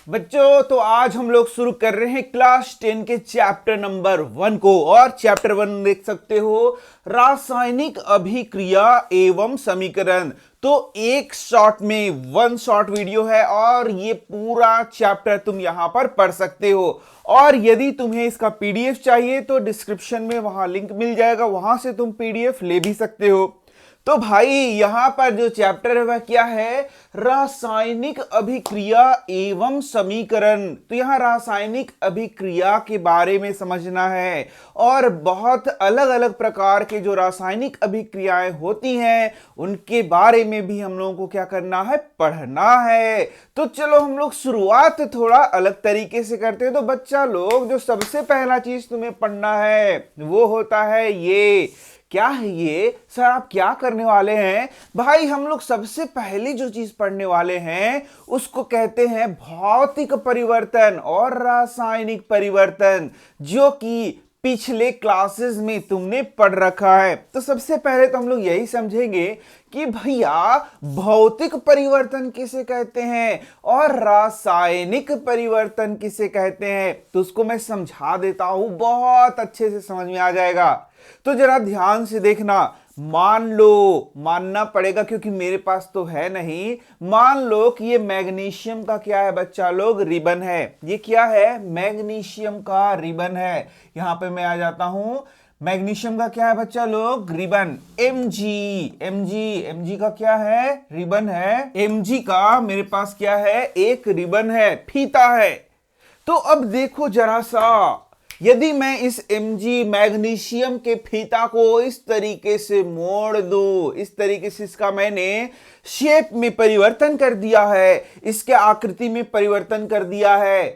बच्चों तो आज हम लोग शुरू कर रहे हैं क्लास 10 के चैप्टर नंबर 1 को। और चैप्टर 1 देख सकते हो, रासायनिक अभिक्रिया एवं समीकरण। तो एक शॉट में 1 शॉर्ट वीडियो है और ये पूरा चैप्टर तुम यहां पर पढ़ सकते हो। और यदि तुम्हें इसका पीडीएफ चाहिए तो डिस्क्रिप्शन में वहां लिंक मिल जाएगा, वहां से तुम पीडीएफ ले भी सकते हो। तो भाई यहां पर जो चैप्टर है वह क्या है? रासायनिक अभिक्रिया एवं समीकरण। तो यहां रासायनिक अभिक्रिया के बारे में समझना है और बहुत अलग अलग प्रकार के जो रासायनिक अभिक्रियाएं होती हैं उनके बारे में भी हम लोगों को क्या करना है? पढ़ना है। तो चलो हम लोग शुरुआत थोड़ा अलग तरीके से करते हैं। तो बच्चा लोग, जो सबसे पहला चीज तुम्हें पढ़ना है वो होता है ये। क्या है ये सर? आप क्या करने वाले हैं? भाई हम लोग सबसे पहली जो चीज पढ़ने वाले हैं उसको कहते हैं भौतिक परिवर्तन और रासायनिक परिवर्तन, जो कि पिछले क्लासेस में तुमने पढ़ रखा है। तो सबसे पहले तो हम लोग यही समझेंगे कि भैया भौतिक परिवर्तन किसे कहते हैं और रासायनिक परिवर्तन किसे कहते हैं। तो उसको मैं समझा देता हूं, बहुत अच्छे से समझ में आ जाएगा। तो जरा ध्यान से देखना। मान लो, मानना पड़ेगा क्योंकि मेरे पास तो है नहीं। मान लो कि ये मैग्नीशियम का क्या है बच्चा लोग? रिबन है। ये क्या है? मैग्नीशियम का रिबन है। यहां पे मैं आ जाता हूं। मैग्नीशियम का क्या है बच्चा लोग? रिबन। एमजी का क्या है? रिबन है। एमजी का मेरे पास क्या है? एक रिबन है, फीता है। तो अब देखो जरा सा, यदि मैं इस Mg मैग्नीशियम के फीता को इस तरीके से मोड़ दूं, इस तरीके से इसका मैंने शेप में परिवर्तन कर दिया है, इसके आकृति में परिवर्तन कर दिया है,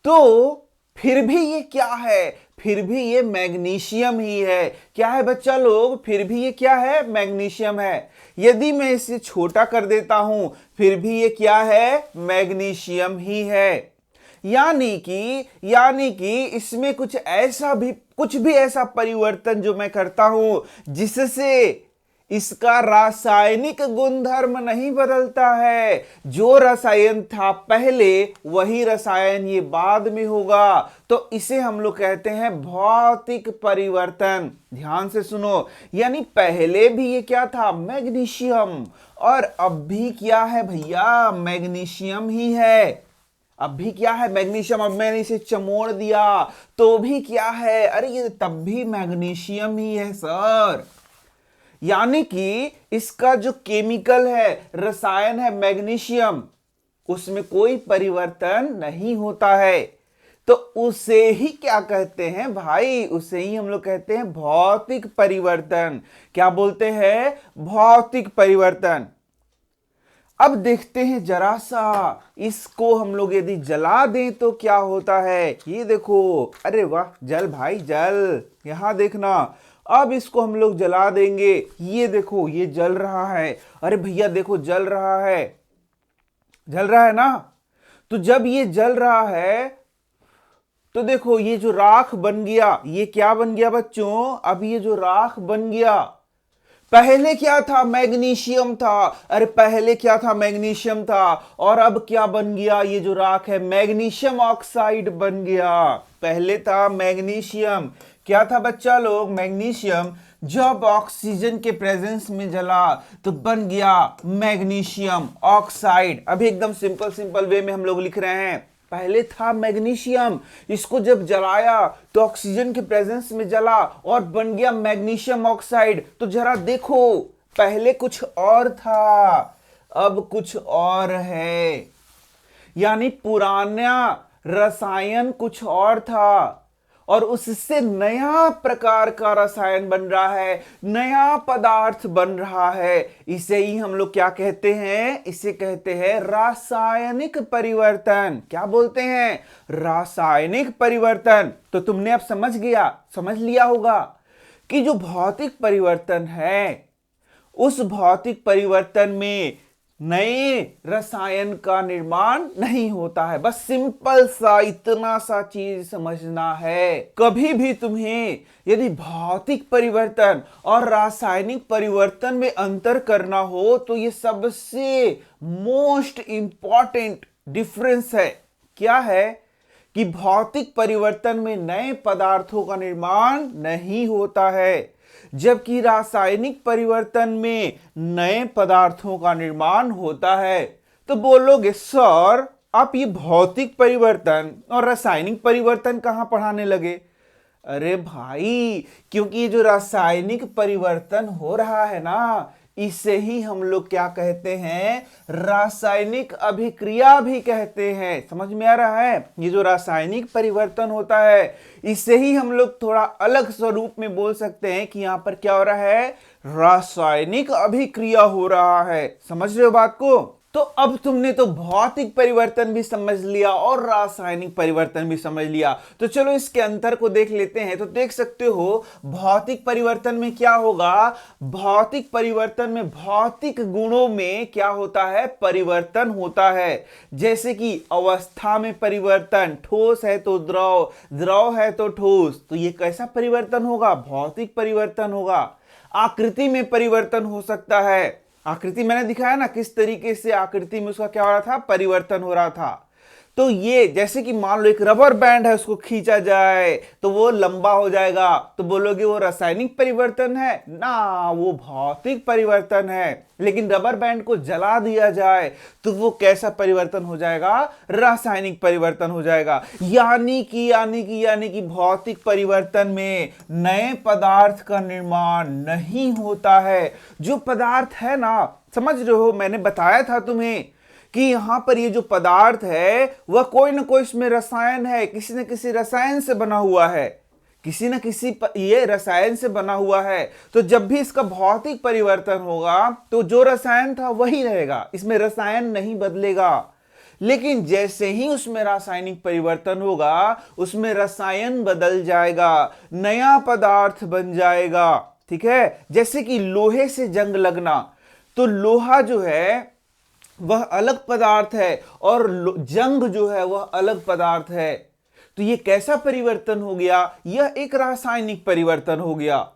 तो फिर भी ये क्या है? फिर भी ये मैग्नीशियम ही है। क्या है बच्चा लोग? फिर भी ये क्या है? मैग्नीशियम है। यदि मैं इसे छोटा कर देता हूं फिर भी ये क्या है? मैग्नीशियम ही है। यानी कि इसमें कुछ भी ऐसा परिवर्तन जो मैं करता हूं जिससे इसका रासायनिक गुणधर्म नहीं बदलता है। जो रसायन था पहले वही रसायन ये बाद में होगा। तो इसे हम लोग कहते हैं भौतिक परिवर्तन। ध्यान से सुनो, यानी पहले भी ये क्या था? मैग्नीशियम। और अब भी क्या है भैया? मैग्नीशियम ही है। अब भी क्या है? मैग्नीशियम। अब मैंने इसे चमोड़ दिया तो भी क्या है? अरे ये तब भी मैग्नीशियम ही है सर। यानी कि इसका जो केमिकल है, रसायन है मैग्नीशियम, उसमें कोई परिवर्तन नहीं होता है। तो उसे ही क्या कहते हैं भाई? उसे ही हम लोग कहते हैं भौतिक परिवर्तन। क्या बोलते हैं? भौतिक परिवर्तन। अब देखते हैं जरा सा, इसको हम लोग यदि जला दें तो क्या होता है? ये देखो, अरे वाह, जल भाई जल। यहां देखना, अब इसको हम लोग जला देंगे। ये देखो, ये जल रहा है। अरे भैया देखो, जल रहा है, जल रहा है ना? तो जब ये जल रहा है तो देखो, ये जो राख बन गया, ये क्या बन गया बच्चों? अब ये जो राख बन गया, पहले क्या था? मैग्नीशियम था। अरे पहले क्या था? मैग्नीशियम था। और अब क्या बन गया? ये जो राख है मैग्नीशियम ऑक्साइड बन गया। पहले था मैग्नीशियम। क्या था बच्चा लोग? मैग्नीशियम। जब ऑक्सीजन के प्रेजेंस में जला तो बन गया मैग्नीशियम ऑक्साइड। अभी एकदम सिंपल वे में हम लोग लिख रहे हैं। पहले था मैग्नीशियम, इसको जब जलाया तो ऑक्सीजन के प्रेजेंस में जला और बन गया मैग्नीशियम ऑक्साइड। तो जरा देखो, पहले कुछ और था, अब कुछ और है। यानी पुराना रसायन कुछ और था और उससे नया प्रकार का रसायन बन रहा है, नया पदार्थ बन रहा है। इसे ही हम लोग क्या कहते हैं? इसे कहते हैं रासायनिक परिवर्तन। क्या बोलते हैं? रासायनिक परिवर्तन। तो तुमने अब समझ लिया होगा कि जो भौतिक परिवर्तन है उस भौतिक परिवर्तन में नए रसायन का निर्माण नहीं होता है। बस सिंपल सा इतना सा चीज समझना है। कभी भी तुम्हें यदि भौतिक परिवर्तन और रासायनिक परिवर्तन में अंतर करना हो तो ये सबसे मोस्ट इंपॉर्टेंट डिफरेंस है। क्या है कि भौतिक परिवर्तन में नए पदार्थों का निर्माण नहीं होता है, जबकि रासायनिक परिवर्तन में नए पदार्थों का निर्माण होता है। तो बोलोगे सर आप ये भौतिक परिवर्तन और रासायनिक परिवर्तन कहां पढ़ाने लगे? अरे भाई, क्योंकि ये जो रासायनिक परिवर्तन हो रहा है ना, इसे ही हम लोग क्या कहते हैं? रासायनिक अभिक्रिया भी कहते हैं। समझ में आ रहा है? ये जो रासायनिक परिवर्तन होता है, इसे ही हम लोग थोड़ा अलग स्वरूप में बोल सकते हैं कि यहां पर क्या हो रहा है? रासायनिक अभिक्रिया हो रहा है। समझ रहे हो बात को? तो अब तुमने तो भौतिक परिवर्तन भी समझ लिया और रासायनिक परिवर्तन भी समझ लिया, तो चलो इसके अंतर को देख लेते हैं। तो देख सकते हो भौतिक परिवर्तन में क्या होगा? भौतिक परिवर्तन में भौतिक गुणों में क्या होता है? परिवर्तन होता है। जैसे कि अवस्था में परिवर्तन, ठोस है तो द्रव, द्रव है तो ठोस, तो ये कैसा परिवर्तन होगा? भौतिक परिवर्तन होगा। आकृति में परिवर्तन हो सकता है। आकृति मैंने दिखाया ना किस तरीके से आकृति में उसका क्या हो रहा था? परिवर्तन हो रहा था। तो ये जैसे कि मान लो एक रबर बैंड है, उसको खींचा जाए तो वो लंबा हो जाएगा, तो बोलोगे वो रासायनिक परिवर्तन है ना, वो भौतिक परिवर्तन है। लेकिन रबर बैंड को जला दिया जाए तो वो कैसा परिवर्तन हो जाएगा? रासायनिक परिवर्तन हो जाएगा। यानी कि भौतिक परिवर्तन में नए पदार्थ का निर्माण नहीं होता है। जो पदार्थ है ना, समझ रहे हो, मैंने बताया था तुम्हें कि यहां पर ये जो पदार्थ है वह कोई ना कोई इसमें रसायन है, किसी न किसी रसायन से बना हुआ है, किसी न किसी ये रसायन से बना हुआ है। तो जब भी इसका भौतिक परिवर्तन होगा तो जो रसायन था वही रहेगा, इसमें रसायन नहीं बदलेगा। लेकिन जैसे ही उसमें रासायनिक परिवर्तन होगा, उसमें रसायन बदल जाएगा, नया पदार्थ बन जाएगा। ठीक है? जैसे कि लोहे से जंग लगना, तो लोहा जो है वह अलग पदार्थ है और जंग जो है वह अलग पदार्थ है। तो ये कैसा परिवर्तन हो गया? यह एक रासायनिक परिवर्तन हो गया।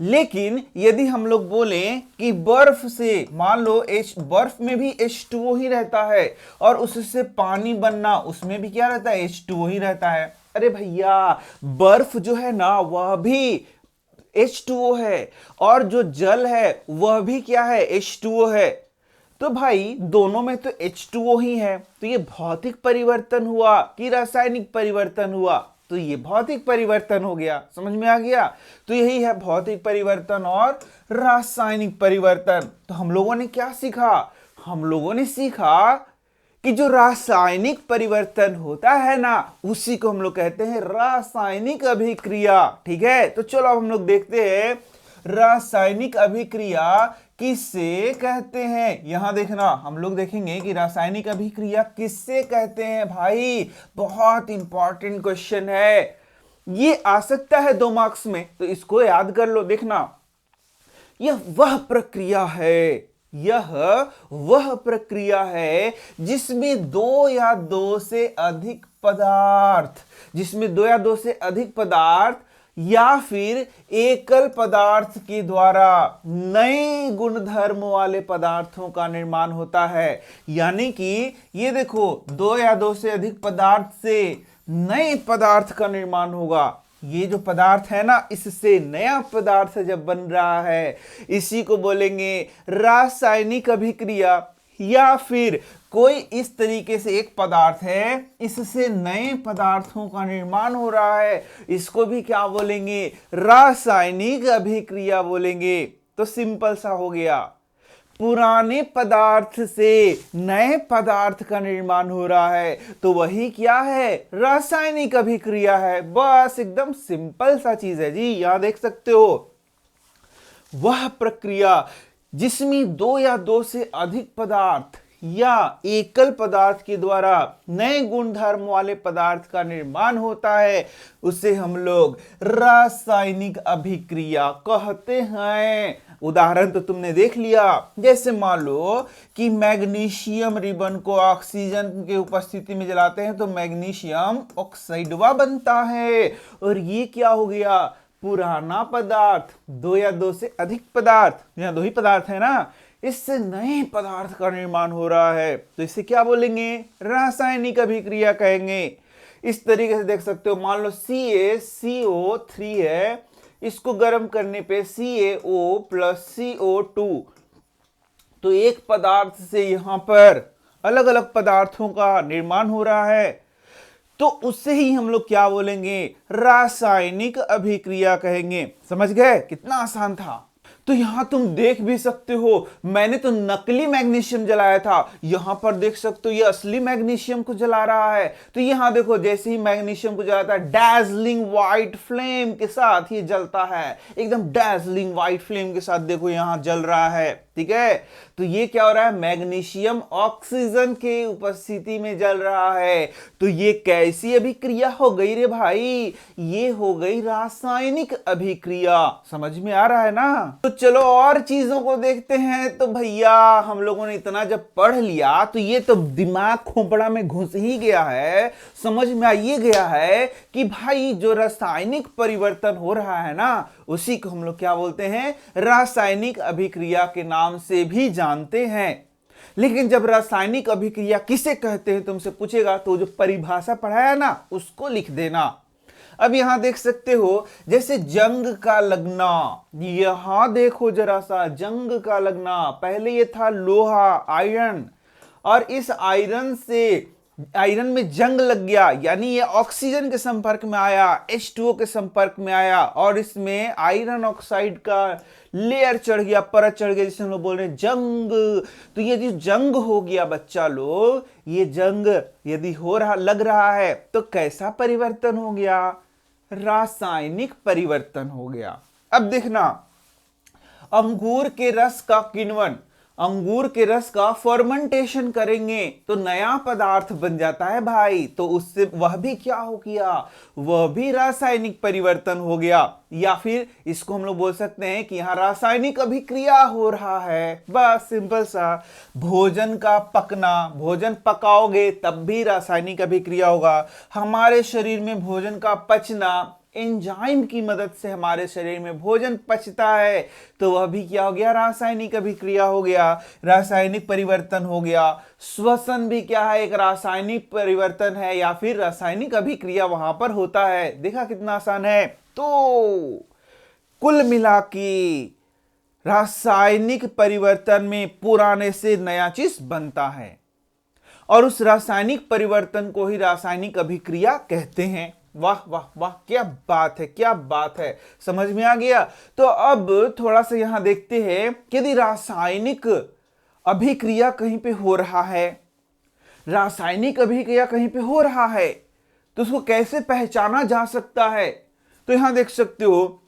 लेकिन यदि हम लोग बोलें कि बर्फ से, मान लो बर्फ में भी H2O ही रहता है और उससे पानी बनना, उसमें भी क्या रहता है? H2O ही रहता है। अरे भैया, बर्फ जो है ना वह भी H2O है और जो जल है वह भी क्या है? H2O है। तो भाई दोनों में तो H2O ही है, तो ये भौतिक परिवर्तन हुआ कि रासायनिक परिवर्तन हुआ? तो ये भौतिक परिवर्तन हो गया। समझ में आ गया? तो यही है भौतिक परिवर्तन और रासायनिक परिवर्तन। तो हम लोगों ने क्या सीखा? हम लोगों ने सीखा कि जो रासायनिक परिवर्तन होता है ना, उसी को हम लोग कहते हैं रासायनिक अभिक्रिया। ठीक है? तो चलो अब हम लोग देखते हैं रासायनिक अभिक्रिया किससे कहते हैं। यहां देखना, हम लोग देखेंगे कि रासायनिक अभिक्रिया किससे कहते हैं। भाई बहुत इंपॉर्टेंट क्वेश्चन है, ये आ सकता है 2 मार्क्स में, तो इसको याद कर लो। देखना, यह वह प्रक्रिया है, यह वह प्रक्रिया है जिसमें 2 या 2 से अधिक पदार्थ, जिसमें 2 या 2 से अधिक पदार्थ या फिर एकल पदार्थ के द्वारा नए गुणधर्म वाले पदार्थों का निर्माण होता है। यानी कि ये देखो, 2 या 2 से अधिक पदार्थ से नए पदार्थ का निर्माण होगा। ये जो पदार्थ है ना, इससे नया पदार्थ जब बन रहा है, इसी को बोलेंगे रासायनिक अभिक्रिया। या फिर कोई इस तरीके से एक पदार्थ है, इससे नए पदार्थों का निर्माण हो रहा है, इसको भी क्या बोलेंगे? रासायनिक अभिक्रिया बोलेंगे। तो सिंपल सा हो गया, पुराने पदार्थ से नए पदार्थ का निर्माण हो रहा है, तो वही क्या है? रासायनिक अभिक्रिया है। बस एकदम सिंपल सा चीज है जी। यहां देख सकते हो, वह प्रक्रिया जिसमें 2 या 2 से अधिक पदार्थ या एकल पदार्थ के द्वारा नए गुणधर्म वाले पदार्थ का निर्माण होता है, उसे हम लोग रासायनिक अभिक्रिया कहते हैं। उदाहरण तो तुमने देख लिया, जैसे मान लो कि मैग्नीशियम रिबन को ऑक्सीजन के उपस्थिति में जलाते हैं तो मैग्नीशियम ऑक्साइडवा बनता है। और ये क्या हो गया? पुराना पदार्थ, 2 या 2 से अधिक पदार्थ, यहाँ 2 ही पदार्थ है ना, इससे नए पदार्थ का निर्माण हो रहा है, तो इसे क्या बोलेंगे? रासायनिक अभिक्रिया कहेंगे। इस तरीके से देख सकते हो, मान लो CaCO3 है, इसको गर्म करने पे CaO प्लस CO2, तो एक पदार्थ से यहां पर अलग अलग पदार्थों का निर्माण हो रहा है, तो उससे ही हम लोग क्या बोलेंगे? रासायनिक अभिक्रिया कहेंगे। समझ गए? कितना आसान था। तो यहां तुम देख भी सकते हो, मैंने तो नकली मैग्नीशियम जलाया था, यहां पर देख सकते हो ये असली मैग्नीशियम को जला रहा है। तो यहां देखो, जैसे ही मैग्नीशियम को जलाता है, डैजलिंग व्हाइट फ्लेम के साथ ये जलता है, एकदम डैजलिंग व्हाइट फ्लेम के साथ देखो यहां जल रहा है। ठीक है, तो ये क्या हो रहा है? मैग्नीशियम ऑक्सीजन के उपस्थिति में जल रहा है। तो ये कैसी अभिक्रिया हो गई रे भाई? ये हो गई रासायनिक अभिक्रिया। समझ में आ रहा है ना? तो चलो और चीजों को देखते हैं। तो भैया हम लोगों ने इतना जब पढ़ लिया तो ये तो दिमाग खोपड़ा में घुस ही गया है, समझ में आ ये गया है कि भाई जो रासायनिक परिवर्तन हो रहा है ना, उसी को हम लोग क्या बोलते हैं? रासायनिक अभिक्रिया के नाम से भी जानते हैं। लेकिन जब रासायनिक अभिक्रिया किसे कहते हैं तुमसे पूछेगा, तो जो परिभाषा पढ़ाया ना उसको लिख देना। अब यहां देख सकते हो, जैसे जंग का लगना, यहां देखो जरा सा, जंग का लगना, पहले ये था लोहा आयरन, और इस आयरन में जंग लग गया, यानी ये ऑक्सीजन के संपर्क में आया, H2O के संपर्क में आया, और इसमें आयरन ऑक्साइड का लेयर चढ़ गया, परत चढ़ गया, जिसे हम लोग बोल रहे हैं जंग। तो ये जो जंग हो गया बच्चा लोग, ये जंग यदि लग रहा है तो कैसा परिवर्तन हो गया? रासायनिक परिवर्तन हो गया। अब देखना, अंगूर के रस का किण्वन, अंगूर के रस का फर्मेंटेशन करेंगे तो नया पदार्थ बन जाता है भाई। तो उससे वह भी क्या हो गया? वह भी रासायनिक परिवर्तन हो गया। या फिर इसको हम लोग बोल सकते हैं कि यहां रासायनिक अभिक्रिया हो रहा है। बस सिंपल सा, भोजन का पकना, भोजन पकाओगे तब भी रासायनिक अभिक्रिया होगा। हमारे शरीर में भोजन का पचना, एंजाइम की मदद से हमारे शरीर में भोजन पचता है, तो वह भी क्या हो गया? रासायनिक अभिक्रिया हो गया, रासायनिक परिवर्तन हो गया। श्वसन भी क्या है? एक रासायनिक परिवर्तन है या फिर रासायनिक अभिक्रिया वहां पर होता है। देखा कितना आसान है। तो कुल मिला के रासायनिक परिवर्तन में पुराने से नया चीज बनता है, और उस रासायनिक परिवर्तन को ही रासायनिक अभिक्रिया कहते हैं। वाह वाह वाह, क्या बात है, क्या बात है, समझ में आ गया। तो अब थोड़ा सा यहां देखते हैं कि यदि रासायनिक अभिक्रिया कहीं पे हो रहा है, रासायनिक अभिक्रिया कहीं पे हो रहा है, तो उसको कैसे पहचाना जा सकता है? तो यहां देख सकते हो,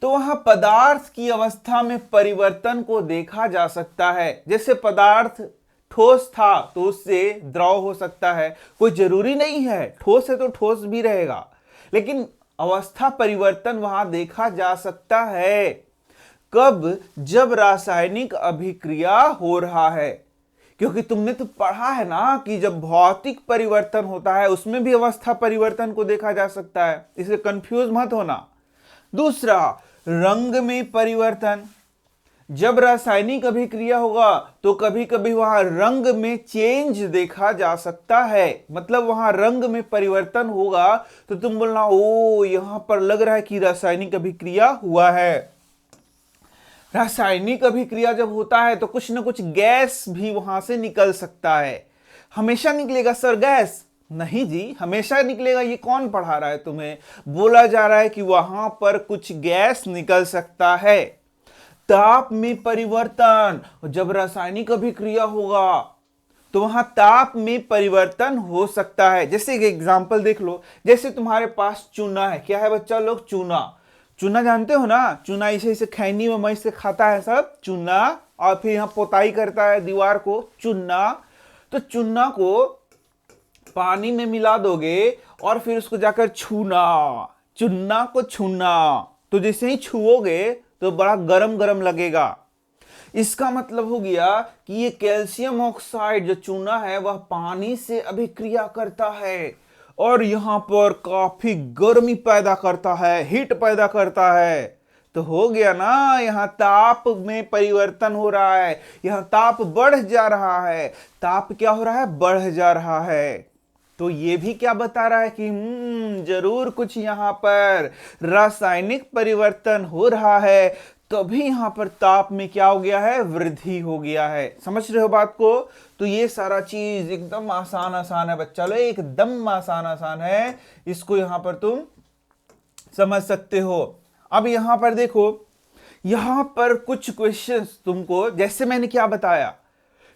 तो वहां पदार्थ की अवस्था में परिवर्तन को देखा जा सकता है। जैसे पदार्थ ठोस था तो उससे द्रव हो सकता है, कोई जरूरी नहीं है, ठोस है तो ठोस भी रहेगा, लेकिन अवस्था परिवर्तन वहां देखा जा सकता है। कब? जब रासायनिक अभिक्रिया हो रहा है। क्योंकि तुमने तो पढ़ा है ना कि जब भौतिक परिवर्तन होता है उसमें भी अवस्था परिवर्तन को देखा जा सकता है, इसे कंफ्यूज मत होना। दूसरा, रंग में परिवर्तन, जब रासायनिक अभिक्रिया होगा तो कभी कभी वहां रंग में चेंज देखा जा सकता है, मतलब वहां रंग में परिवर्तन होगा तो तुम बोलना ओ यहां पर लग रहा है कि रासायनिक अभिक्रिया हुआ है। रासायनिक अभिक्रिया जब होता है तो कुछ ना कुछ गैस भी वहां से निकल सकता है। हमेशा निकलेगा सर गैस? नहीं जी, हमेशा निकलेगा ये कौन पढ़ा रहा है तुम्हें? बोला जा रहा है कि वहां पर कुछ गैस निकल सकता है। ताप में परिवर्तन, जब रासायनिक अभिक्रिया होगा तो वहां ताप में परिवर्तन हो सकता है। जैसे एक एग्जांपल देख लो, जैसे तुम्हारे पास चूना है, क्या है बच्चा लोग? चूना। चूना जानते हो ना, चूना इसे खैनी में मई से खाता है सब चूना, और फिर यहां पोताई करता है दीवार को चूना। तो चूना को पानी में मिला दोगे और फिर उसको जाकर छूना, चूना को छूना, तो जैसे ही छुओगे तो बड़ा गरम गरम लगेगा। इसका मतलब हो गया कि ये कैल्शियम ऑक्साइड जो चूना है वह पानी से अभिक्रिया करता है और यहां पर काफी गर्मी पैदा करता है, हीट पैदा करता है। तो हो गया ना, यहाँ ताप में परिवर्तन हो रहा है, यहाँ ताप बढ़ जा रहा है। ताप क्या हो रहा है? बढ़ जा रहा है। तो ये भी क्या बता रहा है कि जरूर कुछ यहाँ पर रासायनिक परिवर्तन हो रहा है, तभी यहाँ पर ताप में क्या हो गया है? वृद्धि हो गया है। समझ रहे हो बात को? तो ये सारा चीज एकदम आसान आसान है बच्चा लोग, एकदम आसान आसान है, इसको यहाँ पर तुम समझ सकते हो। अब यहां पर देखो, यहां पर कुछ क्वेश्चंस तुमको, जैसे मैंने क्या बताया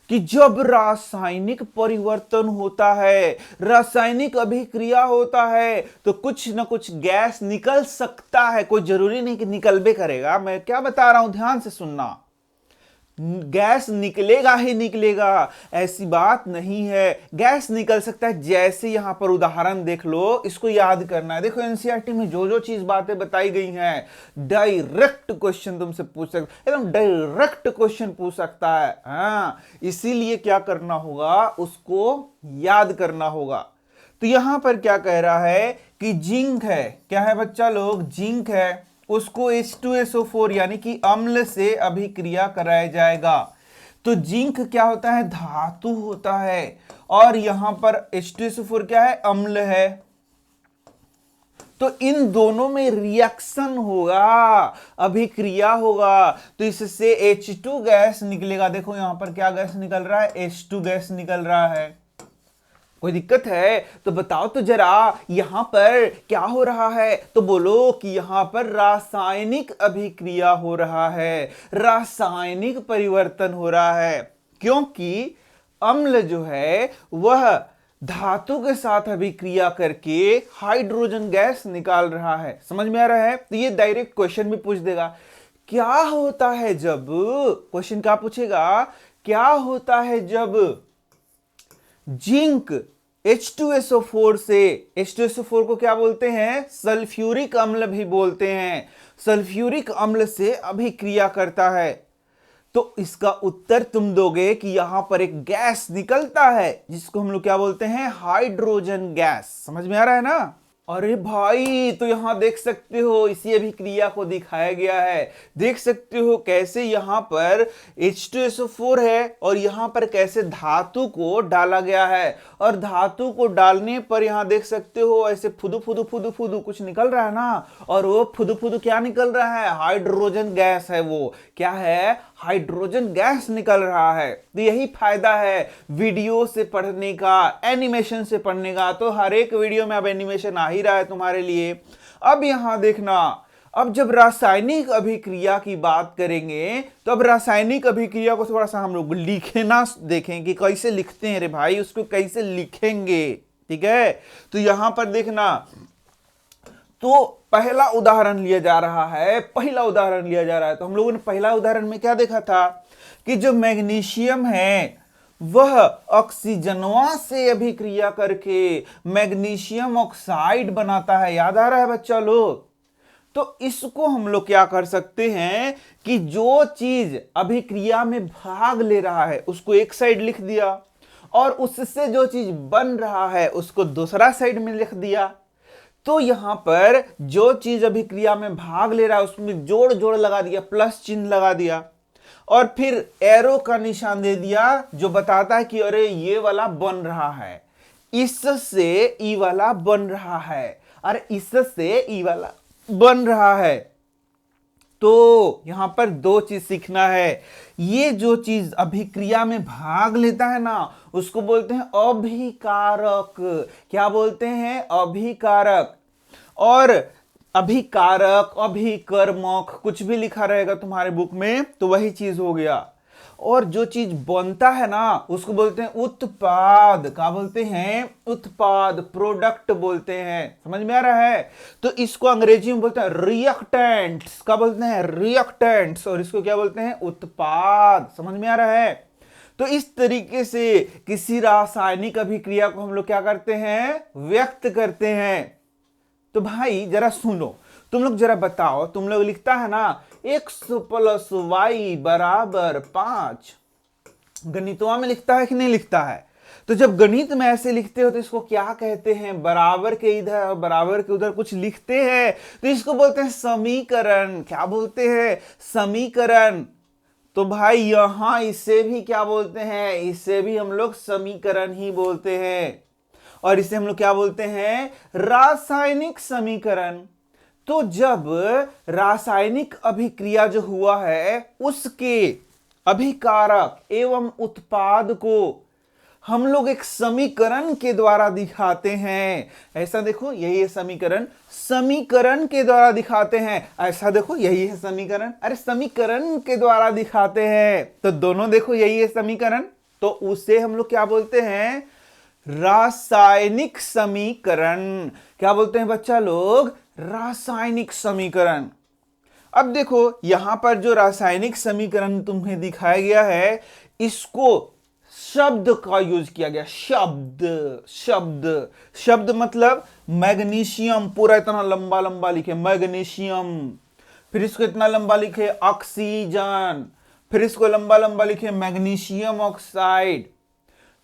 कि जब रासायनिक परिवर्तन होता है, रासायनिक अभिक्रिया होता है, तो कुछ ना कुछ गैस निकल सकता है। कोई जरूरी नहीं कि निकल भी करेगा। मैं क्या बता रहा हूं, ध्यान से सुनना। गैस निकलेगा ही निकलेगा, ऐसी बात नहीं है। गैस निकल सकता है। जैसे यहां पर उदाहरण देख लो, इसको याद करना है। देखो एनसीईआरटी में जो जो चीज बातें बताई गई हैं, डायरेक्ट क्वेश्चन तुमसे पूछ सकता, एकदम डायरेक्ट क्वेश्चन पूछ सकता है। हाँ, इसीलिए क्या करना होगा, उसको याद करना होगा। तो यहां पर क्या कह रहा है कि जिंक है, क्या है बच्चा लोग? जिंक है, उसको H2SO4 यानी कि अम्ल से अभिक्रिया कराया जाएगा। तो जिंक क्या होता है? धातु होता है, और यहां पर H2SO4 क्या है? अम्ल है। तो इन दोनों में रिएक्शन होगा, अभिक्रिया होगा, तो इससे H2 गैस निकलेगा। देखो यहां पर क्या गैस निकल रहा है? H2 गैस निकल रहा है। कोई दिक्कत है तो बताओ तो जरा, यहां पर क्या हो रहा है? तो बोलो कि यहां पर रासायनिक अभिक्रिया हो रहा है, रासायनिक परिवर्तन हो रहा है, क्योंकि अम्ल जो है वह धातु के साथ अभिक्रिया करके हाइड्रोजन गैस निकाल रहा है। समझ में आ रहा है? तो ये डायरेक्ट क्वेश्चन भी पूछ देगा, क्या होता है जब, क्वेश्चन क्या पूछेगा, क्या होता है जब जिंक H2SO4 से, H2SO4 को क्या बोलते हैं? सल्फ्यूरिक अम्ल भी बोलते हैं। सल्फ्यूरिक अम्ल से अभिक्रिया करता है। तो इसका उत्तर तुम दोगे कि यहां पर एक गैस निकलता है, जिसको हम लोग क्या बोलते हैं? Hydrogen gas. समझ में आ रहा है ना? अरे भाई, तो यहां देख सकते हो, इसी अभिक्रिया को दिखाया गया है। देख सकते हो कैसे यहां पर H2SO4 है, और यहां पर कैसे धातु को डाला गया है, और धातु को डालने पर यहां देख सकते हो ऐसे फुदू फुदू फुदू फुदू कुछ निकल रहा है ना, और वो फुदू फुदू क्या निकल रहा है? हाइड्रोजन गैस है। वो क्या है? हाइड्रोजन गैस निकल रहा है। तो यही फायदा है वीडियो से पढ़ने का, एनिमेशन से पढ़ने का। तो हर एक वीडियो में अब एनिमेशन आ ही रहा है तुम्हारे लिए। अब यहां देखना, अब जब रासायनिक अभिक्रिया की बात करेंगे, तो अब रासायनिक अभिक्रिया को थोड़ा सा हम लोग लिखना देखें कि कैसे लिखते हैं रे भाई, उसको कैसे लिखेंगे। ठीक है, तो यहां पर देखना, तो पहला उदाहरण लिया जा रहा है, पहला उदाहरण लिया जा रहा है। तो हम लोगों ने पहला उदाहरण में क्या देखा था कि जो मैग्नीशियम है वह ऑक्सीजनवा से अभिक्रिया करके मैग्नीशियम ऑक्साइड बनाता है। याद आ रहा है बच्चा लोग? तो इसको हम लोग क्या कर सकते हैं कि जो चीज अभिक्रिया में भाग ले रहा है उसको एक साइड लिख दिया, और उससे जो चीज बन रहा है उसको दूसरा साइड में लिख दिया। तो यहां पर जो चीज अभिक्रिया में भाग ले रहा है उसमें जोड़ जोड़ लगा दिया, प्लस चिन्ह लगा दिया, और फिर एरो का निशान दे दिया जो बताता है कि अरे ये वाला बन रहा है, इससे ई वाला बन रहा है, अरे इससे ई वाला बन रहा है। तो यहां पर दो चीज सीखना है। ये जो चीज अभिक्रिया में भाग लेता है ना, उसको बोलते हैं अभिकारक। क्या बोलते हैं? अभिकारक। और अभिकारक, अभिकर्मक, कुछ भी लिखा रहेगा तुम्हारे बुक में तो वही चीज हो गया। और जो चीज बनता है ना उसको बोलते हैं उत्पाद। क्या बोलते हैं? उत्पाद, प्रोडक्ट बोलते हैं। समझ में आ रहा है? तो इसको अंग्रेजी में बोलते हैं रिएक्टेंट्स। क्या बोलते हैं? रिएक्टेंट्स। और इसको क्या बोलते हैं? उत्पाद। समझ में आ रहा है? तो इस तरीके से किसी रासायनिक अभिक्रिया को हम लोग क्या करते हैं? व्यक्त करते हैं। तो भाई जरा सुनो, तुम लोग जरा बताओ, तुम लोग लिखता है ना x + y = 5, गणितवा में लिखता है कि नहीं लिखता है? तो जब गणित में ऐसे लिखते हो तो इसको क्या कहते हैं, बराबर के इधर और बराबर के उधर कुछ लिखते हैं तो इसको बोलते हैं समीकरण। क्या बोलते हैं, समीकरण। तो भाई यहां इसे भी क्या बोलते हैं, इसे भी हम लोग समीकरण ही बोलते हैं, और इसे हम लोग क्या बोलते हैं, रासायनिक समीकरण। तो जब रासायनिक अभिक्रिया जो हुआ है उसके अभिकारक एवं उत्पाद को हम लोग एक समीकरण के द्वारा दिखाते हैं। ऐसा देखो यही है समीकरण, समीकरण के द्वारा दिखाते हैं। ऐसा देखो यही है समीकरण, अरे समीकरण के द्वारा दिखाते हैं। तो दोनों देखो यही है समीकरण, तो उसे हम लोग क्या बोलते हैं, रासायनिक समीकरण। क्या बोलते हैं बच्चा लोग, रासायनिक समीकरण। अब देखो यहां पर जो रासायनिक समीकरण तुम्हें दिखाया गया है इसको शब्द का यूज किया गया। शब्द शब्द शब्द मतलब मैग्नीशियम, पूरा इतना लंबा लंबा लिखे मैग्नीशियम, फिर इसको इतना लंबा लिखे ऑक्सीजन, फिर इसको लंबा लंबा लिखे मैग्नीशियम ऑक्साइड।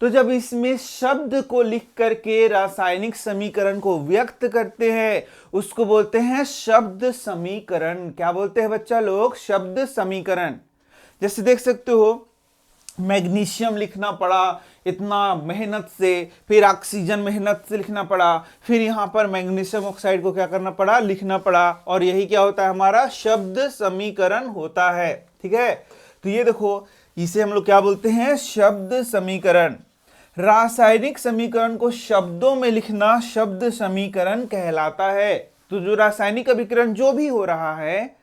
तो जब इसमें शब्द को लिख करके रासायनिक समीकरण को व्यक्त करते हैं उसको बोलते हैं शब्द समीकरण। क्या बोलते हैं बच्चा लोग, शब्द समीकरण। जैसे देख सकते हो मैग्नीशियम लिखना पड़ा इतना मेहनत से, फिर ऑक्सीजन मेहनत से लिखना पड़ा, फिर यहां पर मैग्नीशियम ऑक्साइड को क्या करना पड़ा, लिखना पड़ा, और यही क्या होता है, हमारा शब्द समीकरण होता है। ठीक है, तो ये देखो इसे हम लोग क्या बोलते हैं, शब्द समीकरण। रासायनिक समीकरण को शब्दों में लिखना शब्द समीकरण कहलाता है। तो जो रासायनिक अभिकरण जो भी हो रहा है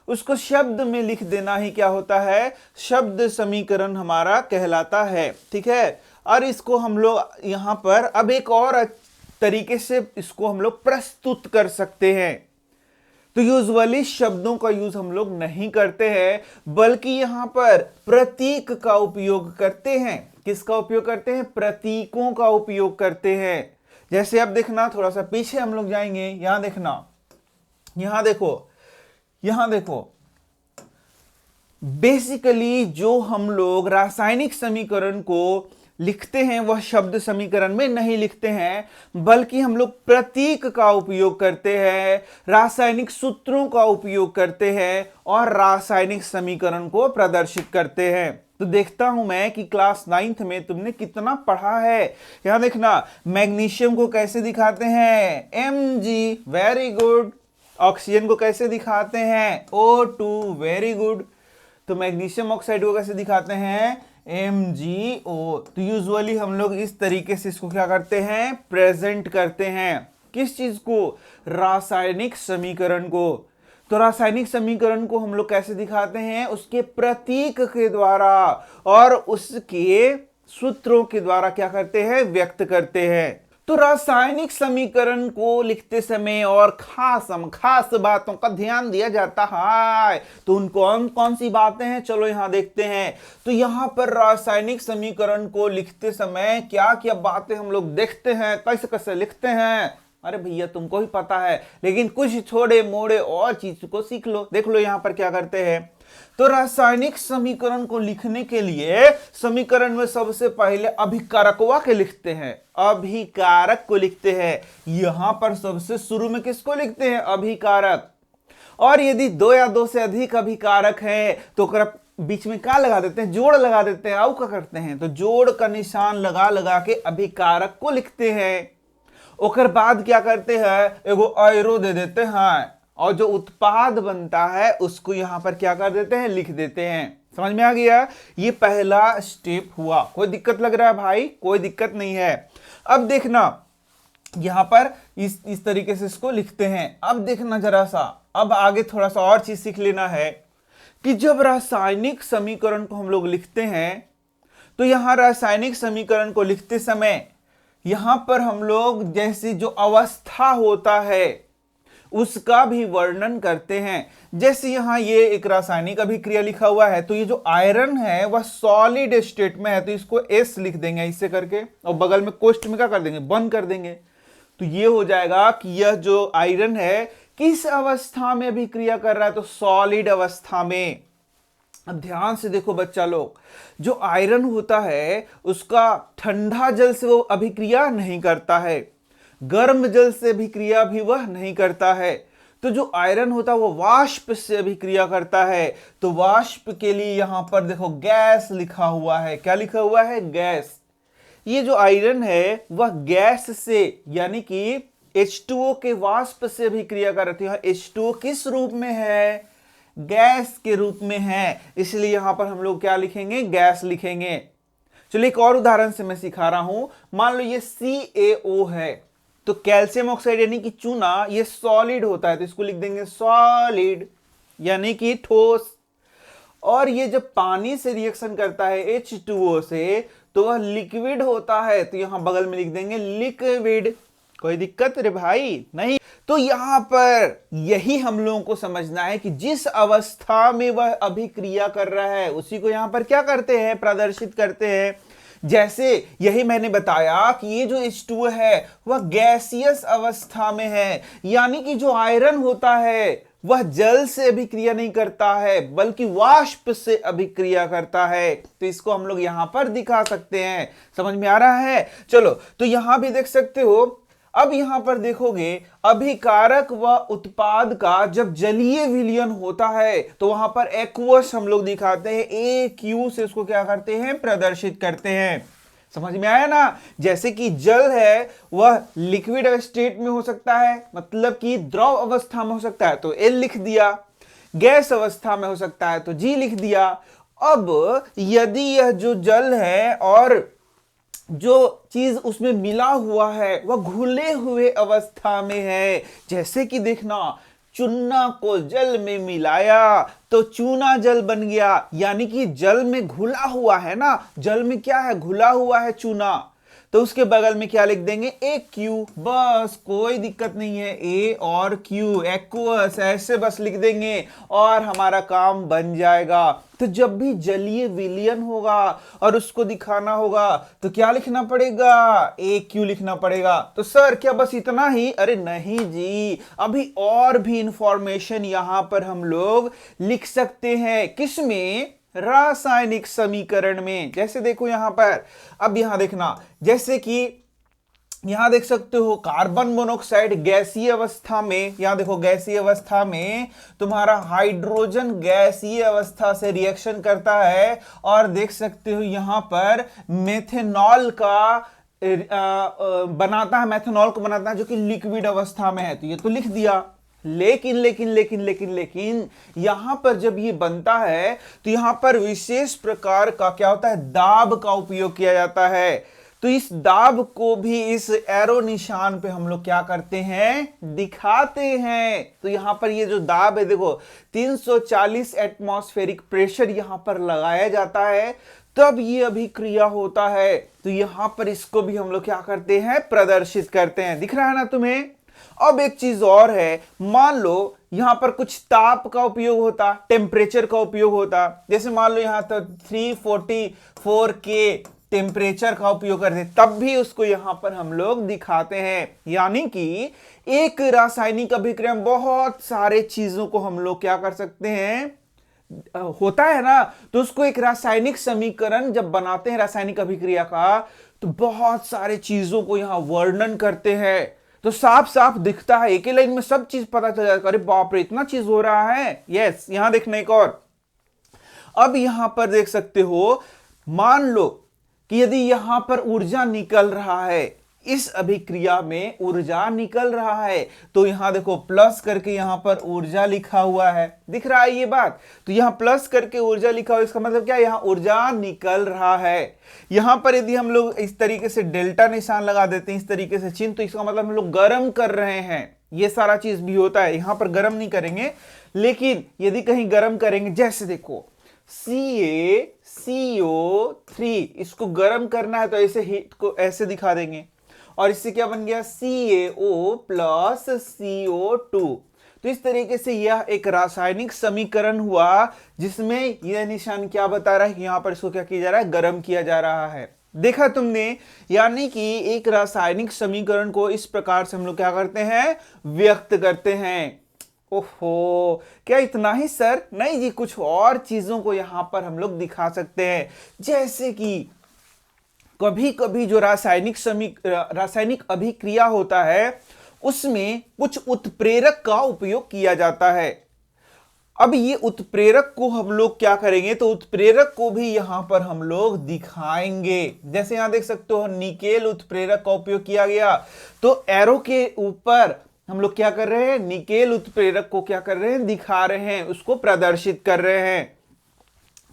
उसको शब्द में लिख देना ही क्या होता है, शब्द समीकरण हमारा कहलाता है। ठीक है, और इसको हम लोग यहां पर अब एक और तरीके से इसको हम लोग प्रस्तुत कर सकते हैं। तो यूजुअली शब्दों का यूज हम लोग नहीं करते हैं बल्कि यहां पर प्रतीक का उपयोग करते हैं। किसका उपयोग करते हैं, प्रतीकों का उपयोग करते हैं। जैसे अब देखना, थोड़ा सा पीछे हम लोग जाएंगे, यहां देखना, यहां देखो, यहां देखो, बेसिकली जो हम लोग रासायनिक समीकरण को लिखते हैं वह शब्द समीकरण में नहीं लिखते हैं बल्कि हम लोग प्रतीक का उपयोग करते हैं, रासायनिक सूत्रों का उपयोग करते हैं और रासायनिक समीकरण को प्रदर्शित करते हैं। तो देखता हूं मैं कि क्लास 9th में तुमने कितना पढ़ा है। यहां देखना, मैग्नीशियम को कैसे दिखाते हैं, Mg, वेरी गुड। ऑक्सीजन को कैसे दिखाते हैं, O2, वेरी गुड। तो मैग्नीशियम ऑक्साइड को कैसे दिखाते हैं, MgO। तो यूजुअली हम लोग इस तरीके से इसको क्या करते हैं, प्रेजेंट करते हैं। किस चीज को, रासायनिक समीकरण को। तो रासायनिक समीकरण को हम लोग कैसे दिखाते हैं, उसके प्रतीक के द्वारा और उसके सूत्रों के द्वारा क्या करते हैं, व्यक्त करते हैं। तो रासायनिक समीकरण को लिखते समय और खास बातों का ध्यान दिया जाता है। तो उन कौन कौन सी बातें हैं, चलो यहां देखते हैं। तो यहां पर रासायनिक समीकरण को लिखते समय क्या क्या बातें हम लोग देखते हैं, कैसे कैसे लिखते हैं। अरे भैया तुमको ही पता है, लेकिन कुछ थोड़े मोड़े और चीज को सीख लो। देख लो यहां पर क्या करते हैं। तो रासायनिक समीकरण को लिखने के लिए समीकरण में सबसे पहले अभिकारकवा के लिखते हैं, अभिकारक को लिखते हैं। यहां पर सबसे शुरू में किसको लिखते हैं, अभिकारक। और यदि दो या दो से अधिक अभिकारक है तो बीच में क्या लगा देते हैं, जोड़ लगा देते हैं। आओ क्या करते हैं, तो जोड़ का निशान लगा लगा के अभिकारक को लिखते हैं। ओकर बाद क्या करते हैं, एगो एरो दे देते हैं और जो उत्पाद बनता है उसको यहां पर क्या कर देते हैं, लिख देते हैं। समझ में आ गया, ये पहला स्टेप हुआ। कोई दिक्कत लग रहा है भाई, कोई दिक्कत नहीं है। अब देखना यहां पर इस तरीके से इसको लिखते हैं। अब देखना जरा सा, अब आगे थोड़ा सा और चीज सीख लेना है कि जब रासायनिक समीकरण को हम लोग लिखते हैं तो यहां रासायनिक समीकरण को लिखते समय यहां पर हम लोग जैसी जो अवस्था होता है उसका भी वर्णन करते हैं। जैसे यहां ये एक रासायनिक अभिक्रिया लिखा हुआ है, तो ये जो आयरन है वह सॉलिड स्टेट में है, तो इसको S लिख देंगे इससे करके, और बगल में कोष्ठ में क्या कर देंगे, बंद कर देंगे। तो ये हो जाएगा कि यह जो आयरन है किस अवस्था में अभिक्रिया कर रहा है, तो सॉलिड अवस्था में। अब ध्यान से देखो बच्चा लोग, जो आयरन होता है उसका ठंडा जल से वो अभिक्रिया नहीं करता है, गर्म जल से अभिक्रिया भी वह नहीं करता है। तो जो आयरन होता है वो वाष्प से अभिक्रिया करता है। तो वाष्प के लिए यहां पर देखो गैस लिखा हुआ है। क्या लिखा हुआ है? गैस। ये जो आयरन है वह गैस से यानी कि H2O के वाष्प से अभिक्रिया कर रही है। H2O किस रूप में है? गैस के रूप में है, इसलिए यहां पर हम लोग क्या लिखेंगे? गैस लिखेंगे। चलिए एक और उदाहरण से मैं सिखा रहा हूं। मान लो ये CaO है, तो कैल्शियम ऑक्साइड यानी कि चूना ये सॉलिड होता है, तो इसको लिख देंगे सॉलिड यानी कि ठोस। और ये जब पानी से रिएक्शन करता है H2O से तो वह लिक्विड होता है, तो यहां बगल में लिख देंगे लिक्विड। कोई दिक्कत रे भाई? नहीं। तो यहां पर यही हम लोगों को समझना है कि जिस अवस्था में वह अभिक्रिया कर रहा है उसी को यहां पर क्या करते हैं? प्रदर्शित करते हैं। जैसे यही मैंने बताया कि ये जो H2O है वह गैसियस अवस्था में है, यानी कि जो आयरन होता है वह जल से अभिक्रिया नहीं करता है बल्कि वाष्प से अभिक्रिया करता है। तो इसको हम लोग यहां पर दिखा सकते हैं। समझ में आ रहा है? चलो तो यहां भी देख सकते हो। अब यहां पर देखोगे अभिकारक व उत्पाद का जब जलीय विलयन होता है तो वहां पर एक्वस हम लोग दिखाते हैं, AQ से उसको क्या करते हैं? प्रदर्शित करते हैं। समझ में आया ना? जैसे कि जल है वह लिक्विड स्टेट में हो सकता है, मतलब कि द्रव अवस्था में हो सकता है, तो L लिख दिया। गैस अवस्था में हो सकता है तो G लिख दिया। अब यदि यह जो जल है और जो चीज उसमें मिला हुआ है वह घुले हुए अवस्था में है, जैसे कि देखना चूना को जल में मिलाया तो चूना जल बन गया, यानी कि जल में घुला हुआ है ना, जल में क्या है? घुला हुआ है चूना। तो उसके बगल में क्या लिख देंगे? AQ। बस कोई दिक्कत नहीं है, A और Q एक्वस ऐसे बस लिख देंगे और हमारा काम बन जाएगा। तो जब भी जलीय विलयन होगा और उसको दिखाना होगा तो क्या लिखना पड़ेगा? AQ लिखना पड़ेगा। तो सर क्या बस इतना ही? अरे नहीं जी, अभी और भी इंफॉर्मेशन यहां पर हम लोग लिख सकते हैं। किसमें? रासायनिक समीकरण में। जैसे देखो यहां पर, अब यहां देखना, जैसे कि यहां देख सकते हो कार्बन मोनोऑक्साइड गैसीय अवस्था में, यहां देखो गैसीय अवस्था में तुम्हारा हाइड्रोजन गैसीय अवस्था से रिएक्शन करता है और देख सकते हो यहां पर मेथेनॉल का बनाता है, मेथेनॉल को बनाता है जो कि लिक्विड अवस्था में है। तो ये तो लिख दिया। लेकिन लेकिन लेकिन लेकिन लेकिन यहां पर जब ये बनता है तो यहां पर विशेष प्रकार का क्या होता है? दाब का उपयोग किया जाता है। तो इस दाब को भी इस एरो निशान पे हम लोग क्या करते हैं? दिखाते हैं। तो यहां पर ये जो दाब है देखो 340 एटमॉस्फेरिक प्रेशर यहां पर लगाया जाता है, तब ये अभिक्रिया होता है। तो यहां पर इसको भी हम लोग क्या करते हैं? प्रदर्शित करते हैं। दिख रहा है ना तुम्हें? अब एक चीज और है, मान लो यहां पर कुछ ताप का उपयोग होता, टेम्परेचर का उपयोग होता। जैसे मान लो यहां तो 344 के टेम्परेचर का उपयोग करते, तब भी उसको यहां पर हम लोग दिखाते हैं। यानी कि एक रासायनिक अभिक्रिया में बहुत सारे चीजों को हम लोग क्या कर सकते हैं? होता है ना, तो उसको एक रासायनिक समीकरण जब बनाते हैं रासायनिक अभिक्रिया का, तो बहुत सारे चीजों को यहां वर्णन करते हैं। तो साफ साफ दिखता है, एक ही लाइन में सब चीज पता चल जाता है। अरे बाप रे, इतना चीज हो रहा है। यस, यहां देखना एक और। अब यहां पर देख सकते हो, मान लो कि यदि यहां पर ऊर्जा निकल रहा है, इस अभिक्रिया में ऊर्जा निकल रहा है, तो यहां देखो प्लस करके यहां पर ऊर्जा लिखा हुआ है। दिख रहा है ये बात? तो यहां प्लस करके ऊर्जा लिखा हुआ, इसका मतलब क्या? यहां ऊर्जा निकल रहा है। यहां पर यदि हम लोग इस तरीके से डेल्टा निशान लगा देते हैं, इस तरीके से चिन्ह, तो इसका मतलब हम लोग गर्म कर रहे हैं। ये सारा चीज भी होता है। यहां पर गर्म नहीं करेंगे, लेकिन यदि कहीं गर्म करेंगे, जैसे देखो CaCO3, इसको गर्म करना है तो ऐसे हीट को ऐसे दिखा देंगे, और इससे क्या बन गया? CaO plus CO2। तो इस तरीके से यह एक रासायनिक समीकरण हुआ जिसमें यह निशान क्या बता रहा है कि यहां पर इसको क्या किया जा रहा है? गर्म किया जा रहा है। देखा तुमने? यानी कि एक रासायनिक समीकरण को इस प्रकार से हम लोग क्या करते हैं? व्यक्त करते हैं। ओहो, क्या इतना ही सर? नहीं जी, कुछ और चीजों को यहां पर हम लोग दिखा सकते हैं। जैसे कि कभी कभी जो रासायनिक अभिक्रिया होता है उसमें कुछ उत्प्रेरक का उपयोग किया जाता है। अब ये उत्प्रेरक को हम लोग क्या करेंगे, तो उत्प्रेरक को भी यहां पर हम लोग दिखाएंगे। जैसे यहां देख सकते हो निकेल उत्प्रेरक का उपयोग किया गया, तो एरो के ऊपर हम लोग क्या कर रहे हैं, निकेल उत्प्रेरक को क्या कर रहे हैं, दिखा रहे हैं, उसको प्रदर्शित कर रहे हैं।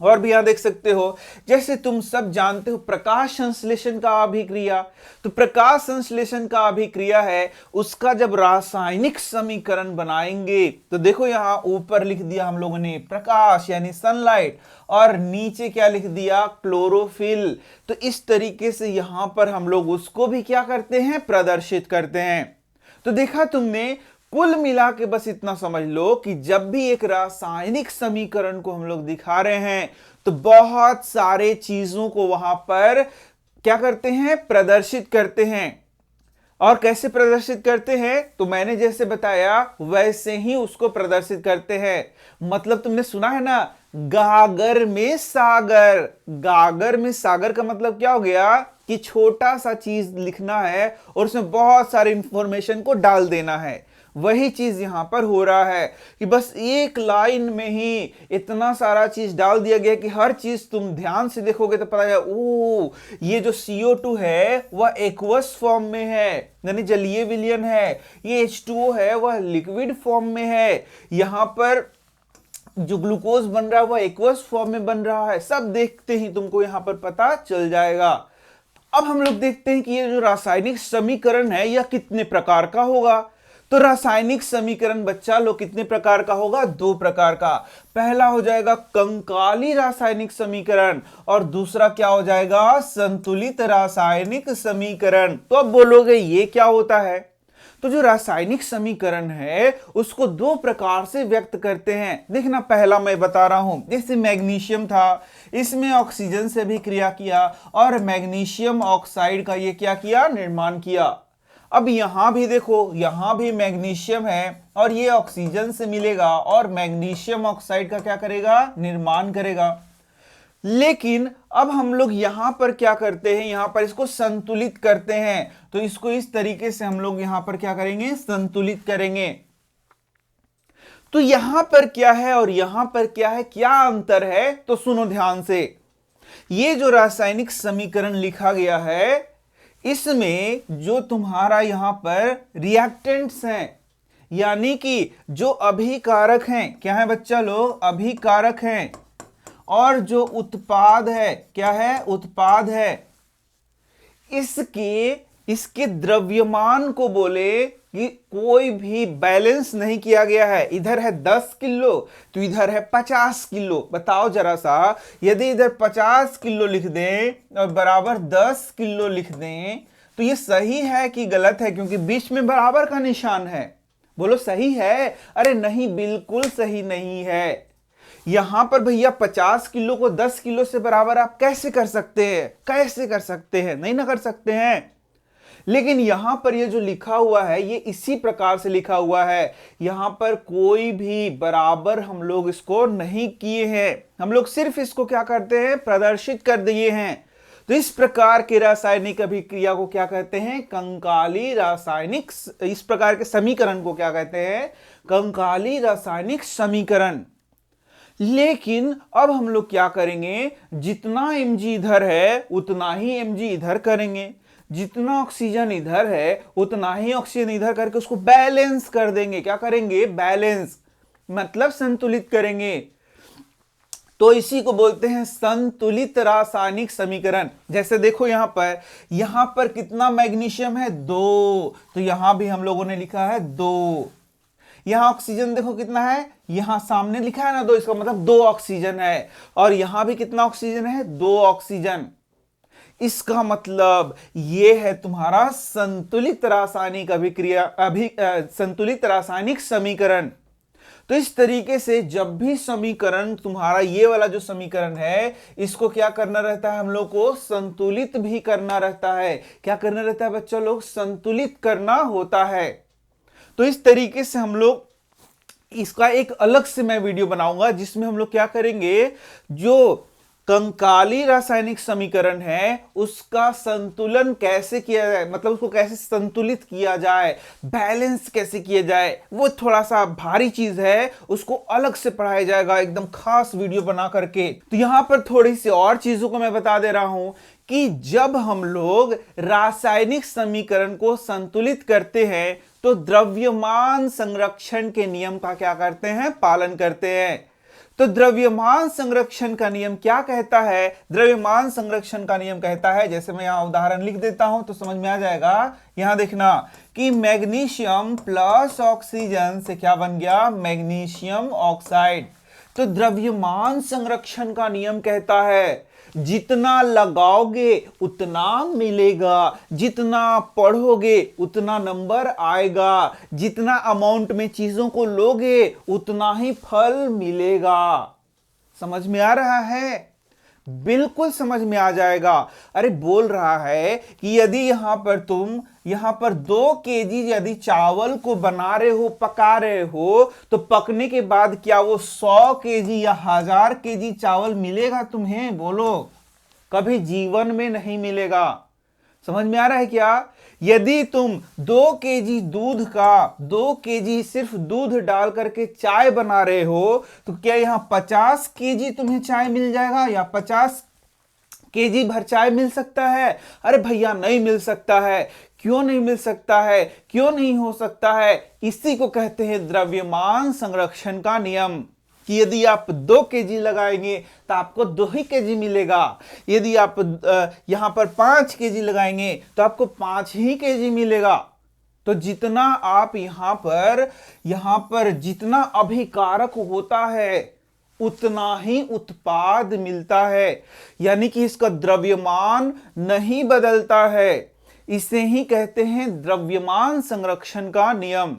और भी यहां देख सकते हो, जैसे तुम सब जानते हो प्रकाश संश्लेषण का अभिक्रिया, तो प्रकाश संश्लेषण का अभिक्रिया है, उसका जब रासायनिक समीकरण बनाएंगे तो देखो यहां ऊपर लिख दिया हम लोगों ने प्रकाश यानी सनलाइट, और नीचे क्या लिख दिया, क्लोरोफिल। तो इस तरीके से यहां पर हम लोग उसको भी क्या करते हैं, प्रदर्शित करते हैं। तो देखा तुमने, कुल मिला के बस इतना समझ लो कि जब भी एक रासायनिक समीकरण को हम लोग दिखा रहे हैं तो बहुत सारे चीजों को वहां पर क्या करते हैं, प्रदर्शित करते हैं। और कैसे प्रदर्शित करते हैं, तो मैंने जैसे बताया वैसे ही उसको प्रदर्शित करते हैं। मतलब तुमने सुना है ना, गागर में सागर। गागर में सागर का मतलब क्या हो गया कि छोटा सा चीज लिखना है और उसमें बहुत सारे इंफॉर्मेशन को डाल देना है। वही चीज यहां पर हो रहा है कि बस एक लाइन में ही इतना सारा चीज डाल दिया गया कि हर चीज तुम ध्यान से देखोगे तो पता चलेगा, ओ ये जो CO2 है वह एक्वस फॉर्म में है, यानी जलीय विलयन है। ये H2O है वह लिक्विड फॉर्म में है। यहां पर जो ग्लूकोज बन रहा है वह एक्वस फॉर्म में बन रहा है। सब देखते ही तुमको यहां पर पता चल जाएगा। अब हम लोग देखते हैं कि ये जो रासायनिक समीकरण है यह कितने प्रकार का होगा। तो रासायनिक समीकरण बच्चा लोग कितने प्रकार का होगा, 2 प्रकार का। पहला हो जाएगा कंकाली रासायनिक समीकरण और दूसरा क्या हो जाएगा, संतुलित रासायनिक समीकरण। तो अब बोलोगे ये क्या होता है, तो जो रासायनिक समीकरण है उसको 2 प्रकार से व्यक्त करते हैं। देखना, पहला मैं बता रहा हूं, जैसे मैग्नीशियम था, इसमें ऑक्सीजन से भी क्रिया किया और मैग्नीशियम ऑक्साइड का ये क्या किया, निर्माण किया। अब यहां भी देखो, यहां भी मैग्नीशियम है और ये ऑक्सीजन से मिलेगा और मैग्नीशियम ऑक्साइड का क्या करेगा, निर्माण करेगा। लेकिन अब हम लोग यहां पर क्या करते हैं, यहां पर इसको संतुलित करते हैं। तो इसको इस तरीके से हम लोग यहां पर क्या करेंगे, संतुलित करेंगे। तो यहां पर क्या है और यहां पर क्या है, क्या अंतर है, तो सुनो ध्यान से। ये जो रासायनिक समीकरण लिखा गया है इसमें जो तुम्हारा यहां पर रिएक्टेंट्स हैं, यानी कि जो अभिकारक हैं, क्या है बच्चा लोग, अभिकारक हैं, और जो उत्पाद है, क्या है, उत्पाद है, इसके द्रव्यमान को बोले कि कोई भी बैलेंस नहीं किया गया है। इधर है 10 किलो तो इधर है 50 किलो। बताओ जरा सा, यदि इधर 50 किलो लिख दें और बराबर 10 किलो लिख दें तो ये सही है कि गलत है, क्योंकि बीच में बराबर का निशान है। बोलो सही है? अरे नहीं, बिल्कुल सही नहीं है। यहां पर भैया 50 किलो को 10 किलो से बराबर आप कैसे कर सकते हैं, कैसे कर सकते हैं, नहीं ना कर सकते हैं। लेकिन यहां पर ये जो लिखा हुआ है ये इसी प्रकार से लिखा हुआ है। यहां पर कोई भी बराबर हम लोग इसको नहीं किए हैं, हम लोग सिर्फ इसको क्या करते हैं, प्रदर्शित कर दिए हैं। तो इस प्रकार के रासायनिक अभिक्रिया को क्या कहते हैं, कंकाली रासायनिक, इस प्रकार के समीकरण को क्या कहते हैं, कंकाली रासायनिक समीकरण। लेकिन अब हम लोग क्या करेंगे, जितना mg इधर है उतना ही mg इधर करेंगे, जितना ऑक्सीजन इधर है उतना ही ऑक्सीजन इधर करके उसको बैलेंस कर देंगे। क्या करेंगे, बैलेंस, मतलब संतुलित करेंगे। तो इसी को बोलते हैं संतुलित रासायनिक समीकरण। जैसे देखो यहां पर कितना मैग्नीशियम है, 2, तो यहां भी हम लोगों ने लिखा है 2। यहां ऑक्सीजन देखो कितना है, यहां सामने लिखा है ना 2, इसका मतलब 2 ऑक्सीजन है। और यहां भी कितना ऑक्सीजन है, 2 ऑक्सीजन। इसका मतलब ये है तुम्हारा संतुलित रासायनिक अभिक्रिया, संतुलित रासायनिक समीकरण। तो इस तरीके से जब भी समीकरण तुम्हारा ये वाला जो समीकरण है इसको क्या करना रहता है, हम लोग को संतुलित भी करना रहता है। क्या करना रहता है बच्चों लोग, संतुलित करना होता है। तो इस तरीके से हम लोग इसका एक अलग से मैं वीडियो बनाऊंगा जिसमें हम लोग क्या करेंगे, जो कंकाली रासायनिक समीकरण है उसका संतुलन कैसे किया जाए, मतलब उसको कैसे संतुलित किया जाए, बैलेंस कैसे किया जाए, वो थोड़ा सा भारी चीज है, उसको अलग से पढ़ाया जाएगा एकदम खास वीडियो बना करके। तो यहां पर थोड़ी सी और चीजों को मैं बता दे रहा हूं कि जब हम लोग रासायनिक समीकरण को संतुलित करते हैं तो द्रव्यमान संरक्षण के नियम का क्या करते हैं, पालन करते हैं। तो द्रव्यमान संरक्षण का नियम क्या कहता है, द्रव्यमान संरक्षण का नियम कहता है, जैसे मैं यहां उदाहरण लिख देता हूं तो समझ में आ जाएगा। यहां देखना कि मैग्नीशियम प्लस ऑक्सीजन से क्या बन गया, मैग्नीशियम ऑक्साइड। तो द्रव्यमान संरक्षण का नियम कहता है जितना लगाओगे उतना मिलेगा, जितना पढ़ोगे उतना नंबर आएगा, जितना अमाउंट में चीजों को लोगे उतना ही फल मिलेगा। समझ में आ रहा है, बिल्कुल समझ में आ जाएगा। अरे बोल रहा है कि यदि यहां पर 2 केजी यदि चावल को बना रहे हो, पका रहे हो, तो पकने के बाद क्या वो 100 केजी या 1000 केजी चावल मिलेगा तुम्हें? बोलो, कभी जीवन में नहीं मिलेगा। समझ में आ रहा है क्या? यदि तुम 2 केजी दूध का 2 केजी सिर्फ दूध डाल करके चाय बना रहे हो, तो क्या यहां 50 केजी तुम्हें चाय मिल जाएगा या 50 केजी भर चाय मिल सकता है? अरे भैया नहीं मिल सकता है। क्यों नहीं मिल सकता है, क्यों नहीं हो सकता है? इसी को कहते हैं द्रव्यमान संरक्षण का नियम, कि यदि आप 2 केजी लगाएंगे तो आपको 2 ही केजी मिलेगा, यदि आप यहां पर 5 केजी लगाएंगे तो आपको 5 ही केजी मिलेगा। तो जितना आप यहां पर जितना अभिकारक होता है उतना ही उत्पाद मिलता है, यानी कि इसका द्रव्यमान नहीं बदलता है। इसे ही कहते हैं द्रव्यमान संरक्षण का नियम।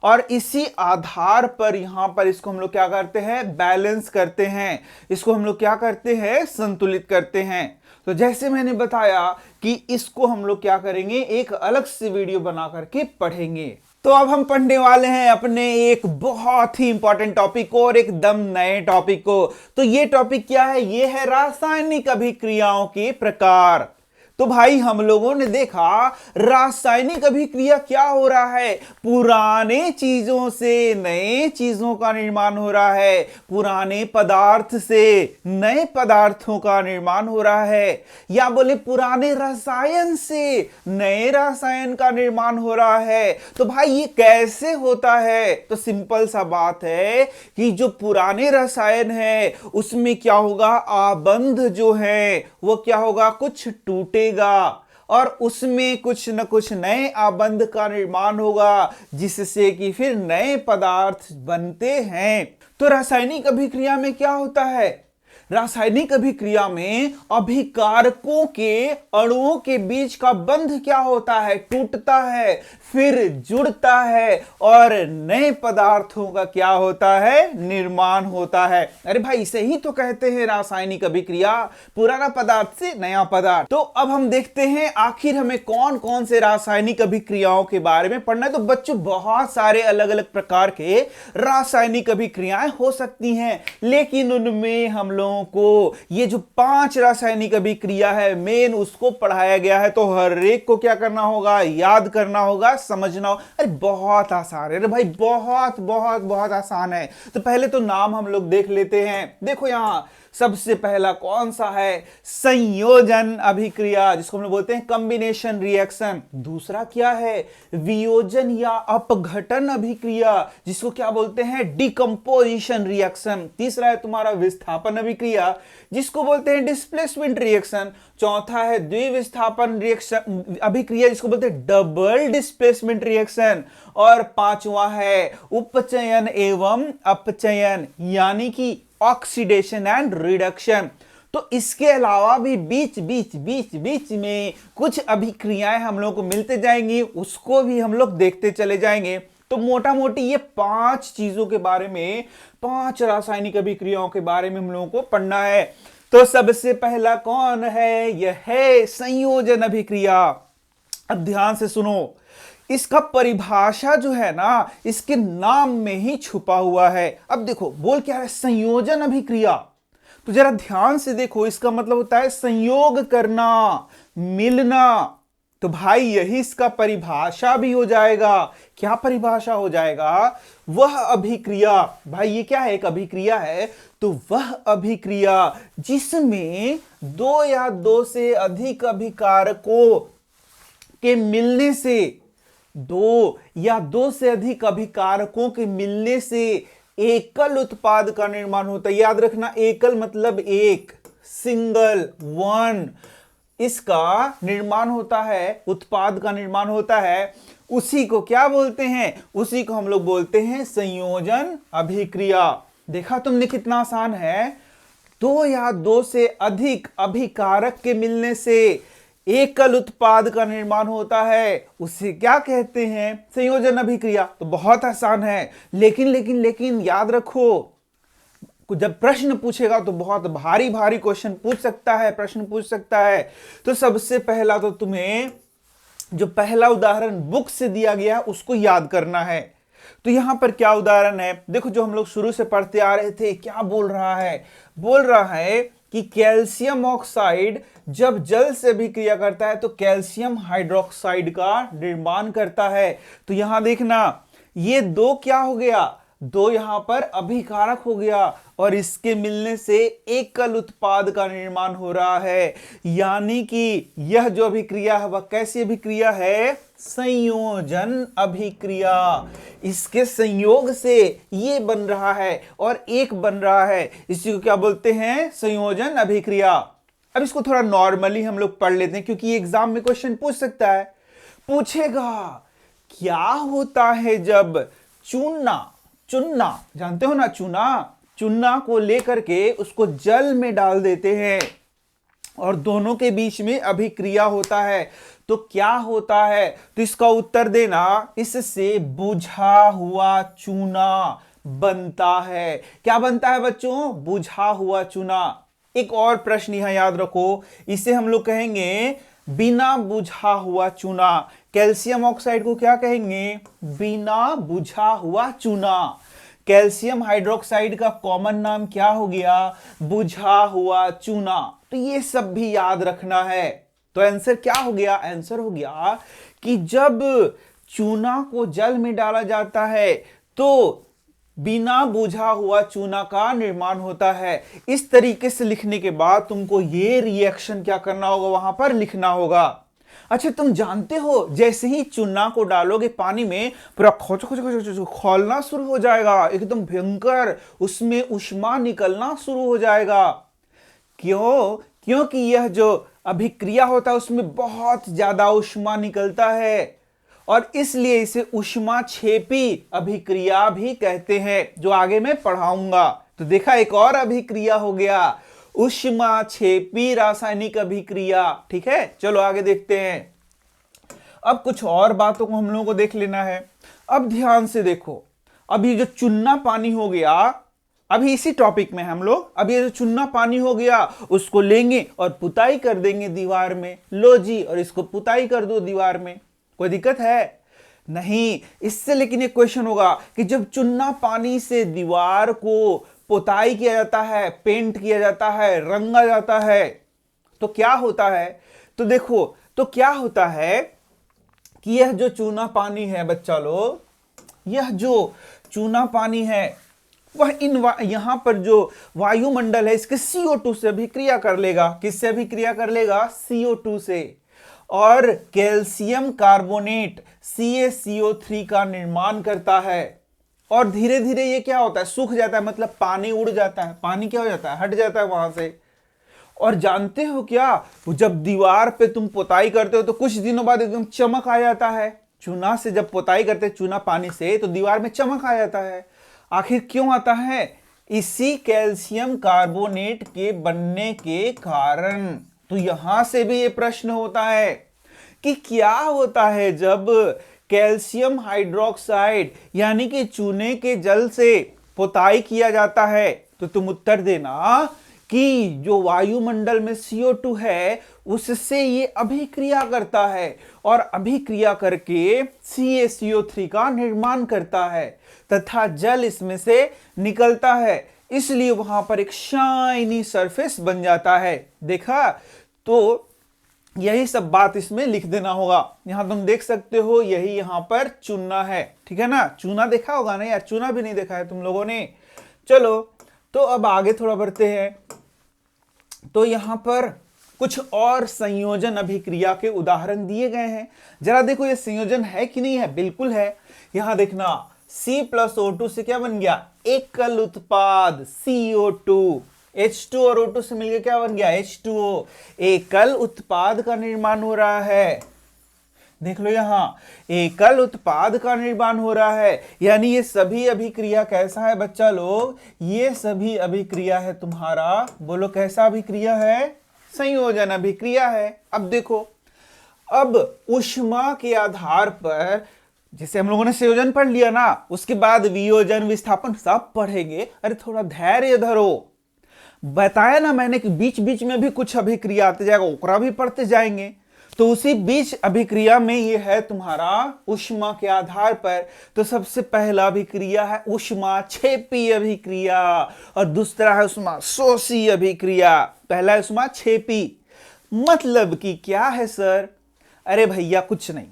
और इसी आधार पर यहां पर इसको हम लोग क्या करते हैं, बैलेंस करते हैं, इसको हम लोग क्या करते हैं, संतुलित करते हैं। तो जैसे मैंने बताया कि इसको हम लोग क्या करेंगे, एक अलग से वीडियो बना करके पढ़ेंगे। तो अब हम पढ़ने वाले हैं अपने एक बहुत ही इंपॉर्टेंट टॉपिक को और एकदम नए टॉपिक को। तो ये टॉपिक क्या है, ये है रासायनिक अभिक्रियाओं के प्रकार। तो भाई हम लोगों ने देखा रासायनिक अभिक्रिया क्या हो रहा है, पुराने चीजों से नए चीजों का निर्माण हो रहा है, पुराने पदार्थ से नए पदार्थों का निर्माण हो रहा है, या बोले पुराने रसायन से नए रसायन का निर्माण हो रहा है। तो भाई ये कैसे होता है? तो सिंपल सा बात है कि जो पुराने रसायन है उसमें क्या होगा, आबंध जो है वो क्या होगा, कुछ टूटेगा और उसमें कुछ न कुछ नए आबंध का निर्माण होगा, जिससे कि फिर नए पदार्थ बनते हैं। तो रासायनिक अभिक्रिया में क्या होता है, रासायनिक अभिक्रिया में अभिकारकों के अणुओं के बीच का बंध क्या होता है, टूटता है, फिर जुड़ता है और नए पदार्थों का क्या होता है, निर्माण होता है। अरे भाई इसे ही तो कहते हैं रासायनिक अभिक्रिया, पुराना पदार्थ से नया पदार्थ। तो अब हम देखते हैं आखिर हमें कौन कौन से रासायनिक अभिक्रियाओं के बारे में पढ़ना है। तो बच्चों बहुत सारे अलग अलग प्रकार के रासायनिक अभिक्रियाएं हो सकती हैं, लेकिन उनमें हम लोगों को ये जो 5 रासायनिक अभिक्रिया है मेन उसको पढ़ाया गया है। तो हर एक को क्या करना होगा, याद करना होगा, समझना होगा। अरे बहुत आसान है, अरे भाई बहुत बहुत बहुत आसान है। तो पहले तो नाम हम लोग देख लेते हैं। देखो यहां सबसे पहला कौन सा है, संयोजन अभिक्रिया, जिसको हम लोग बोलते हैं कॉम्बिनेशन रिएक्शन। दूसरा क्या है, वियोजन या अपघटन अभिक्रिया, जिसको क्या बोलते हैं, डिकम्पोजिशन रिएक्शन। तीसरा है तुम्हारा विस्थापन अभिक्रिया, जिसको बोलते हैं डिस्प्लेसमेंट रिएक्शन। चौथा है द्विविस्थापन रिएक्शन अभिक्रिया, जिसको बोलते हैं डबल डिस्प्लेसमेंट रिएक्शन। और पांचवा है उपचयन एवं अपचयन, यानी कि ऑक्सीडेशन एंड रिडक्शन। तो इसके अलावा भी बीच बीच में कुछ अभिक्रियाएं हम लोग को मिलते जाएंगी, उसको भी हम लोग देखते चले जाएंगे। तो मोटा मोटी ये 5 चीजों के बारे में, 5 रासायनिक अभिक्रियाओं के बारे में हम लोगों को पढ़ना है। तो सबसे पहला कौन है, यह है संयोजन अभिक्रिया। अब ध्यान से सुनो, इसका परिभाषा जो है ना इसके नाम में ही छुपा हुआ है। अब देखो बोल क्या है, संयोजन अभिक्रिया। तो जरा ध्यान से देखो, इसका मतलब होता है संयोग करना, मिलना। तो भाई यही इसका परिभाषा भी हो जाएगा। क्या परिभाषा हो जाएगा? वह अभिक्रिया। भाई ये क्या है? एक अभिक्रिया है। तो वह अभिक्रिया जिसमें दो या दो से अधिक अभिकारकों के मिलने से, दो या दो से अधिक अभिकारकों के मिलने से एकल उत्पाद का निर्माण होता है। याद रखना, एकल मतलब एक, सिंगल, वन, इसका निर्माण होता है, उत्पाद का निर्माण होता है। उसी को क्या बोलते हैं? उसी को हम लोग बोलते हैं संयोजन अभिक्रिया। देखा तुमने कितना आसान है। दो या दो से अधिक अभिकारक के मिलने से एकल उत्पाद का निर्माण होता है, उसे क्या कहते हैं? संयोजन अभिक्रिया। तो बहुत आसान है। लेकिन याद रखो, जब प्रश्न पूछेगा तो बहुत भारी भारी क्वेश्चन पूछ सकता है, प्रश्न पूछ सकता है। तो सबसे पहला तो तुम्हें जो पहला उदाहरण बुक से दिया गया है उसको याद करना है। तो यहां पर क्या उदाहरण है? देखो, जो हम लोग शुरू से पढ़ते आ रहे थे, क्या बोल रहा है? बोल रहा है कि कैल्शियम ऑक्साइड जब जल से अभिक्रिया करता है तो कैल्शियम हाइड्रोक्साइड का निर्माण करता है। तो यहां देखना, ये दो क्या हो गया? दो यहां पर अभिकारक हो गया और इसके मिलने से एकल उत्पाद का निर्माण हो रहा है। यानी कि यह जो अभिक्रिया है वह कैसी अभिक्रिया है? संयोजन अभिक्रिया। इसके संयोग से ये बन रहा है और एक बन रहा है। इसी को क्या बोलते हैं? संयोजन अभिक्रिया। अब इसको थोड़ा नॉर्मली हम लोग पढ़ लेते हैं, क्योंकि एग्जाम में क्वेश्चन पूछ सकता है, पूछेगा क्या होता है जब चुनना जानते हो ना, चुना को लेकर के उसको जल में डाल देते हैं और दोनों के बीच में अभिक्रिया होता है, तो क्या होता है? तो इसका उत्तर देना, इससे बुझा हुआ चूना बनता है। क्या बनता है बच्चों? बुझा हुआ चूना। एक और प्रश्न यहां याद रखो, इसे हम लोग कहेंगे बिना बुझा हुआ चूना। कैल्शियम ऑक्साइड को क्या कहेंगे? बिना बुझा हुआ चूना। कैल्शियम हाइड्रोक्साइड का कॉमन नाम क्या हो गया? बुझा हुआ चूना। तो ये सब भी याद रखना है। तो आंसर क्या हो गया? आंसर हो गया कि जब चूना को जल में डाला जाता है तो बिना बुझा हुआ चूना का निर्माण होता है। इस तरीके से लिखने के बाद तुमको ये रिएक्शन क्या करना होगा? वहां पर लिखना होगा। अच्छा, तुम जानते हो जैसे ही चूना को डालोगे पानी में, पूरा खौलना शुरू हो जाएगा, एकदम भयंकर, उसमें ऊष्मा निकलना शुरू हो जाएगा। क्यों? क्योंकि यह जो अभिक्रिया होता है उसमें बहुत ज्यादा ऊष्मा निकलता है और इसलिए इसे ऊष्माक्षेपी अभिक्रिया भी कहते हैं, जो आगे मैं पढ़ाऊंगा। तो देखा, एक और अभिक्रिया हो गया, ऊष्माक्षेपी रासायनिक अभिक्रिया। ठीक है, चलो आगे देखते हैं। अब कुछ और बातों को हम लोगों को देख लेना है। अब ध्यान से देखो, अब ये जो चुनना पानी हो गया, अभी इसी टॉपिक में हम लोग, अब ये जो चुनना पानी हो गया उसको लेंगे और पुताई कर देंगे दीवार में। लो जी, और इसको पुताई कर दो दीवार में। कोई दिक्कत है? नहीं। इससे लेकिन एक क्वेश्चन होगा कि जब चुनना पानी से दीवार को पुताई किया जाता है, पेंट किया जाता है, रंगा जाता है, तो क्या होता है? तो देखो, तो क्या होता है कि यह जो चूना पानी है बच्चा लोग, यह जो चूना पानी है वह यहां पर जो वायुमंडल है इसके CO2 से अभिक्रिया कर लेगा। किससे अभिक्रिया कर लेगा? CO2 से। और कैल्शियम कार्बोनेट CaCO3 का निर्माण करता है और धीरे धीरे ये क्या होता है? सूख जाता है, मतलब पानी उड़ जाता है। पानी क्या हो जाता है? हट जाता है वहां से। और जानते हो क्या, जब दीवार पे तुम पुताई करते हो तो कुछ दिनों बाद एकदम चमक आ जाता है। चूना से जब पुताई करते हैं, चूना पानी से, तो दीवार में चमक आ जाता है। आखिर क्यों आता है? इसी कैल्शियम कार्बोनेट के बनने के कारण। तो यहां से भी ये प्रश्न होता है कि क्या होता है जब कैल्शियम हाइड्रोक्साइड यानी कि चूने के जल से पुताई किया जाता है? तो तुम उत्तर देना कि जो वायुमंडल में CO2 है उससे ये अभिक्रिया करता है और अभिक्रिया करके CaCO3 का निर्माण करता है तथा जल इसमें से निकलता है, इसलिए वहां पर एक शाइनी सरफेस बन जाता है। देखा, तो यही सब बात इसमें लिख देना होगा। यहां तुम देख सकते हो, यही यहां पर चूना है, ठीक है ना। चूना देखा होगा ना यार, चूना भी नहीं देखा है तुम लोगों ने। चलो, तो अब आगे थोड़ा बढ़ते हैं। तो यहां पर कुछ और संयोजन अभिक्रिया के उदाहरण दिए गए हैं। जरा देखो ये संयोजन है कि नहीं है। बिल्कुल है। यहां देखना, C+O2 से क्या बन गया, एकल उत्पाद CO2। H2 और O2 से मिलकर क्या बन गया, H2O। एकल उत्पाद का निर्माण हो रहा है। देख लो यहां, एकल उत्पाद का निर्माण हो रहा है, यानी ये सभी अभिक्रिया कैसा है बच्चा लोग, ये सभी अभिक्रिया है तुम्हारा, बोलो कैसा अभिक्रिया है, संयोजन अभिक्रिया है। अब देखो, अब ऊष्मा के आधार पर, जैसे हम लोगों ने संयोजन पढ़ लिया ना, उसके बाद वियोजन विस्थापन सब पढ़ेंगे। अरे थोड़ा धैर्य धरो, बताया ना मैंने कि बीच बीच में भी कुछ अभिक्रिया आते जाएगा, ओकरा भी पढ़ते जाएंगे। तो उसी बीच अभिक्रिया में ये है तुम्हारा ऊष्मा के आधार पर। तो सबसे पहला अभिक्रिया है ऊष्मा छेपी अभिक्रिया और दूसरा है ऊष्मा शोषी अभिक्रिया। पहला ऊष्मा छेपी, मतलब कि क्या है सर, अरे भैया कुछ नहीं,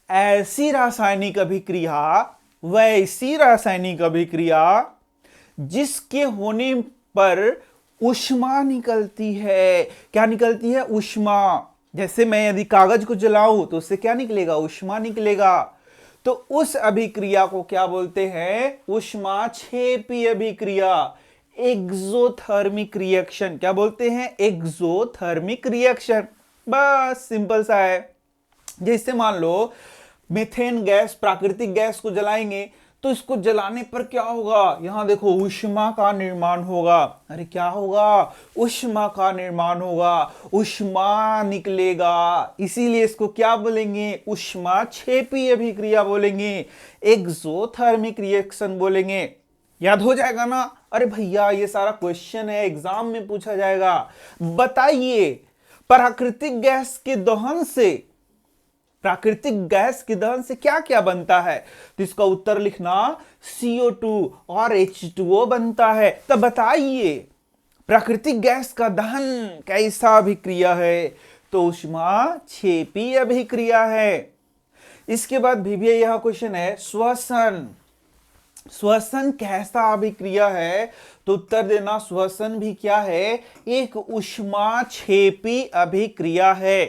ऐसी रासायनिक अभिक्रिया, वैसी रासायनिक अभिक्रिया जिसके होने पर ऊष्मा निकलती है। क्या निकलती है, ऊष्मा। जैसे मैं यदि कागज को जलाऊं तो उससे क्या निकलेगा, ऊष्मा निकलेगा। तो उस अभिक्रिया को क्या बोलते हैं, ऊष्मा छेपी अभिक्रिया, एक्सोथर्मिक रिएक्शन। क्या बोलते हैं, एक्सोथर्मिक रिएक्शन। बस सिंपल सा है। जैसे मान लो मीथेन गैस, प्राकृतिक गैस को जलाएंगे तो इसको जलाने पर क्या होगा, यहां देखो ऊष्मा का निर्माण होगा। अरे क्या होगा, ऊष्मा का निर्माण होगा, ऊष्मा निकलेगा, इसीलिए इसको क्या बोलेंगे, ऊष्मा छेपी अभिक्रिया बोलेंगे, एक्सोथर्मिक रिएक्शन बोलेंगे। याद हो जाएगा ना। अरे भैया ये सारा क्वेश्चन है, एग्जाम में पूछा जाएगा। बताइए, प्राकृतिक गैस के दहन से, प्राकृतिक गैस के दहन से क्या क्या बनता है, तो इसका उत्तर लिखना, CO2 और H2O बनता है। तब बताइए प्राकृतिक गैस का दहन कैसा अभिक्रिया है, तो ऊष्मा छेपी अभिक्रिया है। इसके बाद भी यह क्वेश्चन है, श्वसन, श्वसन कैसा अभिक्रिया है, तो उत्तर देना, श्वसन भी क्या है, एक ऊष्मा छेपी अभिक्रिया है।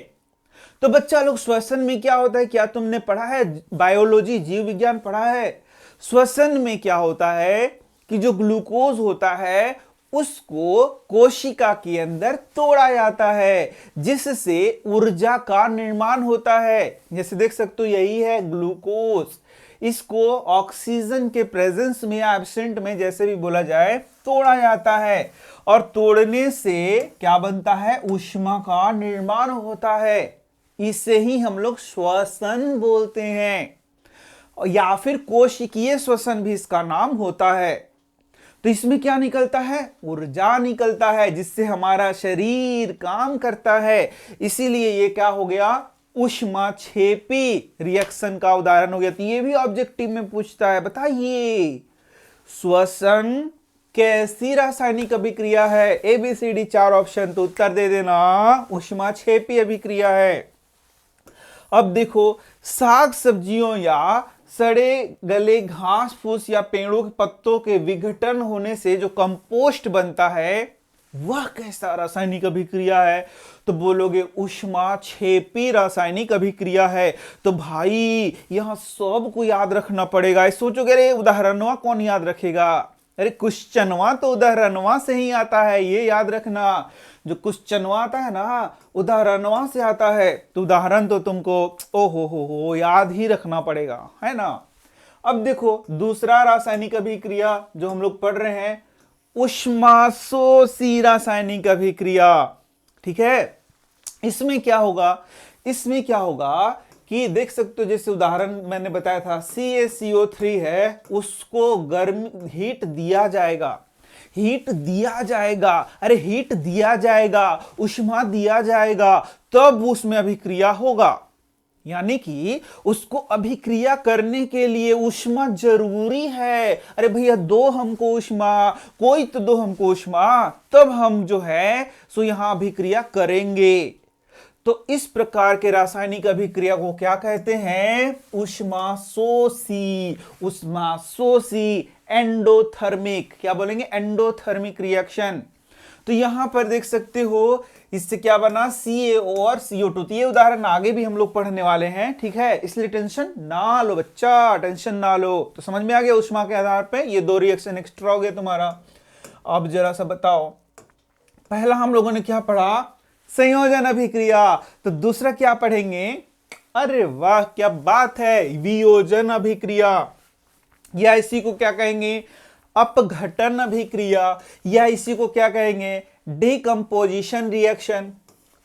तो बच्चा लोग श्वसन में क्या होता है, क्या तुमने पढ़ा है, बायोलॉजी जीव विज्ञान पढ़ा है। श्वसन में क्या होता है कि जो ग्लूकोज होता है उसको कोशिका के अंदर तोड़ा जाता है, जिससे ऊर्जा का निर्माण होता है। जैसे देख सकते हो यही है ग्लूकोज, इसको ऑक्सीजन के प्रेजेंस में या एब्सेंट में जैसे भी बोला जाए तोड़ा जाता है, और तोड़ने से क्या बनता है, ऊष्मा का निर्माण होता है। इसे ही हम लोग श्वसन बोलते हैं, या फिर कोशिकीय श्वसन भी इसका नाम होता है। तो इसमें क्या निकलता है, ऊर्जा निकलता है, जिससे हमारा शरीर काम करता है। इसीलिए ये क्या हो गया, ऊष्मा छेपी रिएक्शन का उदाहरण हो गया। तो ये भी ऑब्जेक्टिव में पूछता है। बताइए श्वसन कैसी रासायनिक अभिक्रिया है, ABCD 4 ऑप्शन, तो उत्तर दे देना, ऊष्मा छेपी अभिक्रिया है। अब देखो, साग सब्जियों या सड़े गले घास फूस या पेड़ों के पत्तों के विघटन होने से जो कंपोस्ट बनता है, वह कैसा रासायनिक अभिक्रिया है, तो बोलोगे ऊष्मा छेपी रासायनिक अभिक्रिया है। तो भाई यहां सबको याद रखना पड़ेगा। सोचोगे अरे उदाहरणवा कौन याद रखेगा, अरे क्वेश्चनवा तो उदाहरणवा से ही आता है, ये याद रखना। जो क्वेश्चनवा आता है ना, उदाहरणवा से आता है, तो उदाहरण तो तुमको ओ हो याद ही रखना पड़ेगा, है ना। अब देखो दूसरा रासायनिक अभिक्रिया जो हम लोग पढ़ रहे हैं, ऊष्माशोषी रासायनिक अभिक्रिया, ठीक है। इसमें क्या होगा, इसमें क्या होगा कि देख सकते हो, जैसे उदाहरण मैंने बताया था, CaCO3 है, उसको गर्म हीट दिया जाएगा, हीट दिया जाएगा, अरे हीट दिया जाएगा, उष्मा दिया जाएगा, तब उसमें अभिक्रिया होगा। यानी कि उसको अभिक्रिया करने के लिए उष्मा जरूरी है। अरे भैया दो हमको उष्मा, कोई तो दो हमको उष्मा, तब हम जो है सो यहां अभिक्रिया करेंगे। तो इस प्रकार के रासायनिक अभिक्रिया को क्या कहते हैं? उष्माशोषी। उष्माशोषी, एंडोथर्मिक, क्या बोलेंगे? Endothermic reaction. तो यहां पर देख सकते हो इससे क्या बना? CaO और CO2। तो ये उदाहरण आगे भी हम लोग पढ़ने वाले हैं, ठीक है, इसलिए टेंशन ना लो बच्चा, टेंशन ना लो। तो समझ में आ गया उष्मा के आधार पे ये दो रिएक्शन एक्स्ट्रा हो गया तुम्हारा। अब जरा सा बताओ, पहला हम लोगों ने क्या पढ़ा? संयोजन अभिक्रिया। तो दूसरा क्या पढ़ेंगे? अरे वाह क्या बात है, वियोजन अभिक्रिया, या इसी को क्या कहेंगे? अपघटन अभिक्रिया, या इसी को क्या कहेंगे? Decomposition reaction.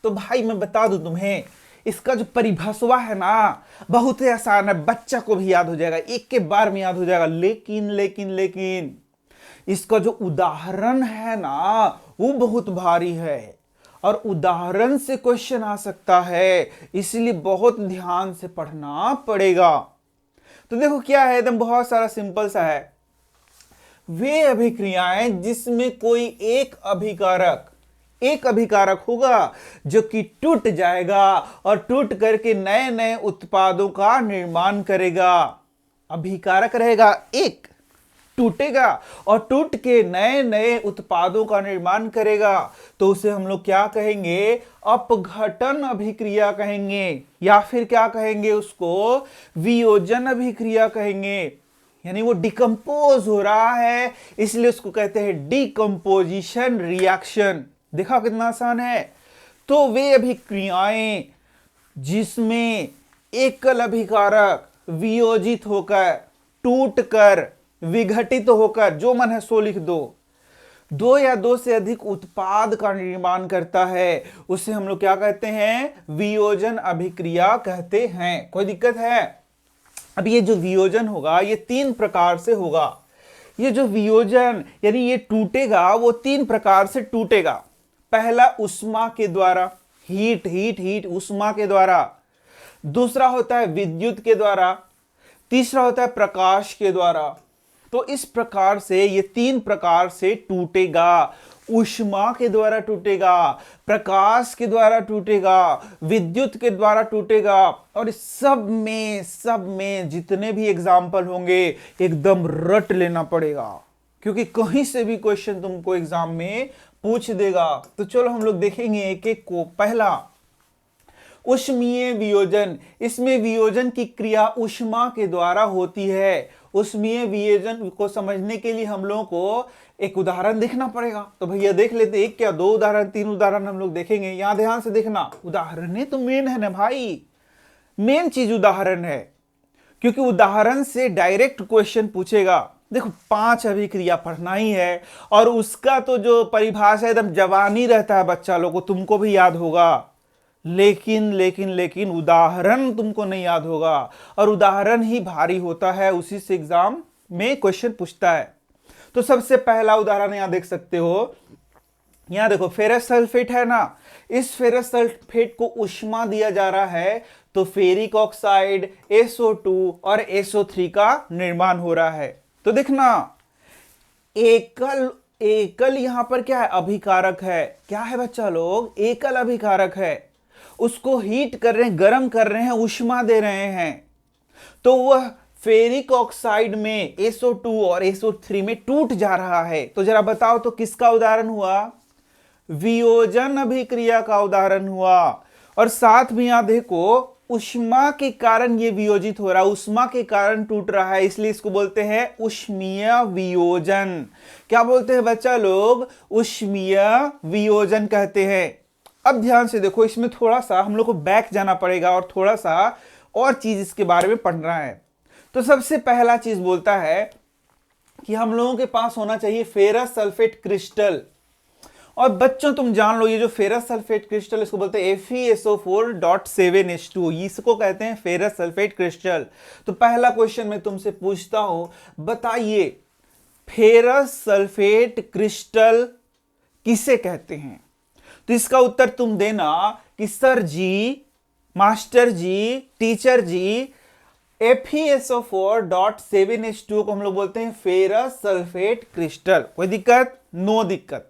तो भाई मैं बता दूं तुम्हें, इसका जो परिभाषा है ना बहुत ही आसान है, बच्चा को भी याद हो जाएगा, एक के बार में याद हो जाएगा। लेकिन लेकिन लेकिन इसका जो उदाहरण है ना वो बहुत भारी है, और उदाहरण से क्वेश्चन आ सकता है, इसलिए बहुत ध्यान से पढ़ना पड़ेगा। तो देखो क्या है, एकदम बहुत सारा सिंपल सा है। वे अभिक्रियाएं जिसमें कोई एक अभिकारक होगा जो कि टूट जाएगा और टूट करके नए नए उत्पादों का निर्माण करेगा। अभिकारक रहेगा एक, टूटेगा और टूट के नए नए उत्पादों का निर्माण करेगा, तो उसे हम लोग क्या कहेंगे? अपघटन अभिक्रिया कहेंगे, या फिर क्या कहेंगे उसको? वियोजन अभिक्रिया कहेंगे। यानी वो डिकम्पोज हो रहा है, इसलिए उसको कहते हैं डिकम्पोजिशन रिएक्शन। देखा कितना आसान है। तो वे अभिक्रियाएं जिसमें एकल अभिकारक वियोजित होकर, टूटकर, विघटित होकर, जो मन है सो लिख दो, दो या दो से अधिक उत्पाद का निर्माण करता है, उसे हम लोग क्या कहते हैं? वियोजन अभिक्रिया कहते हैं। कोई दिक्कत है? अब ये जो वियोजन होगा ये तीन प्रकार से होगा। ये जो वियोजन यानी ये टूटेगा वो तीन प्रकार से टूटेगा। पहला उष्मा के द्वारा, हीट हीट हीट, उष्मा के द्वारा। दूसरा होता है विद्युत के द्वारा। तीसरा होता है प्रकाश के द्वारा। तो इस प्रकार से ये तीन प्रकार से टूटेगा। उष्मा के द्वारा टूटेगा, प्रकाश के द्वारा टूटेगा, विद्युत के द्वारा टूटेगा। और इस सब में जितने भी एग्जाम्पल होंगे एकदम रट लेना पड़ेगा, क्योंकि कहीं से भी क्वेश्चन तुमको एग्जाम में पूछ देगा। तो चलो हम लोग देखेंगे एक एक को। पहला उष्मीय वियोजन। इसमें वियोजन की क्रिया उष्मा के द्वारा होती है। उष्मीय वियोजन को समझने के लिए हम लोगों को एक उदाहरण देखना पड़ेगा। तो भैया देख लेते, एक क्या दो उदाहरण, तीन उदाहरण हम लोग देखेंगे। यहां ध्यान से देखना, उदाहरण ही तो मेन है ना भाई, मेन चीज उदाहरण है, क्योंकि उदाहरण से डायरेक्ट क्वेश्चन पूछेगा। देखो 5 अभिक्रिया पढ़ना ही है, और उसका तो जो परिभाषा एकदम जवानी रहता है बच्चा लोग को, तुमको भी याद होगा। लेकिन लेकिन लेकिन उदाहरण तुमको नहीं याद होगा, और उदाहरण ही भारी होता है, उसी से एग्जाम में क्वेश्चन पूछता है। तो सबसे पहला उदाहरण यहां देख सकते हो। यहां देखो फेरस सल्फेट है ना, इस फेरस सल्फेट को उष्मा दिया जा रहा है, तो फेरिक ऑक्साइड, SO2 और SO3 का निर्माण हो रहा है। तो देखना एकल यहां पर क्या है? अभिकारक है। क्या है बच्चा लोग? एकल अभिकारक है। उसको हीट कर रहे हैं, गर्म कर रहे हैं, उष्मा दे रहे हैं, तो वह फेरिक ऑक्साइड में SO2 और SO3 में टूट जा रहा है। तो जरा बताओ तो किसका उदाहरण हुआ? वियोजन अभिक्रिया का उदाहरण हुआ। और साथ में यहां देखो उष्मा के कारण ये वियोजित हो रहा है, उष्मा के कारण टूट रहा है, इसलिए इसको बोलते हैं उष्मीय वियोजन। क्या बोलते हैं बच्चा लोग? उष्मीय वियोजन कहते हैं। अब ध्यान से देखो, इसमें थोड़ा सा हम लोग को बैक जाना पड़ेगा और थोड़ा सा और चीज इसके बारे में पढ़ना है। तो सबसे पहला चीज बोलता है कि हम लोगों के पास होना चाहिए फेरस सल्फेट क्रिस्टल। और बच्चों तुम जान लो, ये जो फेरस सल्फेट क्रिस्टल इसको बोलते हैं FeSO4.7H2, इसको कहते हैं फेरस सल्फेट क्रिस्टल। तो पहला क्वेश्चन मैं तुमसे पूछता हूं, बताइए फेरस सल्फेट क्रिस्टल किसे कहते हैं? तो इसका उत्तर तुम देना कि सर जी, मास्टर जी, टीचर जी, FeSO4.7H2 को हम लोग बोलते हैं फेरस सल्फेट क्रिस्टल। कोई दिक्कत? नो दिक्कत।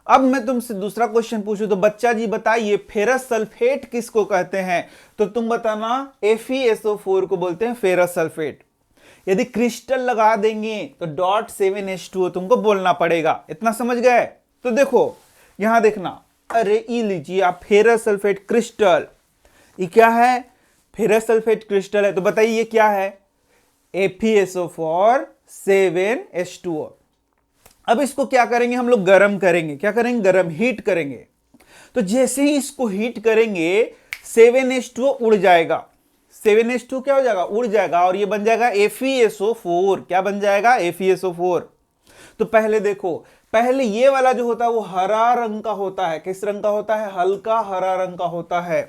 अब मैं तुमसे दूसरा क्वेश्चन पूछूं तो बच्चा जी बताइए फेरस सल्फेट किसको कहते हैं? तो तुम बताना FeSO4 को बोलते हैं फेरस सल्फेट। यदि क्रिस्टल लगा देंगे तो .7H2 तुमको बोलना पड़ेगा। इतना समझ गए? तो देखो यहां देखना, अरे ये लीजिए आप फेरस सल्फेट क्रिस्टल, ये क्या है? फेरस सल्फेट क्रिस्टल है। तो बताइए ये क्या है? FeSO4 7H2O। अब इसको क्या करेंगे हम लोग? गर्म करेंगे। क्या करेंगे? गर्म, हीट करेंगे। तो जैसे ही इसको हीट करेंगे 7H2O उड़ जाएगा। 7H2 क्या हो जाएगा? उड़ जाएगा और ये बन जाएगा FeSO4। क्या बन जाएगा? FeSO4। तो पहले देखो, पहले ये वाला जो होता है वो हरा रंग का होता है। किस रंग का होता है? हल्का हरा रंग का होता है।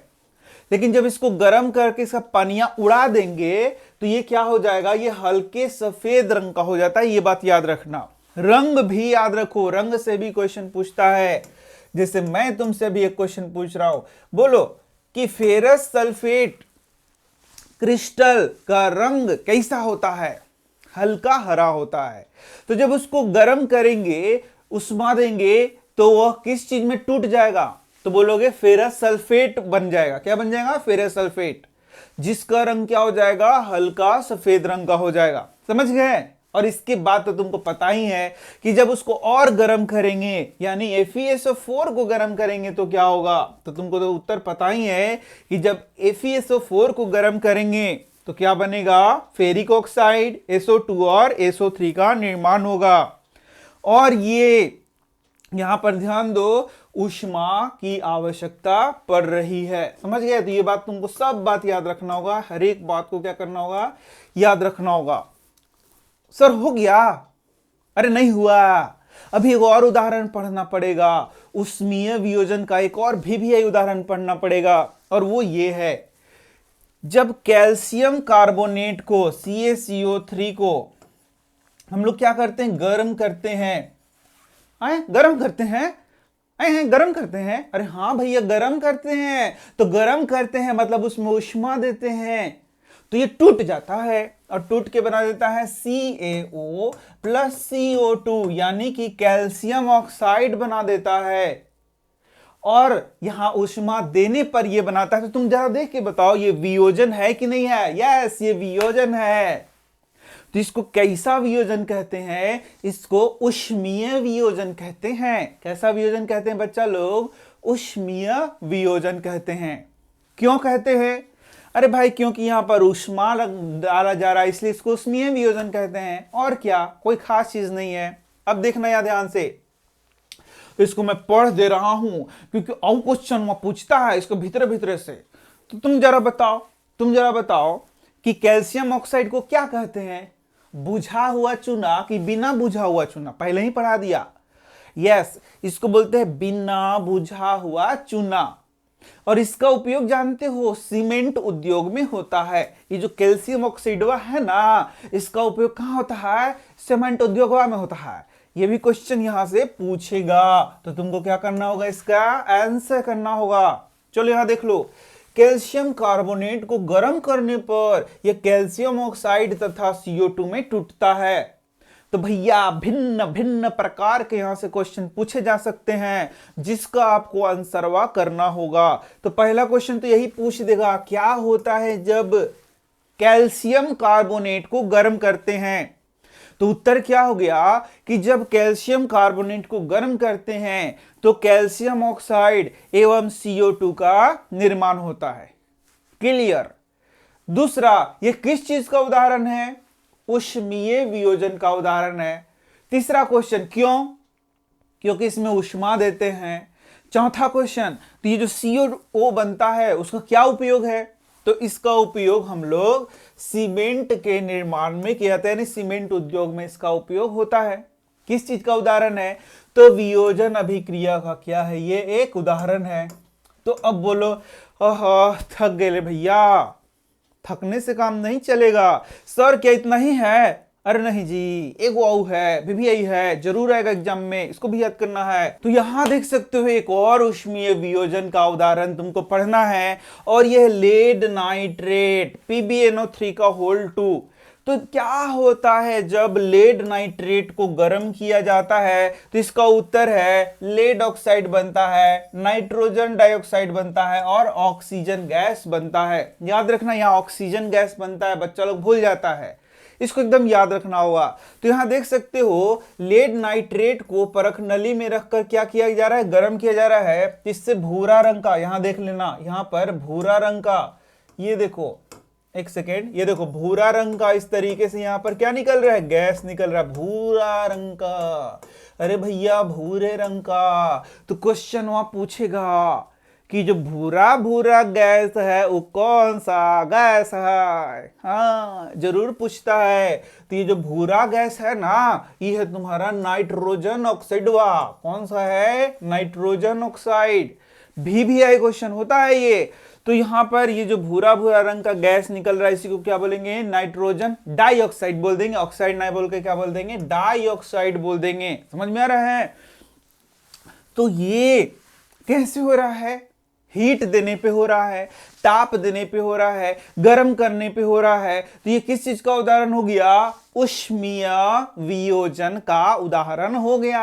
लेकिन जब इसको गर्म करके इसका पानियां उड़ा देंगे तो ये क्या हो जाएगा? ये हल्के सफेद रंग का हो जाता है। ये बात याद रखना। रंग भी याद रखो, रंग से भी क्वेश्चन पूछता है। जैसे मैं तुमसे भी एक क्वेश्चन पूछ रहा हूं, बोलो कि फेरस सल्फेट क्रिस्टल का रंग कैसा होता है? हल्का हरा होता है। तो जब उसको गर्म करेंगे, उष्मा देंगे, तो वह किस चीज में टूट जाएगा? तो बोलोगे फेरस सल्फेट बन जाएगा। क्या बन जाएगा? फेरस सल्फेट, जिसका रंग क्या हो जाएगा? हल्का सफेद रंग का हो जाएगा। समझ गए? और इसके बाद तो तुमको पता ही है कि जब उसको और गर्म करेंगे, यानी FeSO4 को गर्म करेंगे तो क्या होगा? तो तुमको तो उत्तर पता ही है कि जब FeSO4 को गर्म करेंगे तो क्या बनेगा? फेरिक ऑक्साइड, SO2 और SO3 का निर्माण होगा। और ये यहां पर ध्यान दो, ऊष्मा की आवश्यकता पड़ रही है। समझ गए? तो ये बात तुमको सब बात याद रखना होगा। हर एक बात को क्या करना होगा? याद रखना होगा। सर हो गया? अरे नहीं हुआ, अभी एक और उदाहरण पढ़ना पड़ेगा। ऊष्मीय वियोजन का एक और भी उदाहरण पढ़ना पड़ेगा, और वो ये है, जब कैल्शियम कार्बोनेट को CaCO3 को हम लोग क्या करते हैं? गर्म करते हैं। गर्म करते हैं? गर्म करते हैं? अरे हाँ भैया गर्म करते हैं। तो गर्म करते हैं मतलब उसमें ऊष्मा देते हैं, तो ये टूट जाता है और टूट के बना देता है CaO प्लस CO2, यानी कि कैल्शियम ऑक्साइड बना देता है। और यहां ऊष्मा देने पर यह बनाता है। तो तुम जरा देख के बताओ ये वियोजन है कि नहीं है? यस, ये वियोजन है। तो इसको कैसा वियोजन कहते हैं? इसको ऊष्मीय वियोजन कहते हैं। कैसा वियोजन कहते हैं बच्चा लोग? ऊष्मीय वियोजन कहते हैं। क्यों कहते हैं? अरे भाई क्योंकि यहां पर ऊष्मा डाला जा रहा है, इसलिए इसको ऊष्मीय वियोजन कहते हैं। और क्या, कोई खास चीज नहीं है। अब देखना यहां ध्यान से, तो इसको मैं पढ़ दे रहा हूं क्योंकि और क्वेश्चन वहां पूछता है इसको भीतर भीतर से। तो तुम जरा बताओ कि कैल्शियम ऑक्साइड को क्या कहते हैं? बुझा हुआ चूना कि बिना बुझा हुआ चूना? पहले ही पढ़ा दिया। यस, इसको बोलते हैं बिना बुझा हुआ चूना। और इसका उपयोग जानते हो सीमेंट उद्योग में होता है। ये जो कैल्शियम ऑक्साइड है ना, इसका उपयोग कहां होता है? सीमेंट उद्योग में होता है। ये भी क्वेश्चन यहां से पूछेगा, तो तुमको क्या करना होगा? इसका आंसर करना होगा। चलो यहां देख लो, कैल्शियम कार्बोनेट को गर्म करने पर यह कैल्शियम ऑक्साइड तथा CO2 में टूटता है। तो भैया भिन्न भिन्न प्रकार के यहां से क्वेश्चन पूछे जा सकते हैं, जिसका आपको आंसरवा करना होगा। तो पहला क्वेश्चन तो यही पूछ देगा, क्या होता है जब कैल्शियम कार्बोनेट को गर्म करते हैं? तो उत्तर क्या हो गया कि जब कैल्शियम कार्बोनेट को गर्म करते हैं तो कैल्शियम ऑक्साइड एवं CO2 का निर्माण होता है। क्लियर? दूसरा, यह किस चीज का उदाहरण है? ऊष्मीय वियोजन का उदाहरण है। तीसरा क्वेश्चन, क्यों? क्योंकि इसमें ऊष्मा देते हैं। चौथा क्वेश्चन, तो ये जो CO बनता है उसका क्या उपयोग है? तो इसका उपयोग हम लोग सीमेंट के निर्माण में किया जाता है, यानी सीमेंट उद्योग में इसका उपयोग होता है। किस चीज का उदाहरण है? तो वियोजन अभिक्रिया का क्या है? ये एक उदाहरण है। तो अब बोलो, थक गए भैया, थकने से काम नहीं चलेगा। सर क्या इतना ही है? अरे नहीं जी, एक वाउ है, VVI है, जरूर आएगा एग्जाम में, इसको भी याद करना है। तो यहां देख सकते हो एक और उष्मीय वियोजन का उदाहरण तुमको पढ़ना है, और यह लेड नाइट्रेट PbNO3 का होल 2। तो क्या होता है जब लेड नाइट्रेट को गर्म किया जाता है, तो इसका उत्तर है लेड ऑक्साइड बनता है, नाइट्रोजन डाइऑक्साइड बनता है और ऑक्सीजन गैस बनता है। याद रखना, यहां ऑक्सीजन गैस बनता है, बच्चा लोग भूल जाता है, इसको एकदम याद रखना होगा। तो यहां देख सकते हो लेड नाइट्रेट को परख नली में रखकर क्या किया जा रहा है, गर्म किया जा रहा है, इससे भूरा रंग का, यहां देख लेना, यहां पर भूरा रंग का, ये देखो एक सेकेंड, ये देखो भूरा रंग का, इस तरीके से यहां पर क्या निकल रहा है, गैस निकल रहा है भूरा रंग का। अरे भैया भूरे रंग का, तो क्वेश्चन वहां पूछेगा कि जो भूरा भूरा गैस है वो कौन सा गैस है, हाँ जरूर पूछता है। तो ये जो भूरा गैस है ना, ये है तुम्हारा नाइट्रोजन ऑक्साइड, वाह कौन सा है, नाइट्रोजन ऑक्साइड। VVI क्वेश्चन होता है ये। तो यहां पर ये जो भूरा भूरा रंग का गैस निकल रहा है, इसी को क्या बोलेंगे, नाइट्रोजन डाइऑक्साइड बोल देंगे, ऑक्साइड ना बोल के क्या बोल देंगे, डाइऑक्साइड बोल देंगे। समझ में आ रहा है। तो ये कैसे हो रहा है, हीट देने पे हो रहा है, ताप देने पे हो रहा है, गर्म करने पे हो रहा है। तो ये किस चीज का उदाहरण हो गया, उष्मीय वियोजन का उदाहरण हो गया।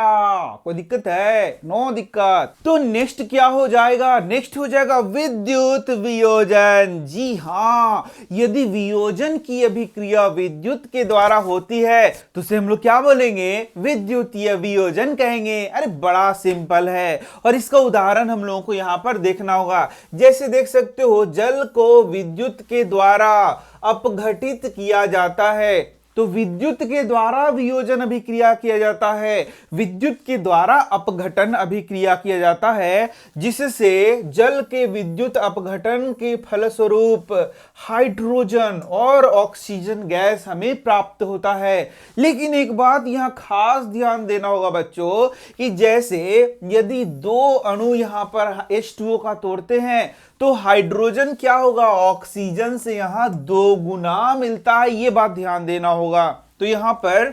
कोई दिक्कत है, नो दिक्कत। तो नेक्स्ट क्या हो जाएगा, नेक्स्ट हो जाएगा विद्युत वियोजन। जी हाँ, यदि वियोजन की अभिक्रिया विद्युत के द्वारा होती है तो उसे हम लोग क्या बोलेंगे, विद्युतीय वियोजन कहेंगे। अरे बड़ा सिंपल है, और इसका उदाहरण हम लोगों को यहां पर देखना होगा। जैसे देख सकते हो जल को विद्युत के द्वारा अपघटित किया जाता है, तो विद्युत के द्वारा वियोजन अभिक्रिया किया जाता है, विद्युत के द्वारा अपघटन अभिक्रिया किया जाता है, जिससे जल के विद्युत अपघटन के फलस्वरूप हाइड्रोजन और ऑक्सीजन गैस हमें प्राप्त होता है। लेकिन एक बात यहां खास ध्यान देना होगा बच्चों, कि जैसे यदि दो अणु यहां पर H2O का तोड़ते हैं तो हाइड्रोजन क्या होगा, ऑक्सीजन से यहां 2 गुना मिलता है, यह बात ध्यान देना होगा। तो यहां पर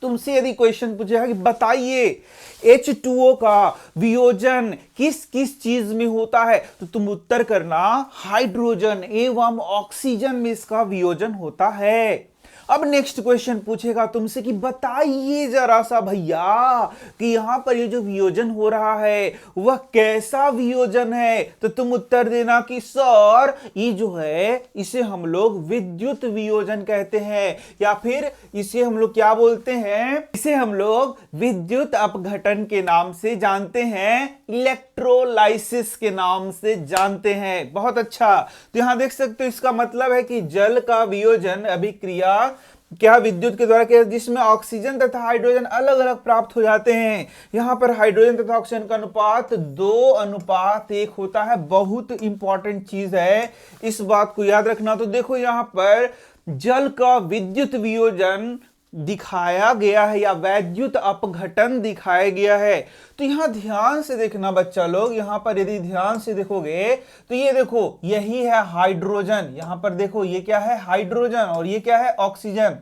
तुमसे यदि क्वेश्चन पूछेगा कि बताइए H2O का वियोजन किस किस चीज में होता है, तो तुम उत्तर करना हाइड्रोजन एवं ऑक्सीजन में इसका वियोजन होता है। अब नेक्स्ट क्वेश्चन पूछेगा तुमसे कि बताइए जरा सा भैया कि यहां पर ये जो वियोजन हो रहा है वह कैसा वियोजन है, तो तुम उत्तर देना कि सर ये जो है इसे हम लोग विद्युत वियोजन कहते हैं, या फिर इसे हम लोग क्या बोलते हैं, इसे हम लोग विद्युत अपघटन के नाम से जानते हैं, इलेक्ट्रोलाइसिस के नाम से जानते हैं। बहुत अच्छा। तो यहां देख सकते हो इसका मतलब है कि जल का वियोजन अभिक्रिया क्या विद्युत के द्वारा किया, जिसमें ऑक्सीजन तथा हाइड्रोजन अलग अलग प्राप्त हो जाते हैं। यहां पर हाइड्रोजन तथा ऑक्सीजन का अनुपात 2:1 होता है। बहुत इंपॉर्टेंट चीज है, इस बात को याद रखना। तो देखो यहां पर जल का विद्युत वियोजन दिखाया गया है या वैद्युत अपघटन दिखाया गया है। तो यहां ध्यान से देखना बच्चा लोग, यहां पर यदि ध्यान से देखोगे तो ये देखो यही है हाइड्रोजन, यहां पर देखो ये क्या है, हाइड्रोजन, और ये क्या है, ऑक्सीजन।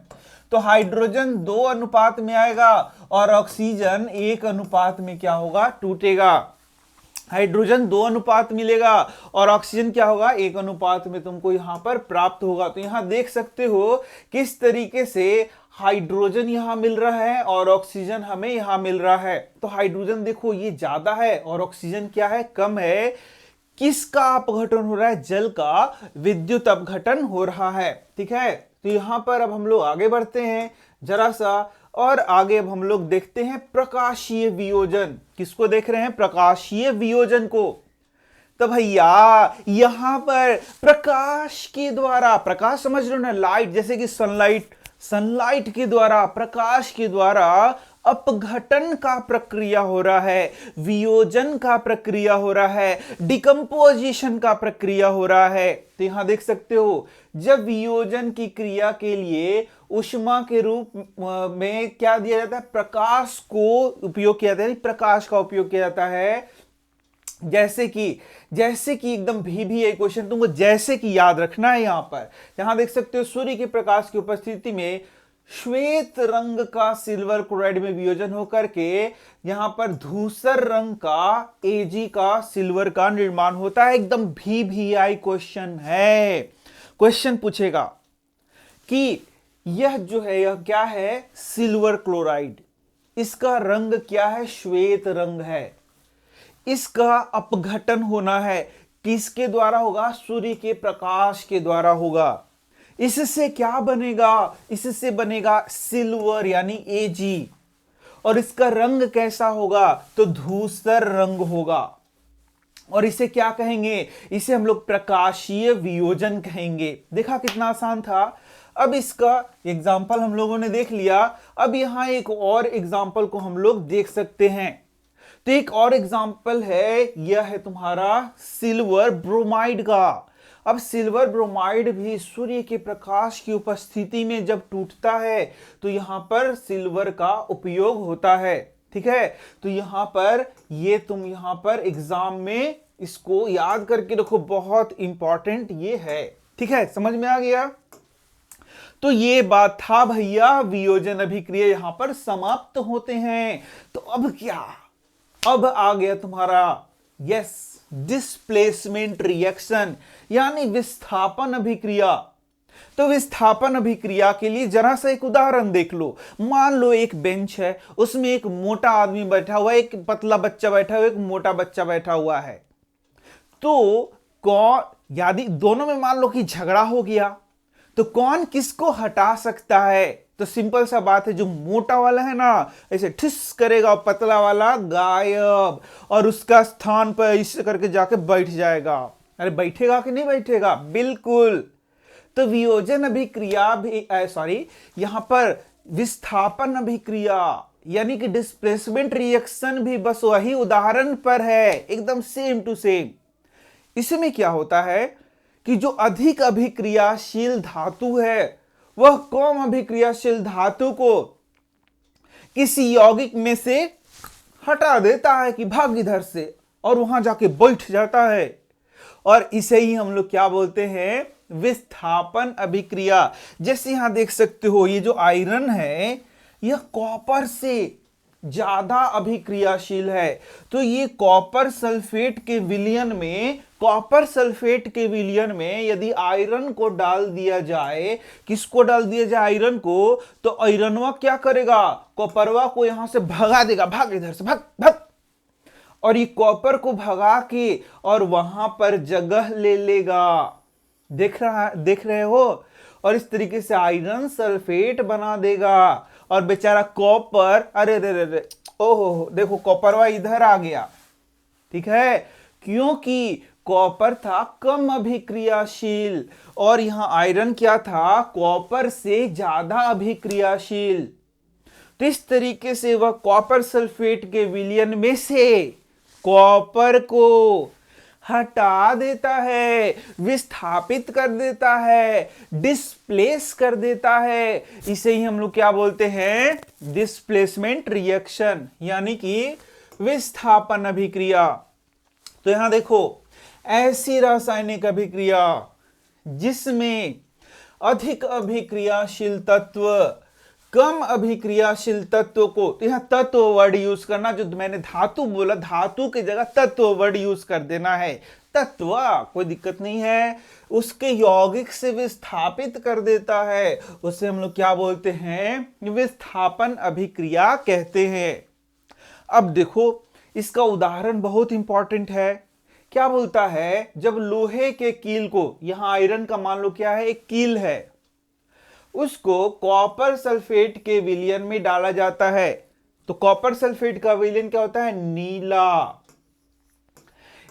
तो हाइड्रोजन 2 अनुपात में आएगा और ऑक्सीजन 1 अनुपात में क्या होगा, टूटेगा। हाइड्रोजन 2 अनुपात मिलेगा और ऑक्सीजन क्या होगा, 1 अनुपात में तुमको यहां पर प्राप्त होगा। तो यहां देख सकते हो किस तरीके से हाइड्रोजन यहां मिल रहा है और ऑक्सीजन हमें यहां मिल रहा है। तो हाइड्रोजन देखो ये ज्यादा है और ऑक्सीजन क्या है, कम है। किसका अपघटन हो रहा है, जल का विद्युत अपघटन हो रहा है। ठीक है, तो यहां पर अब हम लोग आगे बढ़ते हैं जरा सा, और आगे अब हम लोग देखते हैं प्रकाशीय वियोजन। किसको देख रहे हैं, प्रकाशीय वियोजन को। तो भैया यहां पर प्रकाश के द्वारा, प्रकाश समझ लो ना, लाइट, जैसे कि सनलाइट के द्वारा, प्रकाश के द्वारा अपघटन का प्रक्रिया हो रहा है, वियोजन का प्रक्रिया हो रहा है, डिकम्पोजिशन का प्रक्रिया हो रहा है। तो यहां देख सकते हो जब वियोजन की क्रिया के लिए ऊष्मा के रूप में क्या दिया जाता है, प्रकाश को उपयोग किया जाता है, प्रकाश का उपयोग किया जाता है। जैसे कि एकदम VVI क्वेश्चन तुमको जैसे कि याद रखना है। यहां देख सकते हो सूर्य के प्रकाश की उपस्थिति में श्वेत रंग का सिल्वर क्लोराइड में वियोजन होकर के यहां पर धूसर रंग का Ag का सिल्वर का निर्माण होता है। एकदम VVI क्वेश्चन है। क्वेश्चन पूछेगा कि यह जो है यह क्या है, सिल्वर क्लोराइड, इसका रंग क्या है, श्वेत रंग है। इसका अपघटन होना है, किसके द्वारा होगा, सूर्य के प्रकाश के द्वारा होगा। इससे क्या बनेगा, इससे बनेगा सिल्वर यानी Ag। और इसका रंग कैसा होगा, तो धूसर रंग होगा। और इसे क्या कहेंगे, इसे हम लोग प्रकाशीय वियोजन कहेंगे। देखा कितना आसान था। अब इसका एग्जाम्पल हम लोगों ने देख लिया। अब यहां एक और एग्जाम्पल को हम लोग देख सकते हैं। तो एक और एग्जाम्पल है, यह है तुम्हारा सिल्वर ब्रोमाइड का। अब सिल्वर ब्रोमाइड भी सूर्य के प्रकाश की उपस्थिति में जब टूटता है तो यहां पर सिल्वर का उपयोग होता है। ठीक है, तो यहां पर ये तुम यहां पर एग्जाम में इसको याद करके रखो, बहुत इंपॉर्टेंट ये है। ठीक है, समझ में आ गया। तो ये बात था भैया, वियोजन अभिक्रिया यहां पर समाप्त होते हैं। तो अब क्या, अब आ गया तुम्हारा यस डिस्प्लेसमेंट रिएक्शन यानी विस्थापन अभिक्रिया। तो विस्थापन अभिक्रिया के लिए जरा सा एक उदाहरण देख लो। मान लो एक बेंच है, उसमें एक मोटा आदमी बैठा हुआ है, एक पतला बच्चा बैठा हुआ है, एक मोटा बच्चा बैठा हुआ है। तो कौन, यदि दोनों में मान लो कि झगड़ा हो गया, तो कौन किसको हटा सकता है? तो सिंपल सा बात है, जो मोटा वाला है ना ऐसे ठिस करेगा, पतला वाला गायब, और उसका स्थान पर इसे करके जाके बैठ जाएगा। अरे बैठेगा कि नहीं बैठेगा? बिल्कुल। तो वियोजन अभिक्रिया भी यहां पर विस्थापन अभिक्रिया यानी कि डिस्प्लेसमेंट रिएक्शन भी बस वही उदाहरण पर है, एकदम सेम टू सेम। इसमें क्या होता है कि जो अधिक अभिक्रियाशील धातु है वह कम अभिक्रियाशील धातु को किसी यौगिक में से हटा देता है कि भाग इधर से, और वहां जाके बैठ जाता है। और इसे ही हम लोग क्या बोलते हैं, विस्थापन अभिक्रिया। जैसे यहां देख सकते हो, ये जो आयरन है यह कॉपर से ज्यादा अभिक्रियाशील है। तो ये कॉपर सल्फेट के विलयन में यदि आयरन को डाल दिया जाए, किसको डाल दिया जाए, आयरन को, तो आयरनवा क्या करेगा, कॉपरवा को यहां से भगा देगा, भाग इधर से, भाग भाग। और ये कॉपर को भगा के और वहां पर जगह ले लेगा। देख रहे हो। और इस तरीके से आयरन सल्फेट बना देगा। और बेचारा कॉपर, अरे रे रे रे, ओहो देखो कॉपरवा इधर आ गया। ठीक है, क्योंकि कॉपर था कम अभिक्रियाशील और यहां आयरन क्या था, कॉपर से ज्यादा अभिक्रियाशील। तो इस तरीके से वह कॉपर सल्फेट के विलयन में से कॉपर को हटा देता है, विस्थापित कर देता है, डिस्प्लेस कर देता है। इसे ही हम लोग क्या बोलते हैं, डिस्प्लेसमेंट रिएक्शन यानी कि विस्थापन अभिक्रिया। तो यहां देखो, ऐसी रासायनिक अभिक्रिया जिसमें अधिक अभिक्रियाशील तत्व कम अभिक्रियाशील तत्व को, तो यहां तत्व वर्ड यूज करना, जो मैंने धातु बोला धातु की जगह तत्व वर्ड यूज कर देना है। तत्व कोई दिक्कत नहीं है, उसके यौगिक से विस्थापित कर देता है, उसे हम लोग क्या बोलते हैं, विस्थापन अभिक्रिया कहते हैं। अब देखो इसका उदाहरण बहुत इंपॉर्टेंट है। क्या बोलता है, जब लोहे के कील को, यहां आयरन का मान लो क्या है, एक कील है, उसको कॉपर सल्फेट के विलयन में डाला जाता है। तो कॉपर सल्फेट का विलयन क्या होता है, नीला।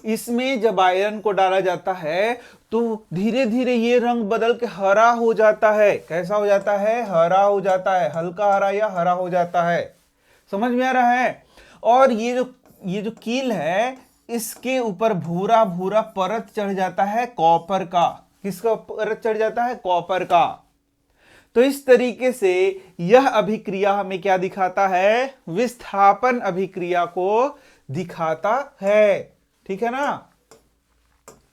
इसमें जब आयरन को डाला जाता है तो धीरे धीरे ये रंग बदल के हरा हो जाता है। कैसा हो जाता है, हरा हो जाता है, हल्का हरा या हरा हो जाता है। समझ में आ रहा है। और ये जो कील है, इसके ऊपर भूरा भूरा परत चढ़ जाता है कॉपर का। किसका परत चढ़ जाता है, कॉपर का। तो इस तरीके से यह अभिक्रिया हमें क्या दिखाता है, विस्थापन अभिक्रिया को दिखाता है। ठीक है ना।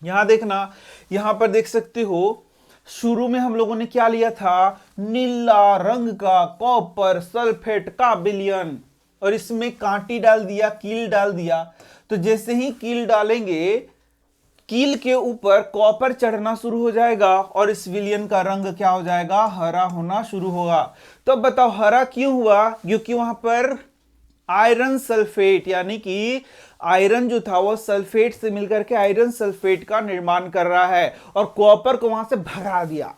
यहां देखना, यहां पर देख सकते हो शुरू में हम लोगों ने क्या लिया था, नीला रंग का कॉपर सल्फेट का विलयन, और इसमें कांटी डाल दिया, कील डाल दिया। तो जैसे ही कील डालेंगे, कील के ऊपर कॉपर चढ़ना शुरू हो जाएगा और इस विलयन का रंग क्या हो जाएगा, हरा होना शुरू होगा। तो अब बताओ हरा क्यों हुआ, क्योंकि वहां पर आयरन सल्फेट, यानी कि आयरन जो था वो सल्फेट से मिलकर के आयरन सल्फेट का निर्माण कर रहा है, और कॉपर को वहां से भगा दिया,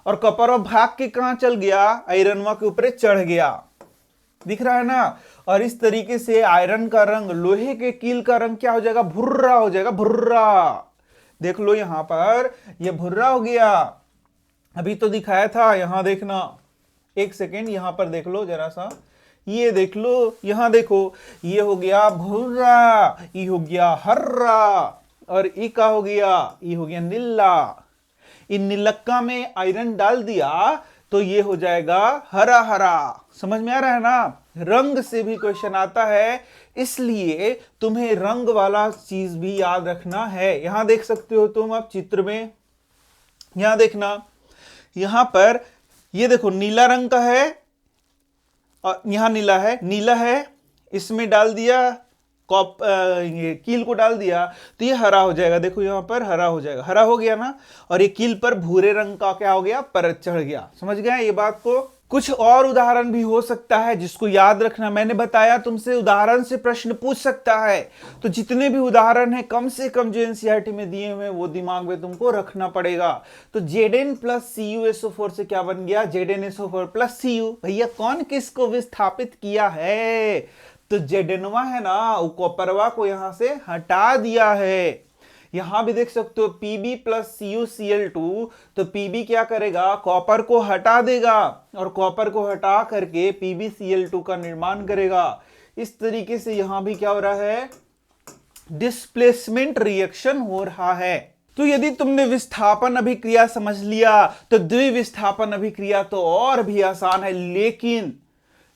और कॉपर और भाग के कहां चल गया, आयरनवा के ऊपर चढ़ गया। दिख रहा है ना। और इस तरीके से आयरन का रंग, लोहे के कील का रंग क्या हो जाएगा, भुर्रा हो जाएगा, भुर्रा। देख लो यहां पर ये भुर्रा हो गया। अभी तो दिखाया था, यहां देखना, एक सेकेंड यहां पर देख लो जरा सा, ये देख लो, यहां देखो, ये हो गया भुर्रा, ये हो गया हर्रा, और ये क्या हो गया, ये हो गया नीला। इन नीलक्का में आयरन डाल दिया तो ये हो जाएगा हरा हरा। समझ में आ रहा है ना। रंग से भी क्वेश्चन आता है, इसलिए तुम्हें रंग वाला चीज भी याद रखना है। यहां देख सकते हो तुम अब चित्र में, यहां देखना, यहां पर ये देखो नीला रंग का है, और यहां नीला है, इसमें डाल दिया ये कील को डाल दिया तो ये हरा हो जाएगा। देखो यहां पर हरा हो जाएगा, हरा हो गया ना। और ये कील पर भूरे रंग का क्या हो गया, परत चढ़ गया। समझ गए ये बात को। कुछ और उदाहरण भी हो सकता है जिसको याद रखना। मैंने बताया तुमसे उदाहरण से प्रश्न पूछ सकता है, तो जितने भी उदाहरण है कम से कम जो एनसीईआरटी में दिए हुए वो दिमाग में तुमको रखना पड़ेगा। तो Zn प्लस CuSO4 से क्या बन गया, ZnSO4 प्लस Cu। भैया कौन किसको विस्थापित किया है, तो Znवा है ना, वो कॉपरवा को यहां से हटा दिया है। यहां भी देख सकते हो Pb प्लस CuCl2, तो Pb क्या करेगा, कॉपर को हटा देगा, और कॉपर को हटा करके PbCl2 का निर्माण करेगा। इस तरीके से यहां भी क्या हो रहा है, डिस्प्लेसमेंट रिएक्शन हो रहा है। तो यदि तुमने विस्थापन अभिक्रिया समझ लिया तो द्विविस्थापन अभिक्रिया तो और भी आसान है, लेकिन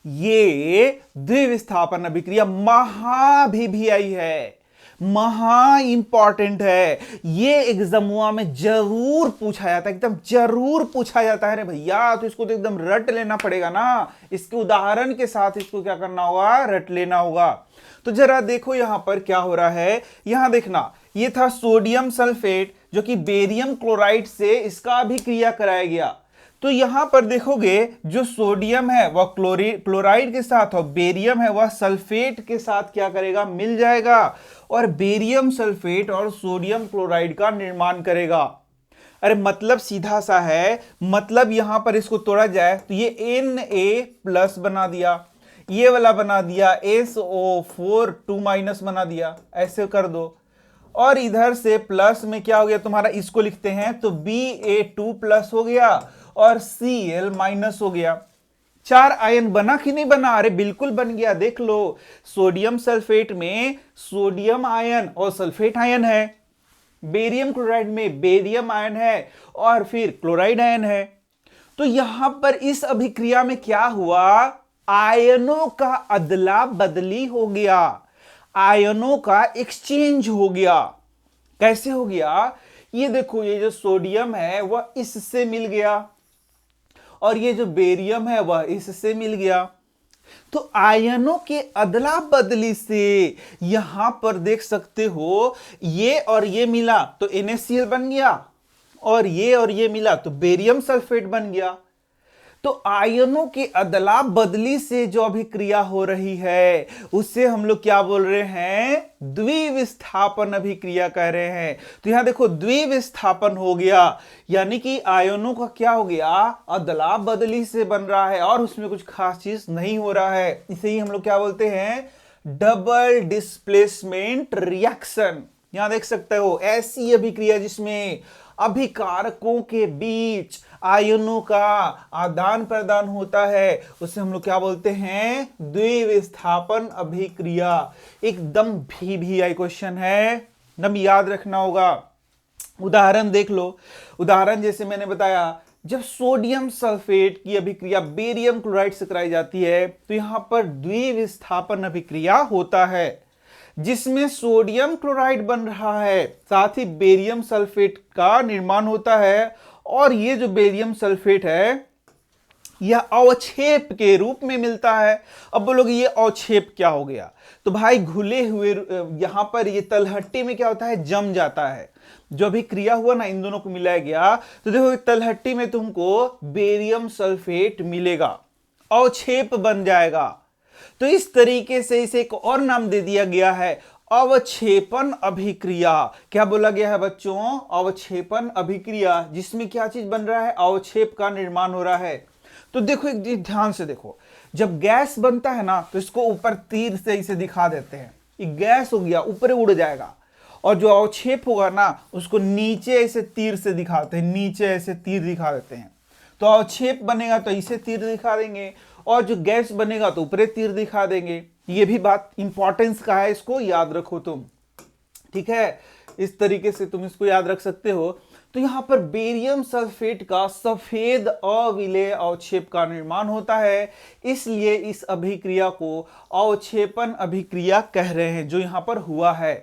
ये द्विविस्थापन अभिक्रिया महाभिभियाई है, महा इंपॉर्टेंट है। ये एग्जामुआ में जरूर पूछा जाता है, एकदम जरूर पूछा जाता है रे भैया। तो इसको तो एकदम रट लेना पड़ेगा ना, इसके उदाहरण के साथ इसको क्या करना होगा, रट लेना होगा। तो जरा देखो यहां पर क्या हो रहा है, यहां देखना, ये था सोडियम सल्फेट जो कि बेरियम क्लोराइड से इसका अभिक्रिया कराया गया। तो यहां पर देखोगे जो सोडियम है वह क्लोराइड के साथ, और बेरियम है वह सल्फेट के साथ क्या करेगा, मिल जाएगा, और बेरियम सल्फेट और सोडियम क्लोराइड का निर्माण करेगा। अरे मतलब सीधा सा है, मतलब यहां पर इसको तोड़ा जाए तो ये Na+ बना दिया, ये वाला बना दिया SO4 2- बना दिया, ऐसे कर दो। और इधर से प्लस में क्या हो गया तुम्हारा, इसको लिखते हैं तो Ba2+ हो गया, और Cl- हो गया। 4 आयन बना कि नहीं बना, अरे बिल्कुल बन गया। देख लो सोडियम सल्फेट में सोडियम आयन और सल्फेट आयन है, बेरियम क्लोराइड में बेरियम आयन है, और फिर क्लोराइड आयन है। तो यहां पर इस अभिक्रिया में क्या हुआ, आयनों का अदला बदली हो गया, आयनों का एक्सचेंज हो गया। कैसे हो गया, ये देखो, ये जो सोडियम है वह इससे मिल गया, और ये जो बेरियम है वह इससे मिल गया। तो आयनों के अदला बदली से यहां पर देख सकते हो, ये और ये मिला तो NaCl बन गया, और ये मिला तो बेरियम सल्फेट बन गया। तो आयनों के अदला बदली से जो अभिक्रिया हो रही है उससे हम लोग क्या बोल रहे हैं, द्विविस्थापन अभिक्रिया कह रहे हैं। तो यहां देखो द्विविस्थापन हो गया, यानी कि आयनों का क्या हो गया, अदला बदली से बन रहा है, और उसमें कुछ खास चीज नहीं हो रहा है। इसे ही हम लोग क्या बोलते हैं, डबल डिस्प्लेसमेंट रिएक्शन। यहां देख सकते हो ऐसी अभिक्रिया जिसमें अभिकारकों के बीच आयनों का आदान प्रदान होता है, उसे हम लोग क्या बोलते हैं, द्विविस्थापन अभिक्रिया। एकदम भी क्वेश्चन है, एकदम याद रखना होगा। उदाहरण देख लो, उदाहरण जैसे मैंने बताया, जब सोडियम सल्फेट की अभिक्रिया बेरियम क्लोराइड से कराई जाती है तो यहां पर द्विविस्थापन अभिक्रिया होता है, जिसमें सोडियम क्लोराइड बन रहा है, साथ ही बेरियम सल्फेट का निर्माण होता है, और ये जो बेरियम सल्फेट है यह अवक्षेप के रूप में मिलता है। अब बोलोगे ये अवक्षेप क्या हो गया? तो भाई घुले हुए यहां पर ये तलहट्टी में क्या होता है, जम जाता है। जो अभी क्रिया हुआ ना, इन दोनों को मिलाया गया, तो देखो तलहट्टी में तुमको बेरियम सल्फेट मिलेगा, अवक्षेप बन जाएगा। तो इस तरीके से इसे एक और नाम दे दिया गया है, अवक्षेपण अभिक्रिया। क्या बोला गया है बच्चों? अवक्षेपण अभिक्रिया, जिसमें क्या चीज बन रहा है, अवक्षेप का निर्माण हो रहा है। तो देखो एक चीज ध्यान से देखो, जब गैस बनता है ना तो इसको ऊपर तीर से इसे दिखा देते हैं, ये गैस हो गया, ऊपर उड़ जाएगा। और जो अवक्षेप होगा ना उसको नीचे ऐसे तीर से दिखाते हैं, नीचे ऐसे तीर दिखा देते हैं। तो अवक्षेप बनेगा तो इसे तीर दिखा देंगे, और जो गैस बनेगा तो ऊपर तीर दिखा देंगे। ये भी बात इंपॉर्टेंस का है, इसको याद रखो तुम, ठीक है? इस तरीके से तुम इसको याद रख सकते हो। तो यहां पर बेरियम सल्फेट का सफेद अविलेय अवक्षेप का निर्माण होता है, इसलिए इस अभिक्रिया को अवक्षेपण अभिक्रिया कह रहे हैं, जो यहां पर हुआ है।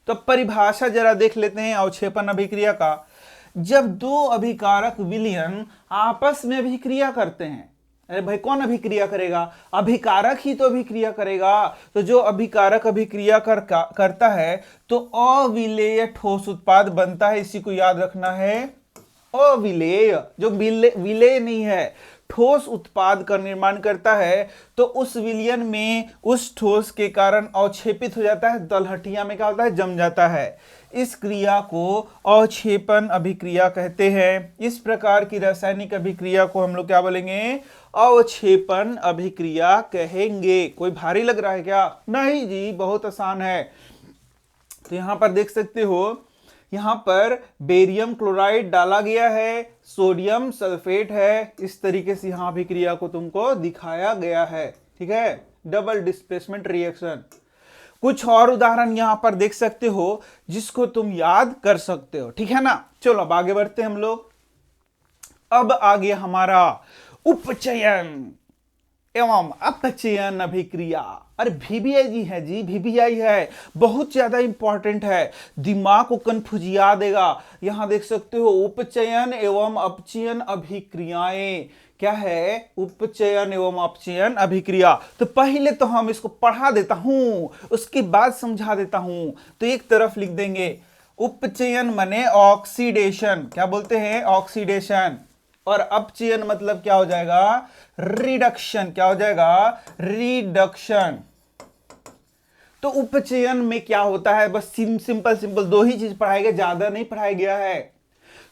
तो परिभाषा जरा देख लेते हैं अवक्षेपण अभिक्रिया का। जब दो अभिकारक विलयन आपस में अभिक्रिया करते हैं, अरे भाई कौन अभिक्रिया करेगा? अभिकारक ही तो अभिक्रिया करेगा। तो जो अभिकारक अभिक्रिया करता है तो अविलेय ठोस उत्पाद बनता है, इसी को याद रखना है। अविलेय, जो विलेय नहीं है, ठोस उत्पाद का निर्माण करता है, तो उस विलयन में उस ठोस के कारण अवक्षेपित हो जाता है, तलहटिया में क्या होता है, जम जाता है। इस क्रिया को अवक्षेपण अभिक्रिया कहते हैं। इस प्रकार की रासायनिक अभिक्रिया को हम लोग क्या बोलेंगे? अवक्षेपण अभिक्रिया कहेंगे। कोई भारी लग रहा है क्या? नहीं जी, बहुत आसान है। तो यहां पर देख सकते हो, यहां पर बेरियम क्लोराइड डाला गया है, सोडियम सल्फेट है, इस तरीके से यहां अभिक्रिया को तुमको दिखाया गया है, ठीक है? Double displacement reaction. कुछ और उदाहरण यहां पर देख सकते हो जिसको तुम याद कर सकते हो, ठीक है ना? चलो अब आगे बढ़ते हैं हम लोग। अब आगे हमारा उपचयन एवं अपचयन अभिक्रिया। अरे वीवीआई जी है जी, वीवीआई है, बहुत ज्यादा इंपॉर्टेंट है, दिमाग को कंफ्यूजिया देगा। यहां देख सकते हो उपचयन एवं अपचयन अभिक्रियाएं। क्या है? उपचयन एवं अपचयन अभिक्रिया। तो पहले तो हम इसको पढ़ा देता हूं, उसके बाद समझा देता हूं। तो एक तरफ लिख देंगे उपचयन माने ऑक्सीडेशन, क्या बोलते हैं? ऑक्सीडेशन। और अपचयन मतलब क्या हो जाएगा? रिडक्शन। क्या हो जाएगा? रिडक्शन। तो उपचयन में क्या होता है? बस सिंपल दो ही चीज पढ़ाया गया, ज्यादा नहीं पढ़ाया गया है।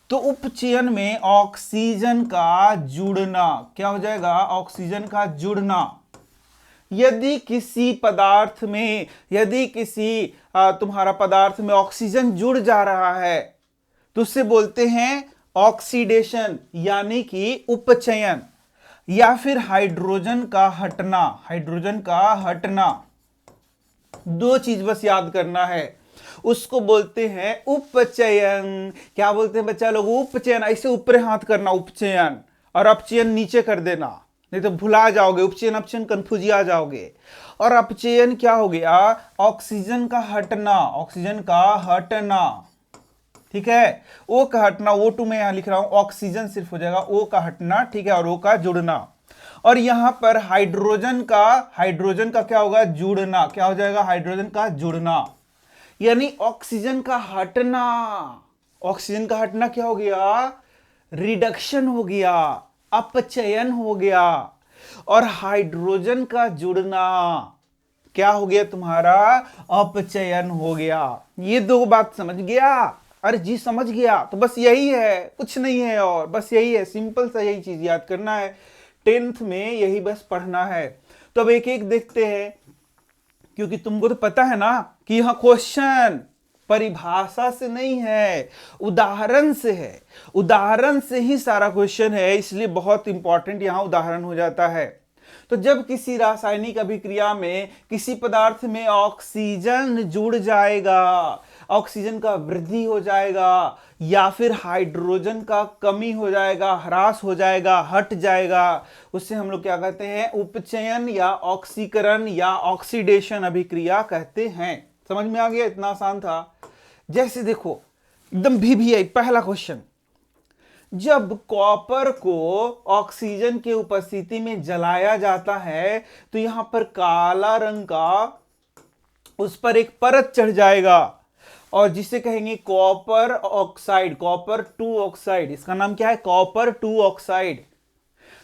तो उपचयन में ऑक्सीजन का जुड़ना, क्या हो जाएगा? ऑक्सीजन का जुड़ना। यदि किसी पदार्थ में, यदि किसी तुम्हारा पदार्थ में ऑक्सीजन जुड़ जा रहा है तो उसे बोलते हैं ऑक्सीडेशन, यानी कि उपचयन। या फिर हाइड्रोजन का हटना, हाइड्रोजन का हटना। दो चीज बस याद करना है, उसको बोलते हैं उपचयन। क्या बोलते हैं बच्चा लोग? उपचयन। ऐसे ऊपर हाथ करना, उपचयन, और अपचयन नीचे कर देना, नहीं तो भुला जाओगे, उपचयन अपचयन कंफ्यूज आ जाओगे। और अपचयन क्या हो गया? ऑक्सीजन का हटना, ऑक्सीजन का हटना, ठीक है? ओ का हटना, O2 में यहां लिख रहा हूं, ऑक्सीजन सिर्फ हो जाएगा, O का हटना, ठीक है? और O का जुड़ना। और यहां पर हाइड्रोजन का क्या होगा? जुड़ना। क्या हो जाएगा? हाइड्रोजन का जुड़ना, यानी ऑक्सीजन का हटना। ऑक्सीजन का हटना क्या हो गया? रिडक्शन हो गया, अपचयन हो गया। और हाइड्रोजन का जुड़ना क्या हो गया तुम्हारा? अपचयन हो गया। ये दो बात समझ गया? अरे जी समझ गया, तो बस यही है, कुछ नहीं है, और बस यही है, सिंपल सा यही चीज याद करना है। 10th में यही बस पढ़ना है। तो अब एक एक देखते हैं, क्योंकि तुमको तो पता है ना कि यहां क्वेश्चन परिभाषा से नहीं है, उदाहरण से है। उदाहरण से ही सारा क्वेश्चन है, इसलिए बहुत इंपॉर्टेंट यहां उदाहरण हो जाता है। तो जब किसी रासायनिक अभिक्रिया में किसी पदार्थ में ऑक्सीजन जुड़ जाएगा, ऑक्सीजन का वृद्धि हो जाएगा, या फिर हाइड्रोजन का कमी हो जाएगा, ह्रास हो जाएगा, हट जाएगा, उससे हम लोग क्या कहते हैं? उपचयन या ऑक्सीकरण या ऑक्सीडेशन अभिक्रिया कहते हैं। समझ में आ गया? इतना आसान था। जैसे देखो एकदम वीवीआई पहला क्वेश्चन, जब कॉपर को ऑक्सीजन की उपस्थिति में जलाया जाता है तो यहां पर काला रंग का उस पर एक परत चढ़ जाएगा और जिसे कहेंगे कॉपर ऑक्साइड, कॉपर 2 ऑक्साइड। इसका नाम क्या है? Copper 2 oxide.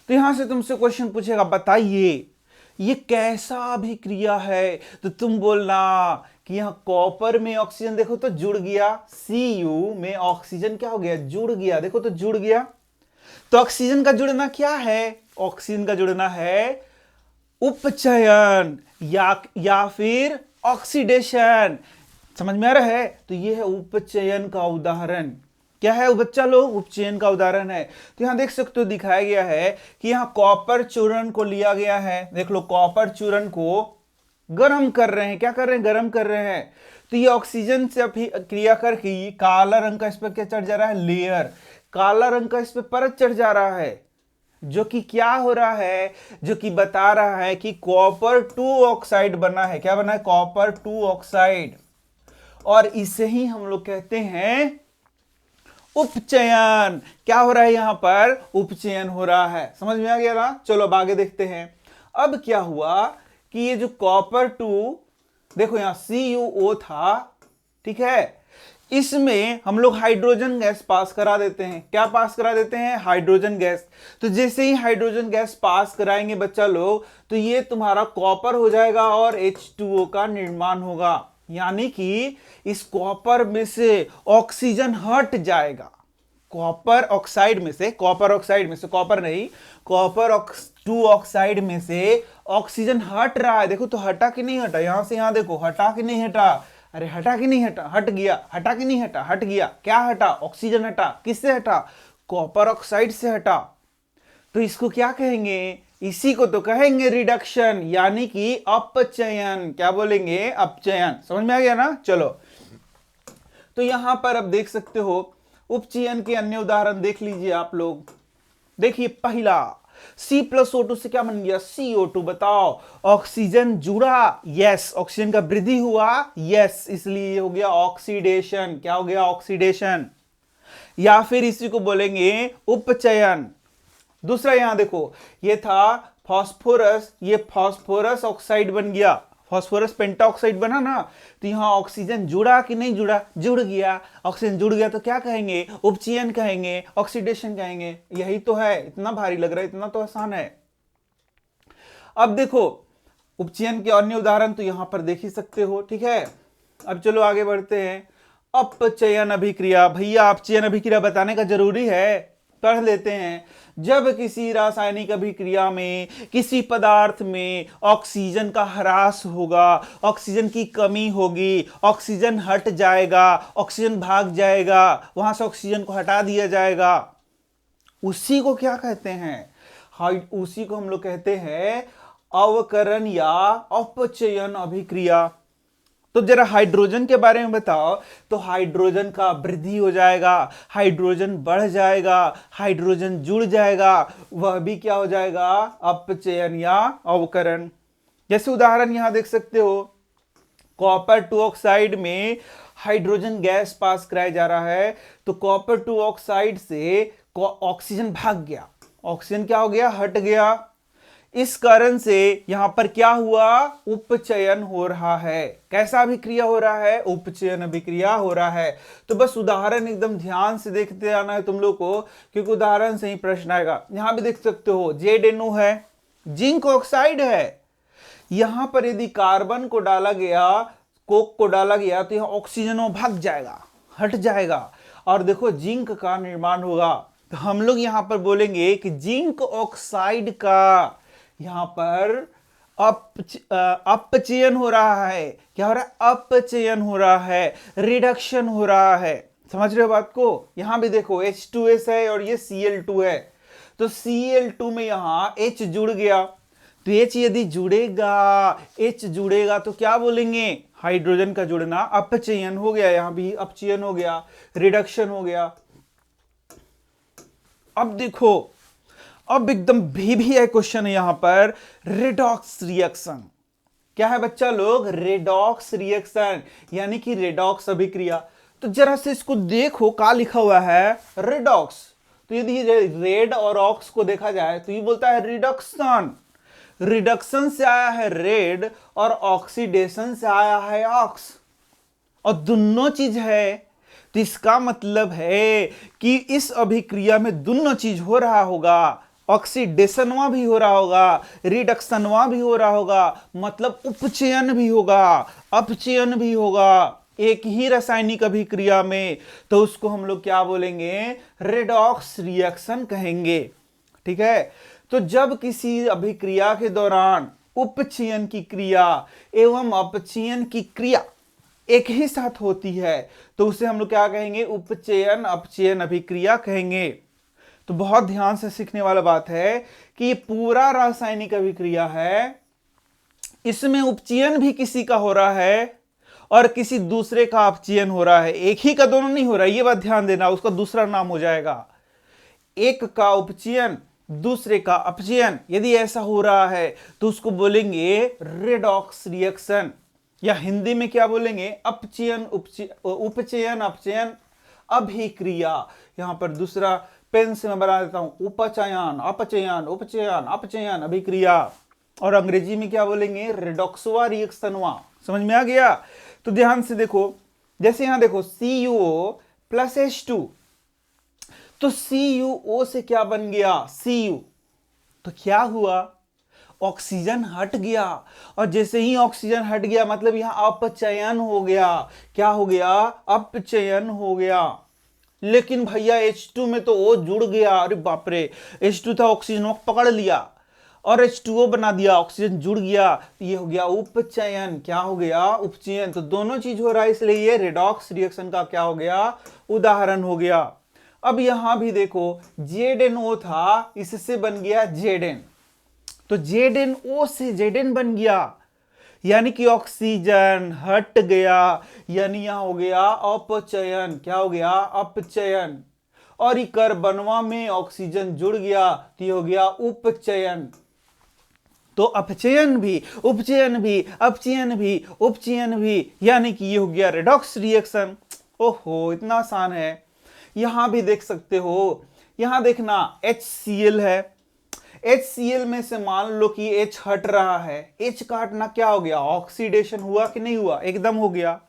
तो यहां से तुमसे क्वेश्चन पूछेगा, बताइए ये कैसा अभिक्रिया है? तो तुम बोलना कि यहां कॉपर में ऑक्सीजन देखो तो जुड़ गया, Cu में ऑक्सीजन क्या हो गया? जुड़ गया। देखो तो जुड़ गया। तो ऑक्सीजन का जुड़ना क्या है? ऑक्सीजन का जुड़ना है उपचयन या फिर ऑक्सीडेशन। समझ में आ रहा है? तो ये है उपचयन का उदाहरण। क्या है बच्चा लोग? उपचयन का उदाहरण है। तो यहां देख सकते हो दिखाया गया है कि यहां कॉपर चूर्ण को लिया गया है। देख लो, कॉपर चूर्ण को गर्म कर रहे हैं। क्या कर रहे हैं? गर्म कर रहे हैं। तो ये ऑक्सीजन से क्रिया करके काला रंग का इस पर क्या चढ़ जा रहा है? लेयर। काला रंग का इस पर परत चढ़ जा रहा है, जो कि क्या हो रहा है? जो कि बता रहा है कि कॉपर 2 ऑक्साइड बना है। क्या बना है? Copper 2 oxide. और इसे ही हम लोग कहते हैं उपचयन। क्या हो रहा है यहां पर? उपचयन हो रहा है। समझ में आ गया ना? चलो अब आगे देखते हैं। अब क्या हुआ कि ये जो कॉपर 2, देखो यहां CuO था, ठीक है, इसमें हम लोग हाइड्रोजन गैस पास करा देते हैं। क्या पास करा देते हैं? Hydrogen gas. तो जैसे ही हाइड्रोजन गैस पास कराएंगे बच्चा लोग, तो ये तुम्हारा कॉपर हो जाएगा और H2O का निर्माण होगा। यानी कि इस कॉपर में से ऑक्सीजन हट जाएगा। कॉपर ऑक्साइड में से, कॉपर ऑक्साइड में से, कॉपर नहीं, कॉपर 2 ऑक्साइड में से ऑक्सीजन हट रहा है। देखो तो हटा कि नहीं हटा? यहां से यहां देखो, हटा कि नहीं हटा? अरे हटा कि नहीं हटा? हट गया। हटा कि नहीं हटा? हट गया। क्या हटा? ऑक्सीजन हटा। किससे हटा? कॉपर ऑक्साइड से हटा। तो इसको क्या कहेंगे? इसी को तो कहेंगे रिडक्शन, यानी कि अपचयन। क्या बोलेंगे? अपचयन। समझ में आ गया ना? चलो, तो यहां पर अब देख सकते हो उपचयन के अन्य उदाहरण देख लीजिए आप लोग। देखिए पहला, C+O2 से क्या बन गया? CO2। बताओ, ऑक्सीजन जुड़ा, यस। ऑक्सीजन का वृद्धि हुआ, यस, इसलिए ये हो गया ऑक्सीडेशन। क्या हो गया? ऑक्सीडेशन। या फिर इसी को बोलेंगे उपचयन। दूसरा यहां देखो, ये था फास्फोरस, ये फास्फोरस ऑक्साइड बन गया, फास्फोरस पेंटाऑक्साइड बना ना। तो यहां ऑक्सीजन जुड़ा कि नहीं जुड़ा? जुड़ गया। ऑक्सीजन जुड़ गया तो क्या कहेंगे? उपचयन कहेंगे, ऑक्सीडेशन कहेंगे। यही तो है। इतना भारी लग रहा है? इतना तो आसान है। अब देखो उपचयन के अन्य उदाहरण तो यहां पर देख ही सकते हो, ठीक है। अब चलो आगे बढ़ते हैं। अपचयन अभिक्रिया। भैया अपचयन अभिक्रिया बताने का जरूरी है, पढ़ लेते हैं। जब किसी रासायनिक अभिक्रिया में किसी पदार्थ में ऑक्सीजन का ह्रास होगा, ऑक्सीजन की कमी होगी, ऑक्सीजन हट जाएगा, ऑक्सीजन भाग जाएगा, वहां से ऑक्सीजन को हटा दिया जाएगा, उसी को क्या कहते हैं? उसी को हम लोग कहते हैं अवकरण या अपचयन अभिक्रिया। तो जरा हाइड्रोजन के बारे में बताओ। तो हाइड्रोजन का वृद्धि हो जाएगा, हाइड्रोजन बढ़ जाएगा, हाइड्रोजन जुड़ जाएगा, वह भी क्या हो जाएगा? अपचयन या अवकरण। जैसे उदाहरण यहां देख सकते हो, कॉपर 2 ऑक्साइड में हाइड्रोजन गैस पास कराया जा रहा है। तो कॉपर 2 ऑक्साइड से ऑक्सीजन भाग गया, ऑक्सीजन क्या हो गया? हट गया। इस कारण से यहां पर क्या हुआ? उपचयन हो रहा है। कैसा अभिक्रिया हो रहा है? उपचयन अभिक्रिया हो रहा है। तो बस उदाहरण एकदम ध्यान से देखते आना है तुम लोग को, क्योंकि उदाहरण से ही प्रश्न आएगा। यहां भी देख सकते हो ZNO है, जिंक ऑक्साइड है। यहां पर यदि कार्बन को डाला गया, कोक को डाला गया, तो यहां ऑक्सीजन भाग जाएगा, हट जाएगा, और देखो जिंक का निर्माण होगा। तो हम लोग यहां पर बोलेंगे कि जिंक ऑक्साइड का यहां पर अपचयन हो रहा है। क्या हो रहा है? अपचयन हो रहा है, रिडक्शन हो रहा है। समझ रहे हो बात को? यहां भी देखो H2S है और ये Cl2 है। तो Cl2 में यहां H जुड़ गया। तो H यदि जुड़ेगा, H जुड़ेगा तो क्या बोलेंगे? हाइड्रोजन का जुड़ना अपचयन हो गया। यहां भी अपचयन हो गया, रिडक्शन हो गया। अब देखो, अब एकदम भी है क्वेश्चन है यहां पर, रेडॉक्स रिएक्शन। क्या है बच्चा लोग? रेडॉक्स रिएक्शन, यानी कि रेडॉक्स अभिक्रिया। तो जरा से इसको देखो, क्या लिखा हुआ है? रेडॉक्स। तो यदि रेड और ऑक्स को देखा जाए तो ये बोलता है रिडक्शन, रिडक्शन से आया है रेड और ऑक्सीडेशन से आया है ऑक्स, और दोनों चीज है। तो इसका मतलब है कि इस अभिक्रिया में दोनों चीज हो रहा होगा, ऑक्सीडेशनवा भी हो रहा होगा, रिडक्शनवा भी हो रहा होगा, मतलब उपचयन भी होगा, अपचयन भी होगा एक ही रासायनिक अभिक्रिया में। तो उसको हम लोग क्या बोलेंगे, रेडॉक्स रिएक्शन कहेंगे। ठीक है, तो जब किसी अभिक्रिया के दौरान उपचयन की क्रिया एवं अपचयन की क्रिया एक ही साथ होती है तो उसे हम लोग क्या कहेंगे, उपचयन अपचयन अभिक्रिया कहेंगे। तो बहुत ध्यान से सीखने वाला बात है कि ये पूरा रासायनिक अभिक्रिया है, इसमें उपचयन भी किसी का हो रहा है और किसी दूसरे का अपचयन हो रहा है, एक ही का दोनों नहीं हो रहा है, ये बात ध्यान देना, उसका दूसरा नाम हो जाएगा। एक का उपचयन दूसरे का अपचयन यदि ऐसा हो रहा है तो उसको बोलेंगे रेडॉक्स रिएक्शन, या हिंदी में क्या बोलेंगे, अपचयन उपचयन अपचयन अभिक्रिया। यहां पर दूसरा पेन से मैं बना देता हूं, उपचयन अपचयन उपचयन अपचयन अभिक्रिया, और अंग्रेजी में क्या बोलेंगे, रेडॉक्सवा रिएक्शनवा। समझ में आ गया? तो ध्यान से देखो, जैसे यहां देखो CuO प्लस H2, तो CuO से क्या बन गया, Cu, तो क्या हुआ, ऑक्सीजन हट गया, और जैसे ही ऑक्सीजन हट गया मतलब यहां अपचयन हो गया। क्या हो गया, अपचयन हो गया। लेकिन भैया H2 में तो O जुड़ गया, अरे बाप रे, H2 था, ऑक्सीजन पकड़ लिया और H2O बना दिया, ऑक्सीजन जुड़ गया, तो ये हो गया उपचयन। क्या हो गया, उपचयन। तो दोनों चीज हो रहा है, इसलिए ये रेडॉक्स रिएक्शन का क्या हो गया, उदाहरण हो गया। अब यहां भी देखो ZnO था, इससे बन गया Zn, तो ZnO से Zn बन गया, यानी कि ऑक्सीजन हट गया, यानी यहां हो गया अपचयन। क्या हो गया, अपचयन। और ये कार्बनवा में ऑक्सीजन जुड़ गया तो ये हो गया उपचयन। तो अपचयन भी, उपचयन भी, अपचयन भी, उपचयन भी, यानी कि ये हो गया रेडॉक्स रिएक्शन। ओहो, इतना आसान है। यहां भी देख सकते हो, यहां देखना HCl है, HCl में से मान लो कि H हट रहा है, H का हटना क्या हो गया, ऑक्सीडेशन हुआ कि नहीं हुआ, एकदम हो गया।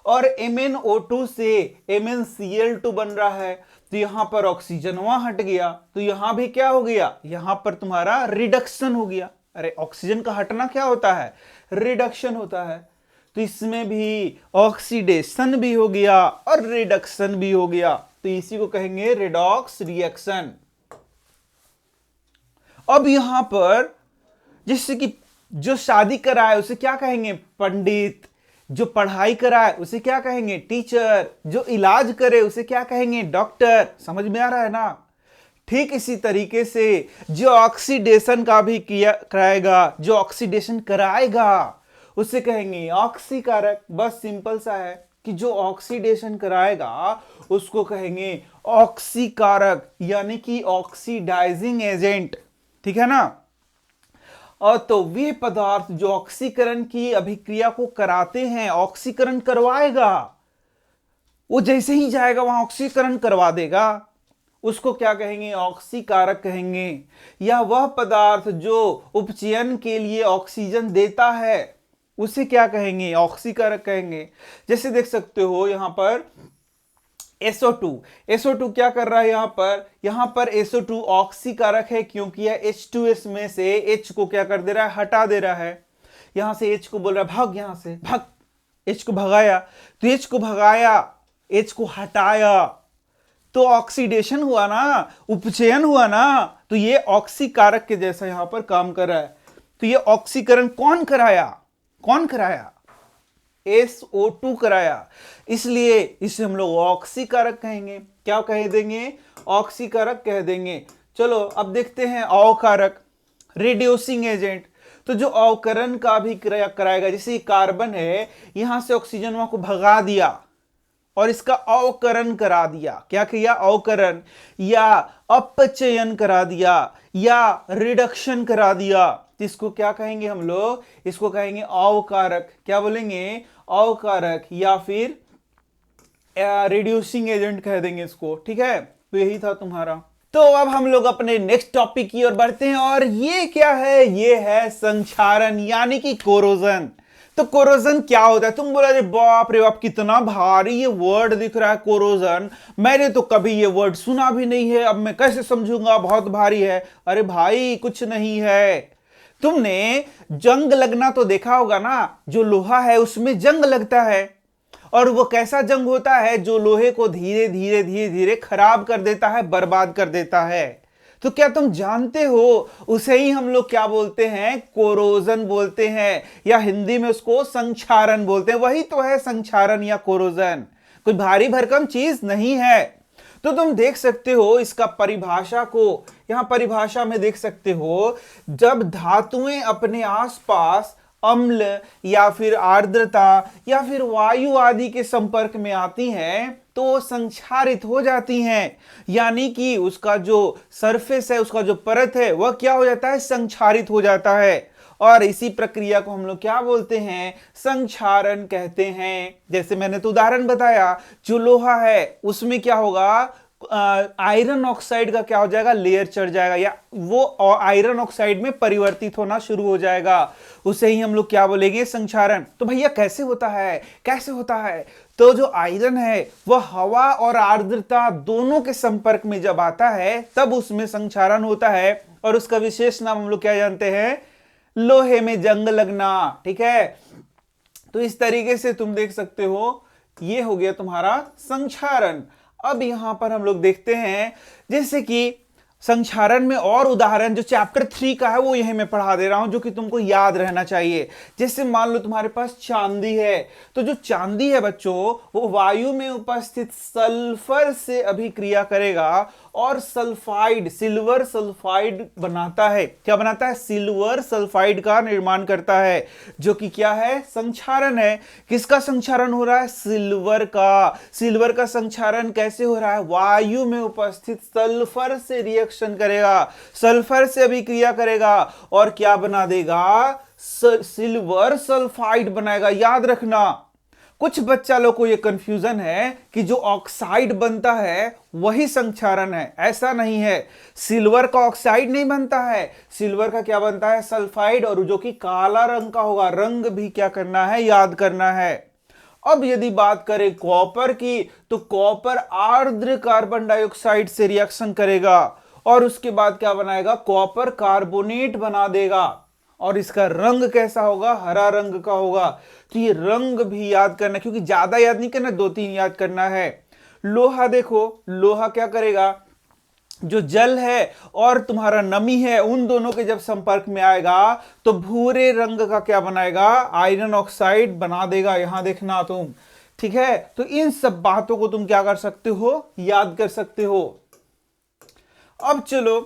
और MnO2 से MnCl2 बन रहा है, तो यहां पर ऑक्सीजन वहां हट गया, तो यहां भी क्या हो गया, यहां पर तुम्हारा रिडक्शन हो गया। अरे ऑक्सीजन का हटना क्या होता है, रिडक्शन होता है, तो इसमें भी ऑक्सीडेशन भी हो गया और रिडक्शन भी हो गया, तो इसी को कहेंगे रेडॉक्स रिएक्शन। अब यहां पर जिससे कि जो शादी कराए उसे क्या कहेंगे, पंडित, जो पढ़ाई कराए उसे क्या कहेंगे, टीचर, जो इलाज करे उसे क्या कहेंगे, डॉक्टर। समझ में आ रहा है ना? ठीक इसी तरीके से जो ऑक्सीडेशन का भी किया कराएगा, जो ऑक्सीडेशन कराएगा उसे कहेंगे ऑक्सीकारक। बस सिंपल सा है कि जो ऑक्सीडेशन कराएगा उसको कहेंगे ऑक्सीकारक, यानी कि ऑक्सीडाइजिंग एजेंट। ठीक है ना? और तो वे पदार्थ जो ऑक्सीकरण की अभिक्रिया को कराते हैं, ऑक्सीकरण करवाएगा, वो जैसे ही जाएगा वहां ऑक्सीकरण करवा देगा, उसको क्या कहेंगे, ऑक्सीकारक कहेंगे। या वह पदार्थ जो उपचयन के लिए ऑक्सीजन देता है उसे क्या कहेंगे, ऑक्सीकारक कहेंगे। जैसे देख सकते हो यहां पर SO2 क्या कर रहा है, यहां पर SO2 ऑक्सीकारक है, क्योंकि यह H2S में से H को क्या कर दे रहा है, हटा दे रहा है। यहां से H को बोल रहा है भाग, यहां से भाग, H को भगाया, तो H को भगाया, H को हटाया, तो ऑक्सीडेशन हुआ ना, उपचयन हुआ ना, तो ये ऑक्सीकारक के जैसा यहां पर काम कर रहा है। तो ये ऑक्सीकरण कौन कराया, कौन कराया, SO2 कराया, इसलिए इसे हम लोग ऑक्सीकारक कहेंगे। क्या कह देंगे, ऑक्सीकारक कह देंगे। चलो अब देखते हैं अवकारक, रिड्यूसिंग एजेंट। तो जो अवकरण का भी क्रिया कराएगा, जैसे कार्बन है, यहां से ऑक्सीजन वहां को भगा दिया और इसका अवकरण करा दिया। क्या किया, अवकरण या अपचयन करा दिया या रिडक्शन करा दिया, तो इसको क्या कहेंगे हम लोग, इसको कहेंगे अवकारक। क्या बोलेंगे, अवकारक, या फिर रिड्यूसिंग एजेंट कह देंगे इसको। ठीक है, तो यही था तुम्हारा। तो अब हम लोग अपने नेक्स्ट टॉपिक की ओर बढ़ते हैं, और ये क्या है, ये है संक्षारण यानी कि कोरोजन। तो कोरोजन क्या होता है? तुम बोला रे बाप रे बाप, कितना भारी ये वर्ड दिख रहा है कोरोजन, मैंने तो कभी ये वर्ड सुना भी नहीं है, अब मैं कैसे समझूंगा, बहुत भारी है। अरे भाई कुछ नहीं है। तुमने जंग लगना तो देखा होगा ना, जो लोहा है उसमें जंग लगता है, और वो कैसा जंग होता है, जो लोहे को धीरे धीरे धीरे धीरे खराब कर देता है, बर्बाद कर देता है। तो क्या तुम जानते हो, उसे ही हम लोग क्या बोलते हैं, कोरोजन बोलते हैं, या हिंदी में उसको संक्षारण बोलते हैं। वही तो है संक्षारण या कोरोजन, कोई भारी भरकम चीज नहीं है। तो तुम देख सकते हो इसका परिभाषा को, यहां परिभाषा में देख सकते हो, जब धातुएं अपने आसपास अम्ल या फिर आर्द्रता या फिर वायु आदि के संपर्क में आती हैं तो संक्षारित हो जाती हैं, यानी कि उसका जो सरफेस है, उसका जो परत है, वह क्या हो जाता है, संक्षारित हो जाता है। और इसी प्रक्रिया को हम लोग क्या बोलते हैं, संक्षारण कहते हैं। जैसे मैंने तो उदाहरण बताया, जो लोहा है उसमें क्या होगा, आयरन ऑक्साइड का क्या हो जाएगा, लेयर चढ़ जाएगा, या वो आयरन ऑक्साइड में परिवर्तित होना शुरू हो जाएगा, उसे ही हम लोग क्या बोलेंगे, संक्षारण। तो भैया कैसे होता है, कैसे होता है? तो जो आयरन है वह हवा और आर्द्रता दोनों के संपर्क में जब आता है तब उसमें संक्षारण होता है, और उसका विशेष नाम हम लोग क्या जानते हैं, लोहे में जंग लगना। ठीक है, तो इस तरीके से तुम देख सकते हो, ये हो गया तुम्हारा संक्षारण। अब यहां पर हम लोग देखते हैं, जैसे कि संक्षारण में और उदाहरण जो चैप्टर 3 का है वो यही मैं पढ़ा दे रहा हूं, जो कि तुमको याद रहना चाहिए। जैसे मान लो तुम्हारे पास चांदी है, तो जो चांदी है बच्चों, वो वायु में उपस्थित सल्फर से अभिक्रिया करेगा और सल्फाइड, सिल्वर सल्फाइड बनाता है। क्या बनाता है, सिल्वर सल्फाइड का निर्माण करता है, जो कि क्या है, संक्षारण है। किसका संक्षारण हो रहा है, सिल्वर का। सिल्वर का संक्षारण कैसे हो रहा है, वायु में उपस्थित सल्फर से रिएक्शन करेगा, सल्फर से अभिक्रिया करेगा और क्या बना देगा, सिल्वर सल्फाइड बनाएगा। याद रखना, कुछ बच्चा लोग को यह कंफ्यूजन है कि जो ऑक्साइड बनता है वही संक्षारण है। ऐसा नहीं है, सिल्वर का ऑक्साइड नहीं बनता है, सिल्वर का क्या बनता है, सल्फाइड, और जो कि काला रंग का होगा। रंग भी क्या करना है, याद करना है। अब यदि बात करें कॉपर की, तो कॉपर आर्द्र कार्बन डाइऑक्साइड से रिएक्शन करेगा और उसके बाद क्या बनाएगा, कॉपर कार्बोनेट बना देगा, और इसका रंग कैसा होगा, हरा रंग का होगा। तो ये रंग भी याद करना, क्योंकि ज्यादा याद नहीं करना, 2-3 याद करना है। लोहा देखो, लोहा क्या करेगा, जो जल है और तुम्हारा नमी है, उन दोनों के जब संपर्क में आएगा तो भूरे रंग का क्या बनाएगा, आयरन ऑक्साइड बना देगा। यहां देखना तुम, ठीक है। तो इन सब बातों को तुम क्या कर सकते हो, याद कर सकते हो। अब चलो,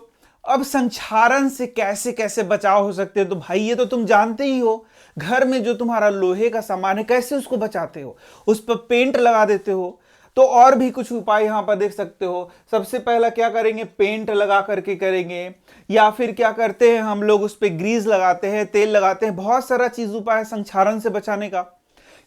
अब संक्षारण से कैसे कैसे बचाव हो सकते हो, तो भाई ये तो तुम जानते ही हो। घर में जो तुम्हारा लोहे का सामान है, कैसे उसको बचाते हो, उस पर पेंट लगा देते हो। तो और भी कुछ उपाय यहां पर देख सकते हो। सबसे पहला क्या करेंगे, पेंट लगा करके करेंगे, या फिर क्या करते हैं हम लोग, उस पर ग्रीस लगाते हैं, तेल लगाते हैं। बहुत सारा चीज उपाय है संक्षारण से बचाने का।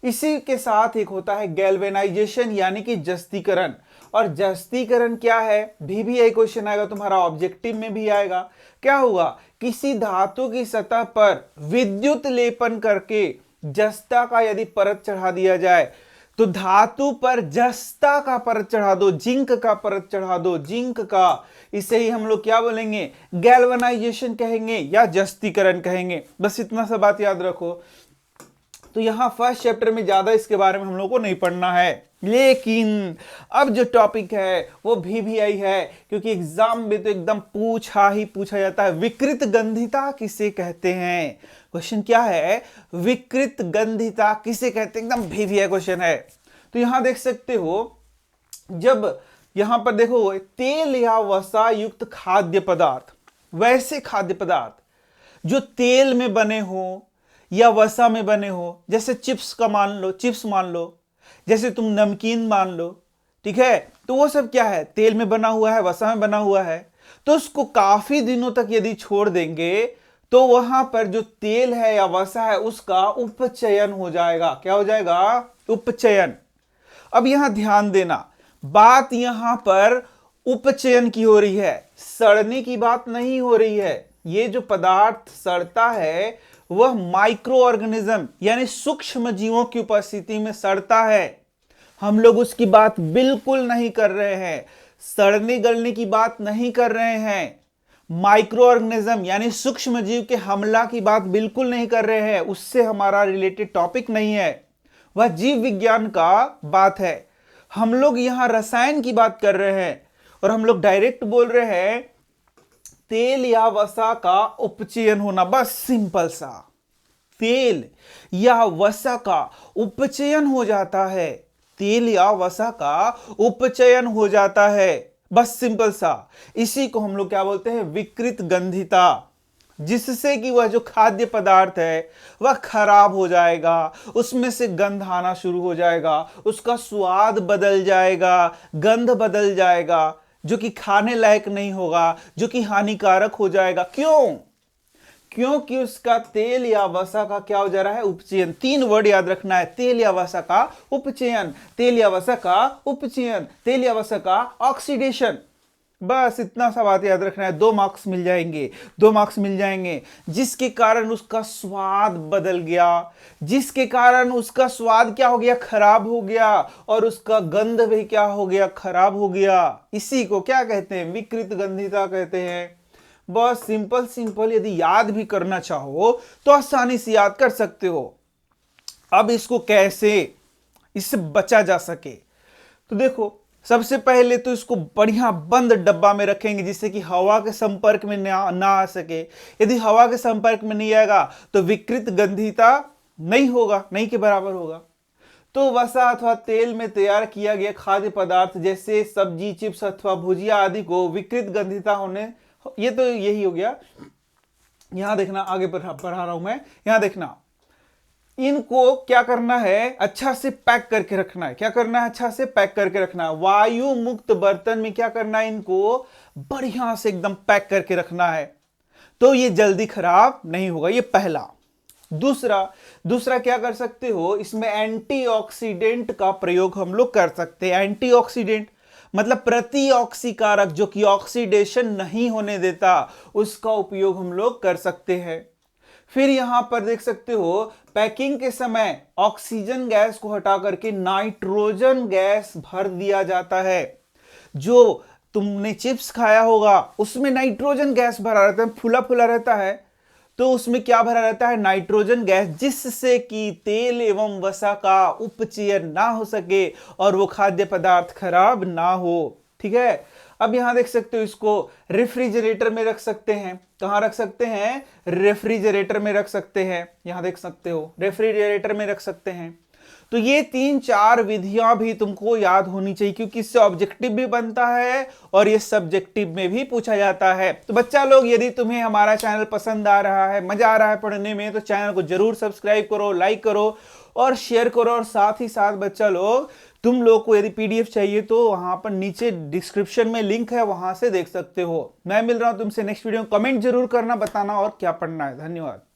इसी के साथ एक होता है गैल्वेनाइजेशन यानी कि जस्तीकरण। और जस्तीकरण क्या है, भी क्वेश्चन आएगा तुम्हारा, ऑब्जेक्टिव में भी आएगा। क्या होगा, किसी धातु की सतह पर विद्युत लेपन करके जस्ता का यदि परत चढ़ा दिया जाए, तो धातु पर जस्ता का परत चढ़ा दो, जिंक का परत चढ़ा दो, जिंक का, इसे ही हम लोग क्या बोलेंगे, गैल्वेनाइजेशन कहेंगे या जस्तीकरण कहेंगे। बस इतना सा बात याद रखो। तो यहां फर्स्ट चैप्टर में ज्यादा इसके बारे में हम लोग को नहीं पढ़ना है, लेकिन अब जो टॉपिक है वो भी है, क्योंकि एग्जाम में तो एकदम पूछा ही पूछा जाता है, विकृत गंधिता किसे कहते हैं। क्वेश्चन क्या है, विकृत गंधिता किसे कहते हैं, एकदम भी क्वेश्चन है। तो यहां देख सकते हो, जब यहां पर देखो, तेल या वसा युक्त खाद्य पदार्थ, वैसे खाद्य पदार्थ जो तेल में बने हो या वसा में बने हो, जैसे चिप्स का मान लो, चिप्स मान लो, जैसे तुम नमकीन मान लो, ठीक है, तो वो सब क्या है, तेल में बना हुआ है, वसा में बना हुआ है। तो उसको काफी दिनों तक यदि छोड़ देंगे तो वहां पर जो तेल है या वसा है उसका उपचयन हो जाएगा। क्या हो जाएगा, उपचयन। अब यहां ध्यान देना, बात यहां पर उपचयन की हो रही है, सड़ने की बात नहीं हो रही है। ये जो पदार्थ सड़ता है वह माइक्रो ऑर्गेनिज्म यानी सूक्ष्म जीवों की उपस्थिति में सड़ता है। हम लोग उसकी बात बिल्कुल नहीं कर रहे हैं, सड़ने गलने की बात नहीं कर रहे हैं, माइक्रो ऑर्गेनिज्म यानी सूक्ष्म जीव के हमला की बात बिल्कुल नहीं कर रहे हैं। उससे हमारा रिलेटेड टॉपिक नहीं है, वह जीव विज्ञान का बात है। हम लोग यहां रसायन की बात कर रहे हैं और हम लोग डायरेक्ट बोल रहे हैं तेल या वसा का उपचयन होना। बस सिंपल सा, तेल या वसा का उपचयन हो जाता है, तेल या वसा का उपचयन हो जाता है, बस सिंपल सा। इसी को हम लोग क्या बोलते हैं, विकृत गंधिता, जिससे कि वह जो खाद्य पदार्थ है वह खराब हो जाएगा, उसमें से गंध आना शुरू हो जाएगा, उसका स्वाद बदल जाएगा, गंध बदल जाएगा, जो कि खाने लायक नहीं होगा, जो कि हानिकारक हो जाएगा। क्यों? क्योंकि उसका तेल या वसा का क्या हो जा रहा है, उपचयन। 3 वर्ड याद रखना है, तेल या वसा का उपचयन, तेल या वसा का उपचयन, तेल या वसा का ऑक्सीडेशन। बस इतना सा बात याद रखना है, 2 मार्क्स मिल जाएंगे, 2 मार्क्स मिल जाएंगे। जिसके कारण उसका स्वाद बदल गया, जिसके कारण उसका स्वाद क्या हो गया, खराब हो गया, और उसका गंध भी क्या हो गया, खराब हो गया। इसी को क्या कहते हैं, विकृत गंधिता कहते हैं। बस सिंपल सिंपल, यदि याद भी करना चाहो तो आसानी से याद कर सकते हो। अब इसको कैसे, इससे बचा जा सके, तो देखो सबसे पहले तो इसको बढ़िया बंद डब्बा में रखेंगे जिससे कि हवा के संपर्क में ना आ सके। यदि हवा के संपर्क में नहीं आएगा तो विकृत गंधिता नहीं होगा, नहीं के बराबर होगा। तो वसा अथवा तेल में तैयार किया गया खाद्य पदार्थ जैसे सब्जी, चिप्स अथवा भुजिया आदि को विकृत गंधिता होने, ये तो यही हो गया। यहां देखना, आगे बढ़ा रहा हूं मैं, यहां देखना, इनको क्या करना है, अच्छा से पैक करके रखना है। क्या करना है, अच्छा से पैक करके रखना है। वायु मुक्त बर्तन में क्या करना है, इनको बढ़िया से एकदम पैक करके रखना है, तो ये जल्दी खराब नहीं होगा। ये पहला। दूसरा क्या कर सकते हो, इसमें एंटीऑक्सीडेंट का प्रयोग हम लोग कर सकते हैं। एंटीऑक्सीडेंट मतलब प्रतिऑक्सीकारक, जो कि ऑक्सीडेशन नहीं होने देता, उसका उपयोग हम लोग कर सकते हैं। फिर यहां पर देख सकते हो, पैकिंग के समय ऑक्सीजन गैस को हटा करके नाइट्रोजन गैस भर दिया जाता है। जो तुमने चिप्स खाया होगा उसमें नाइट्रोजन गैस भरा रहता है, फूला फूला रहता है, तो उसमें क्या भरा रहता है, नाइट्रोजन गैस, जिससे कि तेल एवं वसा का उपचयन ना हो सके और वो खाद्य पदार्थ खराब ना हो। ठीक है। अब यहां देख सकते हो, इसको रेफ्रिजरेटर में रख सकते हैं। कहां रख सकते हैं, रेफ्रिजरेटर में रख सकते हैं। यहां देख सकते हो, रेफ्रिजरेटर में रख सकते हैं। तो ये 3-4 विधियां भी तुमको याद होनी चाहिए, क्योंकि इससे ऑब्जेक्टिव भी बनता है और ये सब्जेक्टिव में भी पूछा जाता है। तो बच्चा लोग, यदि तुम्हें हमारा चैनल पसंद आ रहा है, मजा आ रहा है पढ़ने में, तो चैनल को जरूर सब्सक्राइब करो, लाइक करो और शेयर करो। और साथ ही साथ बच्चा लोग, तुम लोग को यदि पीडीएफ चाहिए तो वहां पर नीचे डिस्क्रिप्शन में लिंक है, वहां से देख सकते हो। मैं मिल रहा हूं तुमसे नेक्स्ट वीडियो। कमेंट जरूर करना, बताना और क्या पढ़ना है। धन्यवाद।